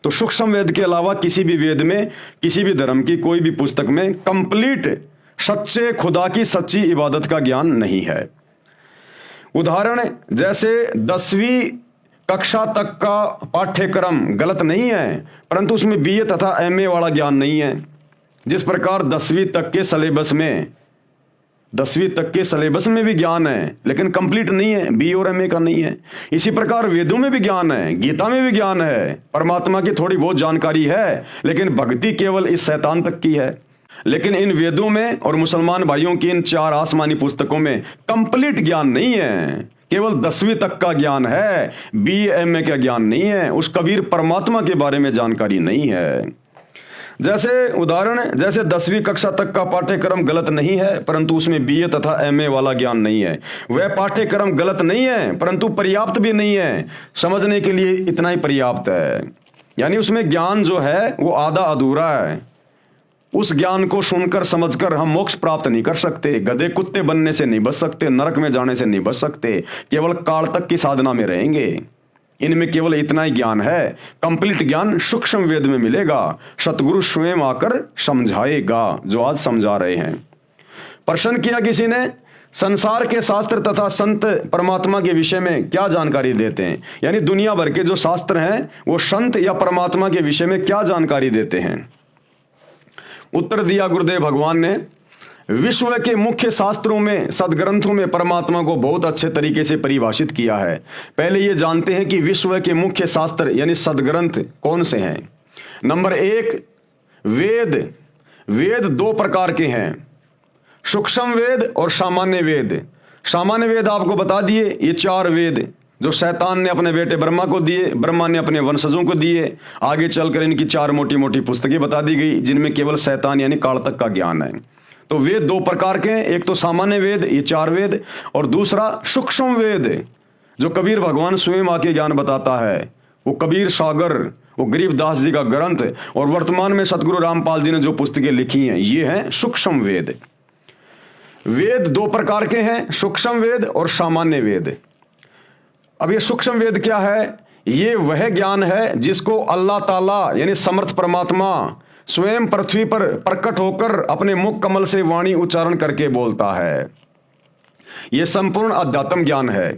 Speaker 1: तो सूक्ष्म वेद के अलावा किसी भी वेद में, किसी भी धर्म की कोई भी पुस्तक में कंप्लीट सच्चे खुदा की सच्ची इबादत का ज्ञान नहीं है। उदाहरण जैसे 10वीं कक्षा तक का पाठ्यक्रम गलत नहीं है, परंतु उसमें बीए तथा एमए वाला ज्ञान नहीं है। जिस प्रकार 10वीं तक के सिलेबस में भी ज्ञान है, लेकिन कंप्लीट नहीं है, बी और एमए का नहीं है। इसी प्रकार वेदों में भी ज्ञान है, गीता में भी ज्ञान है, परमात्मा की थोड़ी बहुत जानकारी है, लेकिन भक्ति केवल इस शैतान तक की है। लेकिन इन वेदों में और मुसलमान भाइयों की इन 4 आसमानी पुस्तकों में कंप्लीट ज्ञान नहीं है, केवल 10वीं तक का ज्ञान है, BA का ज्ञान नहीं है, उस कबीर परमात्मा के बारे में जानकारी नहीं है। जैसे उदाहरण, जैसे 10वीं कक्षा तक का पाठ्यक्रम गलत नहीं है, परंतु उसमें BA तथा MA वाला ज्ञान नहीं है। वह पाठ्यक्रम गलत नहीं है, परंतु पर्याप्त भी नहीं है, समझने के लिए इतना ही पर्याप्त है। यानी उसमें ज्ञान जो है वो आधा अधूरा है। उस ज्ञान को सुनकर समझकर हम मोक्ष प्राप्त नहीं कर सकते, गधे कुत्ते बनने से नहीं बच सकते, नरक में जाने से नहीं बच सकते, केवल काल तक की साधना में रहेंगे। इनमें केवल इतना ही ज्ञान है। कंप्लीट ज्ञान सूक्ष्म वेद में मिलेगा, सतगुरु स्वयं आकर समझाएगा, जो आज समझा रहे हैं। प्रश्न किया किसी ने, संसार के शास्त्र तथा संत परमात्मा के विषय में क्या जानकारी देते हैं, यानी दुनिया भर के जो शास्त्र हैं वो संत या परमात्मा के विषय में क्या जानकारी देते हैं। उत्तर दिया गुरुदेव भगवान ने, विश्व के मुख्य शास्त्रों में, सदग्रंथों में परमात्मा को बहुत अच्छे तरीके से परिभाषित किया है। पहले ये जानते हैं कि विश्व के मुख्य शास्त्र यानी सदग्रंथ कौन से हैं। नंबर 1, वेद। वेद 2 प्रकार के हैं, सूक्ष्म वेद और सामान्य वेद। सामान्य वेद आपको बता दिए, ये 4 वेद जो शैतान ने अपने बेटे ब्रह्मा को दिए, ब्रह्मा ने अपने वंशजों को दिए। आगे चलकर इनकी 4 मोटी मोटी पुस्तकें बता दी गई, जिनमें केवल शैतान यानी काल तक का ज्ञान है। तो वेद 2 प्रकार के हैं, एक तो सामान्य वेद, ये 4 वेद, और दूसरा सूक्ष्म वेद जो कबीर भगवान स्वयं आके ज्ञान बताता है। वो कबीर सागर, वो गरीबदास जी का ग्रंथ, और वर्तमान में सतगुरु रामपाल जी ने जो पुस्तकें लिखी हैं, ये हैं सूक्ष्म वेद। वेद 2 प्रकार के हैं, सूक्ष्म वेद और सामान्य वेद। अब ये सूक्ष्म वेद क्या है? ये वह ज्ञान है जिसको अल्लाह ताला यानी समर्थ परमात्मा स्वयं पृथ्वी पर प्रकट होकर अपने मुख कमल से वाणी उच्चारण करके बोलता है। यह संपूर्ण अध्यात्म ज्ञान है।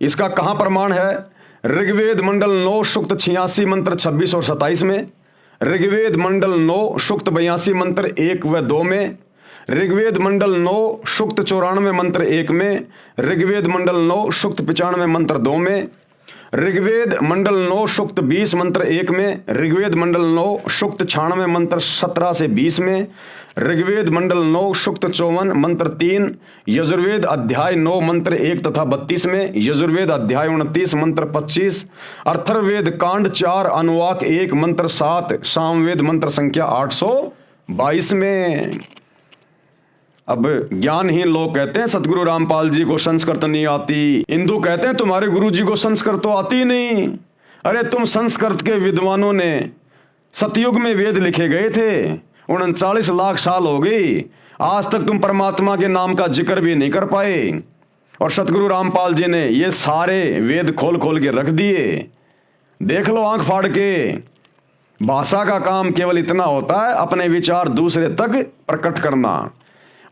Speaker 1: इसका कहां प्रमाण है? ऋग्वेद मंडल 9 सूक्त 86 मंत्र 26 और 27 में, ऋग्वेद मंडल 9 सूक्त 82 मंत्र 1 व 2 में, ऋग्वेद मंडल 9 सूक्त 94 मंत्र 1 में, ऋग्वेद मंडल 9 सूक्त 95 मंत्र 2 में, ऋग्वेद मंडल 9 सूक्त 20 मंत्र 1 में, ऋग्वेद मंडल 9 सूक्त 96 मंत्र 17 से 20 में, ऋग्वेद मंडल 9 सूक्त 54 मंत्र 3, यजुर्वेद अध्याय 9 मंत्र 1 तथा 32 में, यजुर्वेद अध्याय 29 मंत्र 25, अथर्ववेद कांड 4 अनुवाक 1 मंत्र 7, सामवेद मंत्र संख्या 822 में। अब ज्ञानहीन लोग कहते हैं सतगुरु रामपाल जी को संस्कृत नहीं आती, हिंदू कहते हैं तुम्हारे गुरु जी को संस्कृत तो आती नहीं। अरे तुम संस्कृत के विद्वानों ने, सतयुग में वेद लिखे गए थे, 39 लाख साल हो गई, आज तक तुम परमात्मा के नाम का जिक्र भी नहीं कर पाए। और सतगुरु रामपाल जी ने ये सारे वेद खोल खोल के रख दिए। देख लो आंख फाड़ के। भाषा का काम केवल इतना होता है, अपने विचार दूसरे तक प्रकट करना।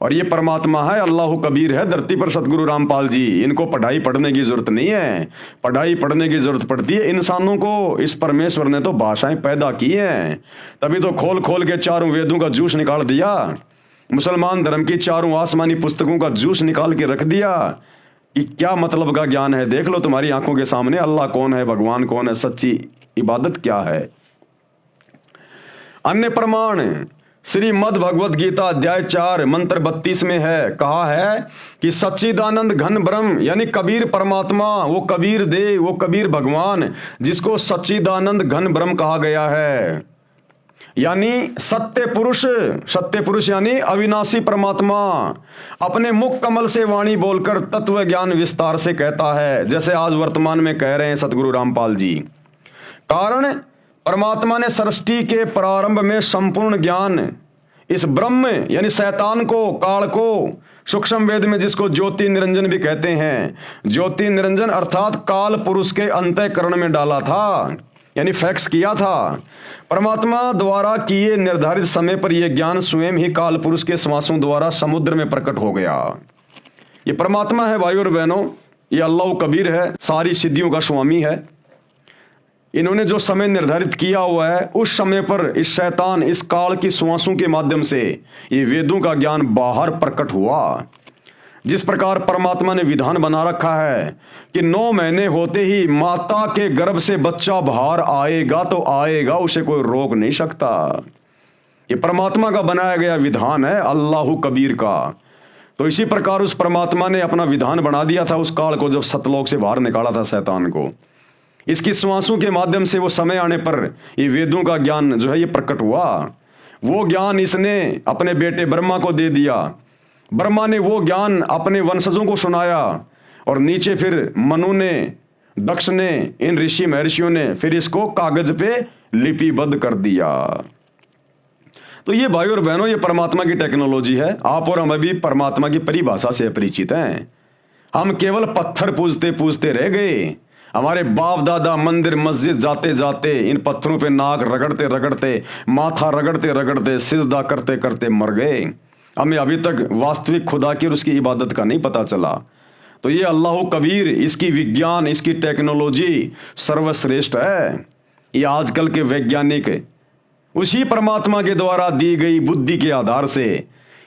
Speaker 1: और ये परमात्मा है, अल्लाह कबीर है धरती पर सतगुरु रामपाल जी। इनको पढ़ाई पढ़ने की जरूरत नहीं है। पढ़ाई पढ़ने की जरूरत पड़ती है इंसानों को। इस परमेश्वर ने तो भाषाएं पैदा की हैं, तभी तो खोल खोल के चारों वेदों का जूस निकाल दिया। मुसलमान धर्म की चारों आसमानी पुस्तकों का जूस निकाल के रख दिया कि क्या मतलब का ज्ञान है। देख लो तुम्हारी आंखों के सामने अल्लाह कौन है, भगवान कौन है, सच्ची इबादत क्या है। अन्य प्रमाण श्रीमद् भगवत गीता अध्याय 4 मंत्र 32 में है, कहा है कि सच्चिदानंद घन ब्रह्म यानी कबीर परमात्मा, वो कबीर देव, वो कबीर भगवान जिसको सच्चिदानंद घन ब्रह्म कहा गया है, यानी सत्य पुरुष यानी अविनाशी परमात्मा अपने मुख कमल से वाणी बोलकर तत्व ज्ञान विस्तार से कहता है, जैसे आज वर्तमान में कह रहे हैं सतगुरु रामपाल जी। कारण परमात्मा ने सृष्टि के प्रारंभ में संपूर्ण ज्ञान इस ब्रह्म यानी शैतान को, काल को, सूक्ष्म वेद में जिसको ज्योति निरंजन भी कहते हैं, ज्योति निरंजन अर्थात काल पुरुष के अंतःकरण में डाला था, यानी फैक्स किया था। परमात्मा द्वारा किए निर्धारित समय पर यह ज्ञान स्वयं ही काल पुरुष के श्वासों द्वारा समुद्र में प्रकट हो गया। ये परमात्मा है भाई और बहनों, ये अल्लाह कबीर है, सारी सिद्धियों का स्वामी है। इन्होंने जो समय निर्धारित किया हुआ है उस समय पर इस शैतान, इस काल की श्वासों के माध्यम से ये वेदों का ज्ञान बाहर प्रकट हुआ। जिस प्रकार परमात्मा ने विधान बना रखा है कि 9 महीने होते ही माता के गर्भ से बच्चा बाहर आएगा तो आएगा, उसे कोई रोक नहीं सकता। ये परमात्मा का बनाया गया विधान है, अल्लाह कबीर का। तो इसी प्रकार उस परमात्मा ने अपना विधान बना दिया था उस काल को, जब सतलोक से बाहर निकाला था शैतान को। इसकी श्वासों के माध्यम से वो समय आने पर ये वेदों का ज्ञान जो है ये प्रकट हुआ। वो ज्ञान इसने अपने बेटे ब्रह्मा को दे दिया। ब्रह्मा ने वो ज्ञान अपने वंशजों को सुनाया और नीचे फिर मनु ने, दक्ष ने, इन ऋषि महर्षियों ने फिर इसको कागज पे लिपिबद्ध कर दिया। तो ये भाई और बहनों, ये परमात्मा की टेक्नोलॉजी है। आप और हम अभी परमात्मा की परिभाषा से अपरिचित हैं। हम केवल पत्थर पूजते पूजते रह गए। हमारे बाप दादा मंदिर मस्जिद जाते जाते इन पत्थरों पे नाक रगड़ते रगड़ते, माथा रगड़ते रगड़ते, सिजदा करते करते मर गए। हमें अभी तक वास्तविक खुदा की और उसकी इबादत का नहीं पता चला। तो ये अल्लाह कबीर, इसकी विज्ञान, इसकी टेक्नोलॉजी सर्वश्रेष्ठ है। ये आजकल के वैज्ञानिक उसी परमात्मा के द्वारा दी गई बुद्धि के आधार से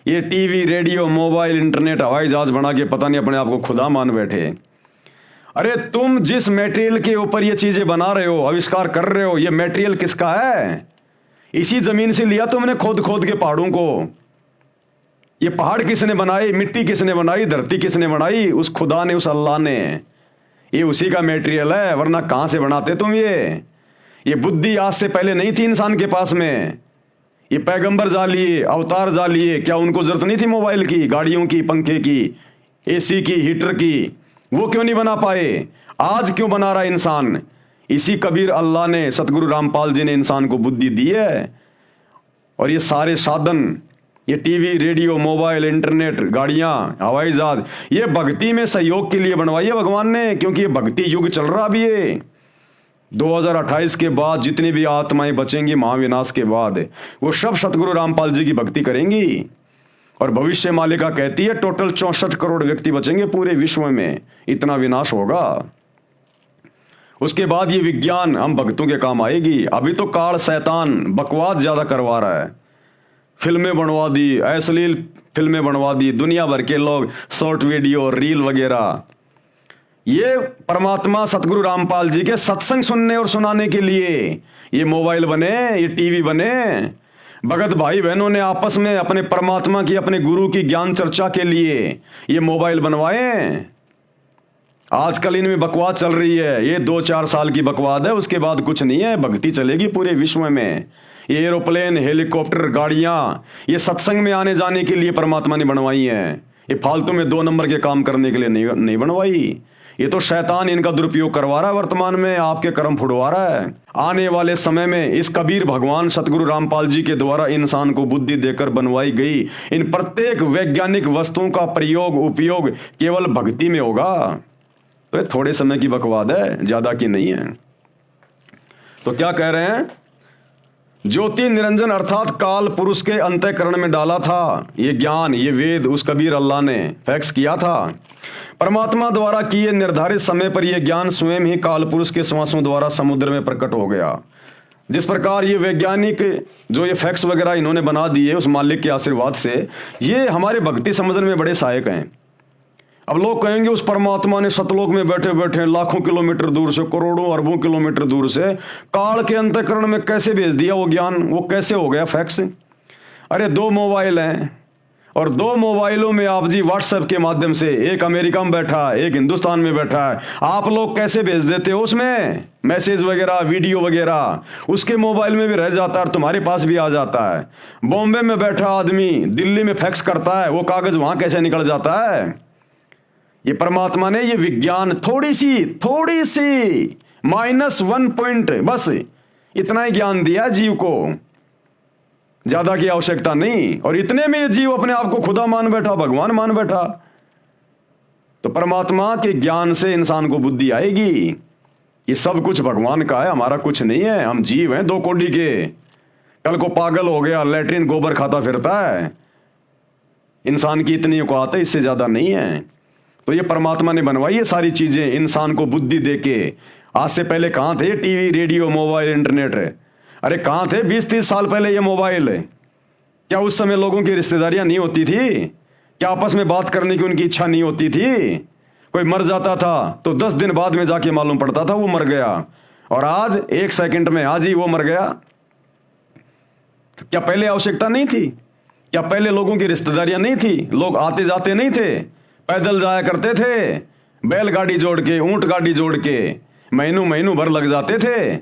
Speaker 1: ये टीवी, रेडियो, मोबाइल, इंटरनेट, हवाई जहाज बना के पता नहीं अपने आप को खुदा मान बैठे। अरे तुम जिस मटेरियल के ऊपर ये चीजें बना रहे हो, आविष्कार कर रहे हो, ये मटेरियल किसका है? इसी जमीन से लिया तुमने खोद खोद के पहाड़ों को। ये पहाड़ किसने बनाए? मिट्टी किसने बनाई? धरती किसने बनाई? उस खुदा ने, उस अल्लाह ने। ये उसी का मटेरियल है, वरना कहां से बनाते तुम? ये बुद्धि आज से पहले नहीं थी इंसान के पास में। ये पैगंबर जा लिए, अवतार जा लिए, क्या उनको जरूरत नहीं थी मोबाइल की, गाड़ियों की, पंखे की, एसी की, हीटर की? वो क्यों नहीं बना पाए? आज क्यों बना रहा इंसान? इसी कबीर अल्लाह ने, सतगुरु रामपाल जी ने इंसान को बुद्धि दी है। और ये सारे साधन, ये टीवी, रेडियो, मोबाइल, इंटरनेट, गाड़ियां, हवाई जहाज, ये भक्ति में सहयोग के लिए बनवाई है भगवान ने, क्योंकि ये भक्ति युग चल रहा भी है। 2028 के बाद जितनी भी आत्माएं बचेंगी महाविनाश के बाद, वो सब सतगुरु रामपाल जी की भक्ति करेंगी। और भविष्य मालिका कहती है टोटल 64 करोड़ व्यक्ति बचेंगे पूरे विश्व में, इतना विनाश होगा। उसके बाद ये विज्ञान हम भक्तों के काम आएगी। अभी तो काल शैतान बकवास ज्यादा करवा रहा है। फिल्में बनवा दी, अश्लील फिल्में बनवा दी, दुनिया भर के लोग शॉर्ट वीडियो, रील वगैरह। ये परमात्मा सतगुरु रामपाल जी के सत्संग सुनने और सुनाने के लिए ये मोबाइल बने, ये टीवी बने। भगत भाई बहनों ने आपस में अपने परमात्मा की, अपने गुरु की ज्ञान चर्चा के लिए ये मोबाइल बनवाए। आजकल इनमें बकवास चल रही है, ये 2-4 साल की बकवास है, उसके बाद कुछ नहीं है। भक्ति चलेगी पूरे विश्व में। ये एरोप्लेन, हेलीकॉप्टर, गाड़ियां, ये सत्संग में आने जाने के लिए परमात्मा ने बनवाई हैं। ये फालतू में 2 नंबर के काम करने के लिए नहीं बनवाई। ये तो शैतान इनका दुरुपयोग करवा रहा है, वर्तमान में आपके कर्म फुड़वा रहा है। आने वाले समय में इस कबीर भगवान सतगुरु रामपाल जी के द्वारा इंसान को बुद्धि देकर बनवाई गई इन प्रत्येक वैज्ञानिक वस्तुओं का प्रयोग उपयोग केवल भक्ति में होगा। तो ये थोड़े समय की बकवाद है, ज्यादा की नहीं है। तो क्या कह रहे हैं, ज्योति निरंजन अर्थात काल पुरुष के अंतःकरण में डाला था ये ज्ञान, ये वेद उस कबीर अल्लाह ने फैक्स किया था। परमात्मा द्वारा किए निर्धारित समय पर यह ज्ञान स्वयं ही काल पुरुष के श्वासों द्वारा समुद्र में प्रकट हो गया। जिस प्रकार ये वैज्ञानिक जो ये फैक्स वगैरह इन्होंने बना दिए उस मालिक के आशीर्वाद से, ये हमारे भक्ति समझने में बड़े सहायक हैं। अब लोग कहेंगे उस परमात्मा ने सतलोक में बैठे बैठे लाखों किलोमीटर दूर से, करोड़ों अरबों किलोमीटर दूर से काल के अंतःकरण में कैसे भेज दिया वो ज्ञान, वो कैसे हो गया फैक्स। अरे 2 मोबाइल हैं और 2 मोबाइलों में आप जी व्हाट्सएप के माध्यम से, एक अमेरिका में बैठा है एक हिंदुस्तान में बैठा है, आप लोग कैसे भेज देते हो उसमें मैसेज वगैरह वीडियो वगैरह, उसके मोबाइल में भी रह जाता है और तुम्हारे पास भी आ जाता है। बॉम्बे में बैठा आदमी दिल्ली में फैक्स करता है, वो कागज वहां कैसे निकल जाता है। ये परमात्मा ने ये विज्ञान थोड़ी सी -1 पॉइंट बस इतना ही ज्ञान दिया जीव को, ज्यादा की आवश्यकता नहीं। और इतने में ये जीव अपने आप को खुदा मान बैठा, भगवान मान बैठा। तो परमात्मा के ज्ञान से इंसान को बुद्धि आएगी। ये सब कुछ भगवान का है, हमारा कुछ नहीं है। हम जीव हैं 2 कौड़ी के। कल को पागल हो गया, लैट्रिन गोबर खाता फिरता है। इंसान की इतनी औकात है, इससे ज्यादा नहीं है। तो ये परमात्मा ने बनवाई ये सारी चीजें इंसान को बुद्धि देके। आज से पहले कहां थे टीवी रेडियो मोबाइल इंटरनेट? अरे कहां थे 20-30 साल पहले ये मोबाइल? क्या उस समय लोगों की रिश्तेदारियां नहीं होती थी? क्या आपस में बात करने की उनकी इच्छा नहीं होती थी? कोई मर जाता था तो 10 दिन बाद में जाके मालूम पड़ता था वो मर गया, और आज 1 सेकंड में आज ही वो मर गया। तो क्या पहले आवश्यकता नहीं थी? क्या पहले लोगों की रिश्तेदारियां नहीं थी? लोग आते जाते नहीं थे? पैदल जाया करते थे, बैलगाड़ी जोड़ के, ऊंट गाड़ी जोड़ के महीनों भर लग जाते थे।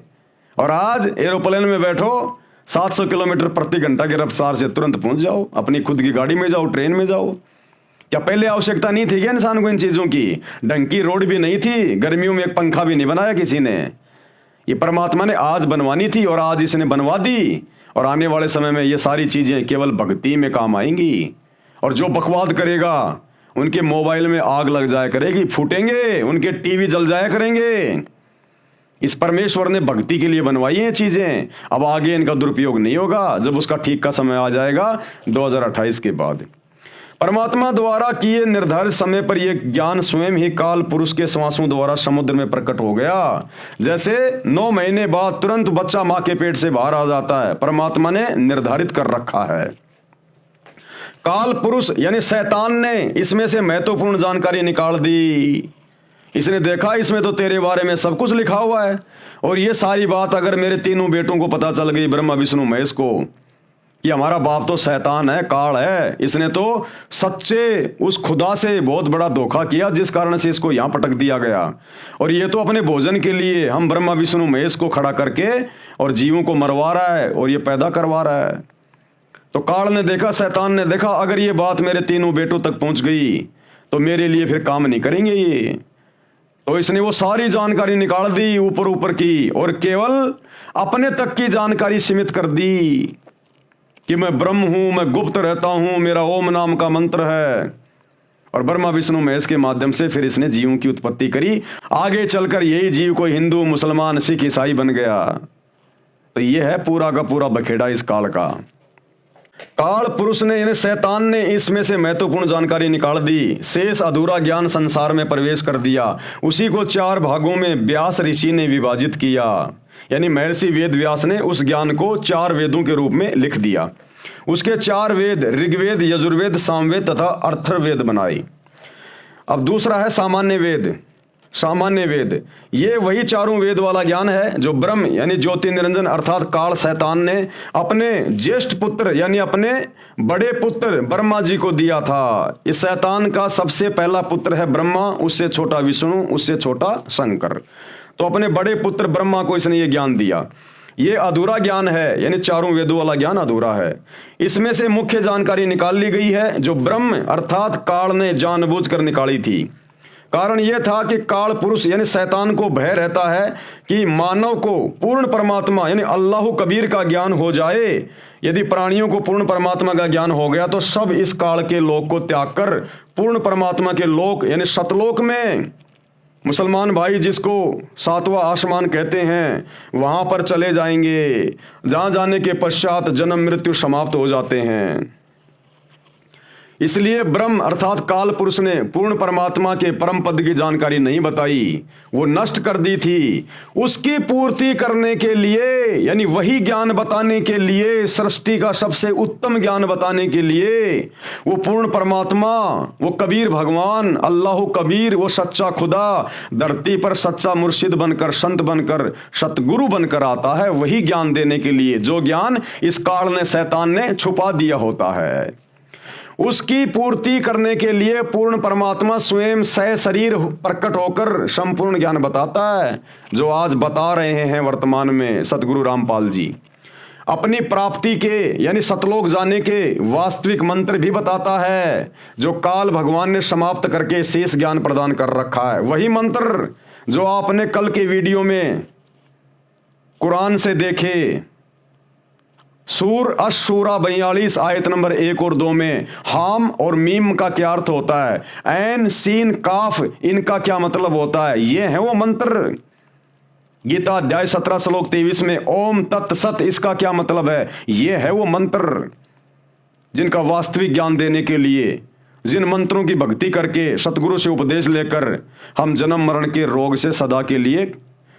Speaker 1: और आज एरोप्लेन में बैठो, 700 किलोमीटर प्रति घंटा की रफ्तार से तुरंत पहुंच जाओ, अपनी खुद की गाड़ी में जाओ, ट्रेन में जाओ। क्या पहले आवश्यकता नहीं थी क्या इंसान को इन चीजों की? ढंग की रोड भी नहीं थी, गर्मियों में एक पंखा भी नहीं बनाया किसी ने। ये परमात्मा ने आज बनवानी थी और आज इसने बनवा दी। और आने वाले समय में ये सारी चीजें केवल भक्ति में काम आएंगी। और जो बकवाद करेगा उनके मोबाइल में आग लग जाया करेगी, फूटेंगे, उनके टीवी जल जाया करेंगे। इस परमेश्वर ने भक्ति के लिए बनवाई है चीजें। अब आगे इनका दुरुपयोग नहीं होगा, जब उसका ठीक का समय आ जाएगा 2028 के बाद। परमात्मा द्वारा किए निर्धारित समय पर यह ज्ञान स्वयं ही काल पुरुष के श्वासों द्वारा समुद्र में प्रकट हो गया। जैसे 9 महीने बाद तुरंत बच्चा मां के पेट से बाहर आ जाता है, परमात्मा ने निर्धारित कर रखा है। काल पुरुष यानी शैतान ने इसमें से महत्वपूर्ण जानकारी निकाल दी। इसने देखा इसमें तो तेरे बारे में सब कुछ लिखा हुआ है, और ये सारी बात अगर मेरे तीनों बेटों को पता चल गई, ब्रह्मा विष्णु महेश को, कि हमारा बाप तो शैतान है, काल है, इसने तो सच्चे उस खुदा से बहुत बड़ा धोखा किया जिस कारण से इसको यहां पटक दिया गया, और ये तो अपने भोजन के लिए हम ब्रह्मा विष्णु महेश को खड़ा करके और जीवों को मरवा रहा है और ये पैदा करवा रहा है। तो काल ने देखा, शैतान ने देखा, अगर ये बात मेरे तीनों बेटों तक पहुंच गई तो मेरे लिए फिर काम नहीं करेंगे ये। तो इसने वो सारी जानकारी निकाल दी ऊपर ऊपर की, और केवल अपने तक की जानकारी सीमित कर दी कि मैं ब्रह्म हूं, मैं गुप्त रहता हूं, मेरा ओम नाम का मंत्र है। और ब्रह्मा विष्णु महेश के माध्यम से फिर इसने जीवों की उत्पत्ति करी। आगे चलकर यही जीव कोई हिंदू, मुसलमान, सिख, ईसाई बन गया। तो ये है पूरा का पूरा बखेड़ा इस काल का। काल पुरुष ने यानी शैतान ने इसमें से महत्वपूर्ण जानकारी निकाल दी, शेष अधूरा ज्ञान संसार में प्रवेश कर दिया। उसी को 4 भागों में व्यास ऋषि ने विभाजित किया, यानी महर्षि वेद व्यास ने उस ज्ञान को 4 वेदों के रूप में लिख दिया। उसके 4 वेद ऋग्वेद, यजुर्वेद, सामवेद तथा अथर्ववेद बनाए। अब दूसरा है सामान्य वेद। सामान्य वेद ये वही 4 वेद वाला ज्ञान है जो ब्रह्म यानी ज्योति निरंजन अर्थात काल शैतान ने अपने ज्येष्ठ पुत्र यानी अपने बड़े पुत्र ब्रह्मा जी को दिया था। इस शैतान का सबसे पहला पुत्र है ब्रह्मा, उससे छोटा विष्णु, उससे छोटा शंकर। तो अपने बड़े पुत्र ब्रह्मा को इसने ये ज्ञान दिया। ये अधूरा ज्ञान है, यानी 4 वेदों वाला ज्ञान अधूरा है। इसमें से मुख्य जानकारी निकाल ली गई है जो ब्रह्म अर्थात काल ने जानबूझकर निकाली थी। कारण यह था कि काल पुरुष यानी शैतान को भय रहता है कि मानव को पूर्ण परमात्मा यानी अल्लाह कबीर का ज्ञान हो जाए। यदि प्राणियों को पूर्ण परमात्मा का ज्ञान हो गया तो सब इस काल के लोक को त्याग कर पूर्ण परमात्मा के लोक यानी सतलोक में, मुसलमान भाई जिसको सातवां आसमान कहते हैं, वहां पर चले जाएंगे, जहां जाने के पश्चात जन्म मृत्यु समाप्त हो जाते हैं। इसलिए ब्रह्म अर्थात काल पुरुष ने पूर्ण परमात्मा के परम पद की जानकारी नहीं बताई, वो नष्ट कर दी थी। उसकी पूर्ति करने के लिए यानी वही ज्ञान बताने के लिए, सृष्टि का सबसे उत्तम ज्ञान बताने के लिए वो पूर्ण परमात्मा, वो कबीर भगवान, अल्लाह कबीर, वो सच्चा खुदा धरती पर सच्चा मुर्शिद बनकर, संत बनकर, सतगुरु बनकर आता है, वही ज्ञान देने के लिए जो ज्ञान इस काल ने, शैतान ने छुपा दिया होता है। उसकी पूर्ति करने के लिए पूर्ण परमात्मा स्वयं शरीर प्रकट होकर संपूर्ण ज्ञान बताता है, जो आज बता रहे हैं वर्तमान में सतगुरु रामपाल जी। अपनी प्राप्ति के यानी सतलोक जाने के वास्तविक मंत्र भी बताता है, जो काल भगवान ने समाप्त करके शेष ज्ञान प्रदान कर रखा है। वही मंत्र जो आपने कल के वीडियो में कुरान से देखे, सूर अशूरा 42 आयत नंबर 1 और 2 में हाम और मीम का क्या अर्थ होता है, ऐन सीन काफ इनका क्या मतलब होता है, ये है वो मंत्र। गीता अध्याय 17 श्लोक 23 में ओम तत् सत इसका क्या मतलब है, ये है वो मंत्र जिनका वास्तविक ज्ञान देने के लिए, जिन मंत्रों की भक्ति करके सतगुरु से उपदेश लेकर हम जन्म मरण के रोग से सदा के लिए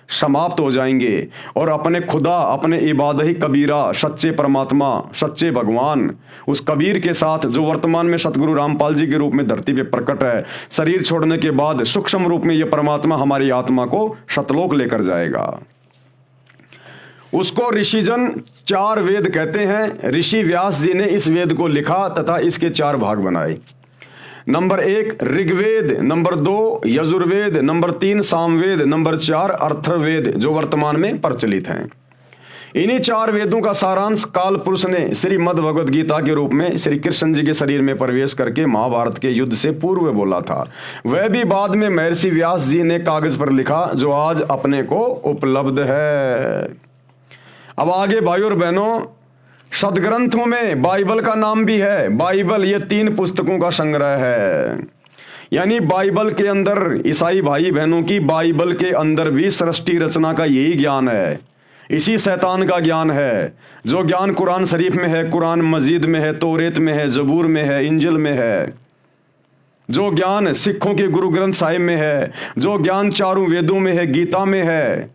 Speaker 1: समाप्त हो जाएंगे और अपने खुदा, अपने इबादही कबीरा, सच्चे परमात्मा, सच्चे भगवान, उस कबीर के साथ जो वर्तमान में सतगुरु रामपाल जी के रूप में धरती पे प्रकट है, शरीर छोड़ने के बाद सूक्ष्म रूप में यह परमात्मा हमारी आत्मा को सतलोक लेकर जाएगा। उसको ऋषिजन 4 वेद कहते हैं। ऋषि व्यास जी ने इस वेद को लिखा तथा इसके 4 भाग बनाए। Number 1 Rigveda, number 2 Yajurveda, number 3 Samaveda, number 4 Atharvaveda, जो वर्तमान में प्रचलित हैं। इन्हीं 4 वेदों का सारांश काल पुरुष ने श्रीमद् भगवद गीता के रूप में श्री कृष्ण जी के शरीर में प्रवेश करके महाभारत के युद्ध से पूर्व बोला था। वह भी बाद में महर्षि व्यास जी ने कागज पर लिखा, जो आज अपने को उपलब्ध है। अब आगे भाइयों और बहनों, सदग्रंथों में बाइबल का नाम भी है। बाइबल ये 3 पुस्तकों का संग्रह है, यानी बाइबल के अंदर ईसाई भाई बहनों की बाइबल के अंदर भी सृष्टि रचना का यही ज्ञान है, इसी शैतान का ज्ञान है। जो ज्ञान कुरान शरीफ में है, कुरान मजीद में है, तौरेत में है, जबूर में है, इंजिल में है, जो ज्ञान सिखों के गुरु ग्रंथ साहिब में है, जो ज्ञान 4 वेदों में है, गीता में है,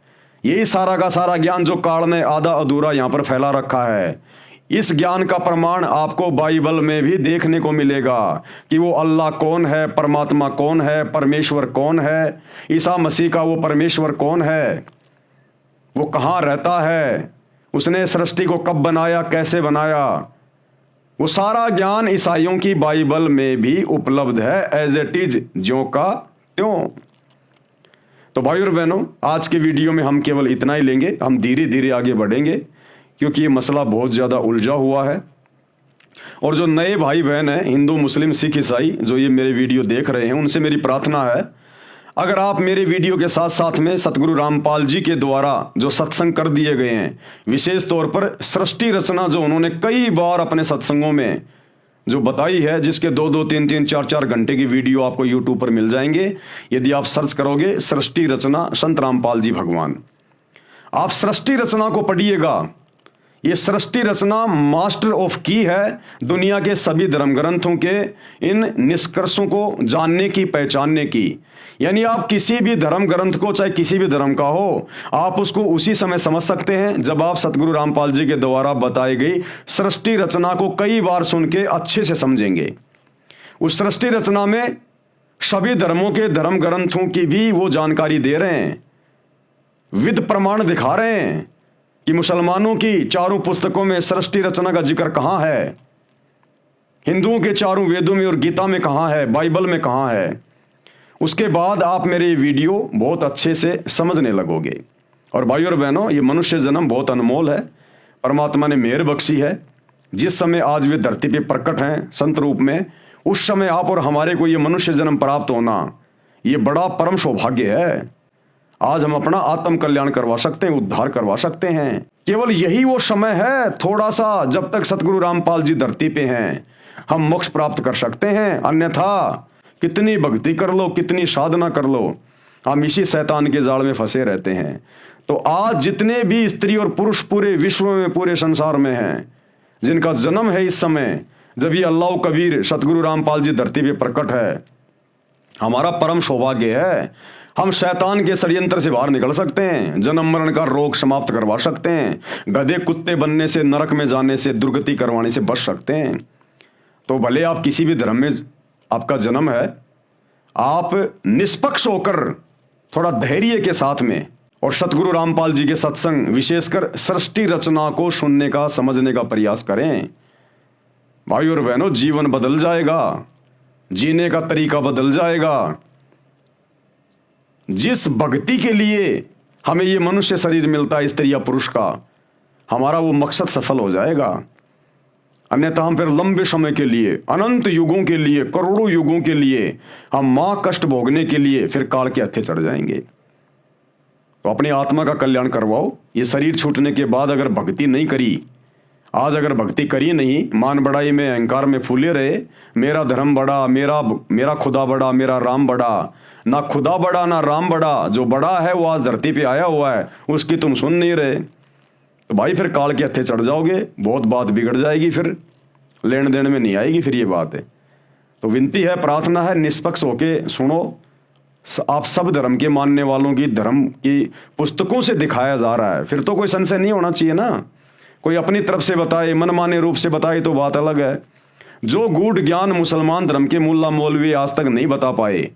Speaker 1: यही सारा का सारा ज्ञान जो काल ने आधा अधूरा यहां पर फैला रखा है। इस ज्ञान का प्रमाण आपको बाइबल में भी देखने को मिलेगा कि वो अल्लाह कौन है, परमात्मा कौन है, परमेश्वर कौन है, ईसा मसीह का वो परमेश्वर कौन है, वो कहाँ रहता है, उसने सृष्टि को कब बनाया, कैसे बनाया, वो सारा ज्ञान ईसाइयों की बाइबल में भी उपलब्ध है, एज इट इज, ज्यों का त्यों। तो भाई और बहनों, आज के वीडियो में हम केवल इतना ही लेंगे। हम धीरे धीरे आगे बढ़ेंगे क्योंकि ये मसला बहुत ज़्यादा उलझा हुआ है। और जो नए भाई बहन हैं, हिंदू मुस्लिम सिख ईसाई, जो ये मेरे वीडियो देख रहे हैं, उनसे मेरी प्रार्थना है, अगर आप मेरे वीडियो के साथ साथ में सतगुरु रामपाल जी के द्वारा जो सत्संग कर दिए गए हैं, विशेष तौर पर सृष्टि रचना जो उन्होंने कई बार अपने सत्संगों में जो बताई है, जिसके 2-2, 3-3, 4-4 घंटे की वीडियो आपको यूट्यूब पर मिल जाएंगे। यदि आप सर्च करोगे सृष्टि रचना संत रामपाल जी भगवान, आप सृष्टि रचना को पढ़िएगा। ये सृष्टि रचना मास्टर ऑफ की है दुनिया के सभी धर्म ग्रंथों के इन निष्कर्षों को जानने की, पहचानने की। यानी आप किसी भी धर्म ग्रंथ को, चाहे किसी भी धर्म का हो, आप उसको उसी समय समझ सकते हैं जब आप सतगुरु रामपाल जी के द्वारा बताई गई सृष्टि रचना को कई बार सुन के अच्छे से समझेंगे। उस सृष्टि रचना में सभी धर्मों के धर्म ग्रंथों की भी वो जानकारी दे रहे हैं, विद प्रमाण दिखा रहे हैं कि मुसलमानों की 4 पुस्तकों में सृष्टि रचना का जिक्र कहाँ है, हिंदुओं के 4 वेदों में और गीता में कहाँ है, बाइबल में कहाँ है। उसके बाद आप मेरे वीडियो बहुत अच्छे से समझने लगोगे। और भाइयों और बहनों, ये मनुष्य जन्म बहुत अनमोल है, परमात्मा ने मेहर बख्शी है। जिस समय आज वे धरती पे प्रकट हैं संत रूप में, उस समय आप और हमारे को ये मनुष्य जन्म प्राप्त होना, ये बड़ा परम सौभाग्य है। आज हम अपना आत्म कल्याण करवा सकते हैं, उद्धार करवा सकते हैं। केवल यही वो समय है थोड़ा सा, जब तक सतगुरु रामपाल जी धरती पे हैं, हम मोक्ष प्राप्त कर सकते हैं। अन्यथा कितनी भक्ति कर लो, कितनी साधना कर लो, हम इसी शैतान के जाल में फंसे रहते हैं। तो आज जितने भी स्त्री और पुरुष पूरे विश्व में, पूरे संसार में हैं, जिनका जन्म है इस समय जब ये अल्लाह कबीर सतगुरु रामपाल जी धरती पे प्रकट है, हमारा परम सौभाग्य है। हम शैतान के षड्यंत्र से बाहर निकल सकते हैं, जन्म मरण का रोग समाप्त करवा सकते हैं, गधे कुत्ते बनने से, नरक में जाने से, दुर्गति करवाने से बच सकते हैं। तो भले आप किसी भी धर्म में आपका जन्म है, आप निष्पक्ष होकर थोड़ा धैर्य के साथ में और सतगुरु रामपाल जी के सत्संग, विशेषकर सृष्टि रचना को सुनने का, समझने का प्रयास करें। भाई और बहनों, जीवन बदल जाएगा, जीने का तरीका बदल जाएगा। जिस भक्ति के लिए हमें ये मनुष्य शरीर मिलता है, स्त्री या पुरुष का, हमारा वो मकसद सफल हो जाएगा। अन्यथा हम फिर लंबे समय के लिए, अनंत युगों के लिए, करोड़ों युगों के लिए हम मां कष्ट भोगने के लिए फिर काल के हत्थे चढ़ जाएंगे। तो अपनी आत्मा का कल्याण करवाओ। ये शरीर छूटने के बाद अगर भक्ति नहीं करी, आज अगर भक्ति करी नहीं, मान बढ़ाई में, अहंकार में फूले रहे, मेरा धर्म बड़ा, मेरा खुदा बड़ा, मेरा राम बड़ा, ना खुदा बड़ा ना राम बड़ा, जो बड़ा है वो आज धरती पे आया हुआ है, उसकी तुम सुन नहीं रहे, तो भाई फिर काल के हत्थे चढ़ जाओगे, बहुत बात बिगड़ जाएगी, फिर लेन देन में नहीं आएगी फिर ये बात है। तो विनती है, प्रार्थना है, निष्पक्ष होके सुनो। आप सब धर्म के मानने वालों की धर्म की पुस्तकों से दिखाया जा रहा है, फिर तो कोई संशय नहीं होना चाहिए ना। कोई अपनी तरफ से बताए, मनमाने रूप से बताए तो बात अलग है। जो गूढ़ ज्ञान मुसलमान धर्म के मुल्ला मौलवी आज तक नहीं बता पाए,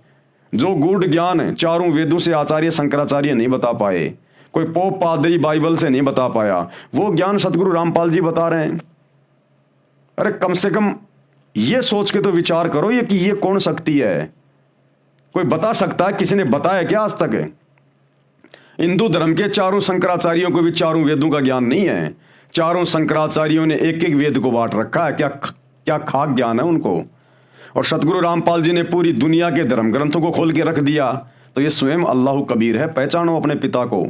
Speaker 1: जो गूढ़ ज्ञान चारों वेदों से आचार्य शंकराचार्य नहीं बता पाए, कोई पोप पादरी बाइबल से नहीं बता पाया, वो ज्ञान सतगुरु रामपाल जी बता रहे हैं। अरे कम से कम ये सोच के तो विचार करो ये कि ये कौन शक्ति है। कोई बता सकता है? किसी ने बताया क्या आज तक? हिंदू धर्म के चारों शंकराचार्यों को भी चारों वेदों का ज्ञान नहीं है। चारों शंकराचार्यों ने एक एक वेद को बांट रखा है। क्या खाक ज्ञान है उनको। और सतगुरु रामपाल जी ने पूरी दुनिया के धर्म ग्रंथों को खोल के रख दिया। तो ये स्वयं अल्लाह कबीर है, पहचानो अपने पिता को।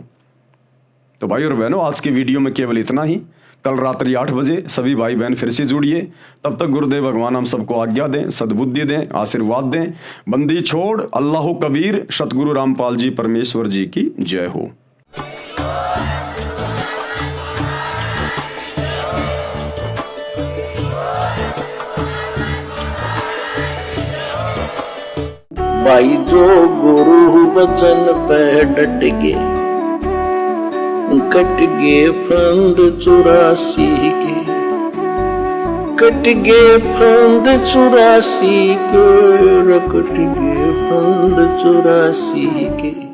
Speaker 1: तो भाई और बहनों, आज की वीडियो में केवल इतना ही। कल रात्रि 8 बजे सभी भाई बहन फिर से जुड़िए। तब तक गुरुदेव भगवान हम सबको आज्ञा दें, सद्बुद्धि दें, आशीर्वाद दें। बंदी छोड़ अल्लाह कबीर, सतगुरु रामपाल जी परमेश्वर जी की जय हो।
Speaker 2: भाई जो गुरु बचन पे डट गे, कट गे फंद 84 के, कट गे फंद 84 के, कट गे फंद 84 के।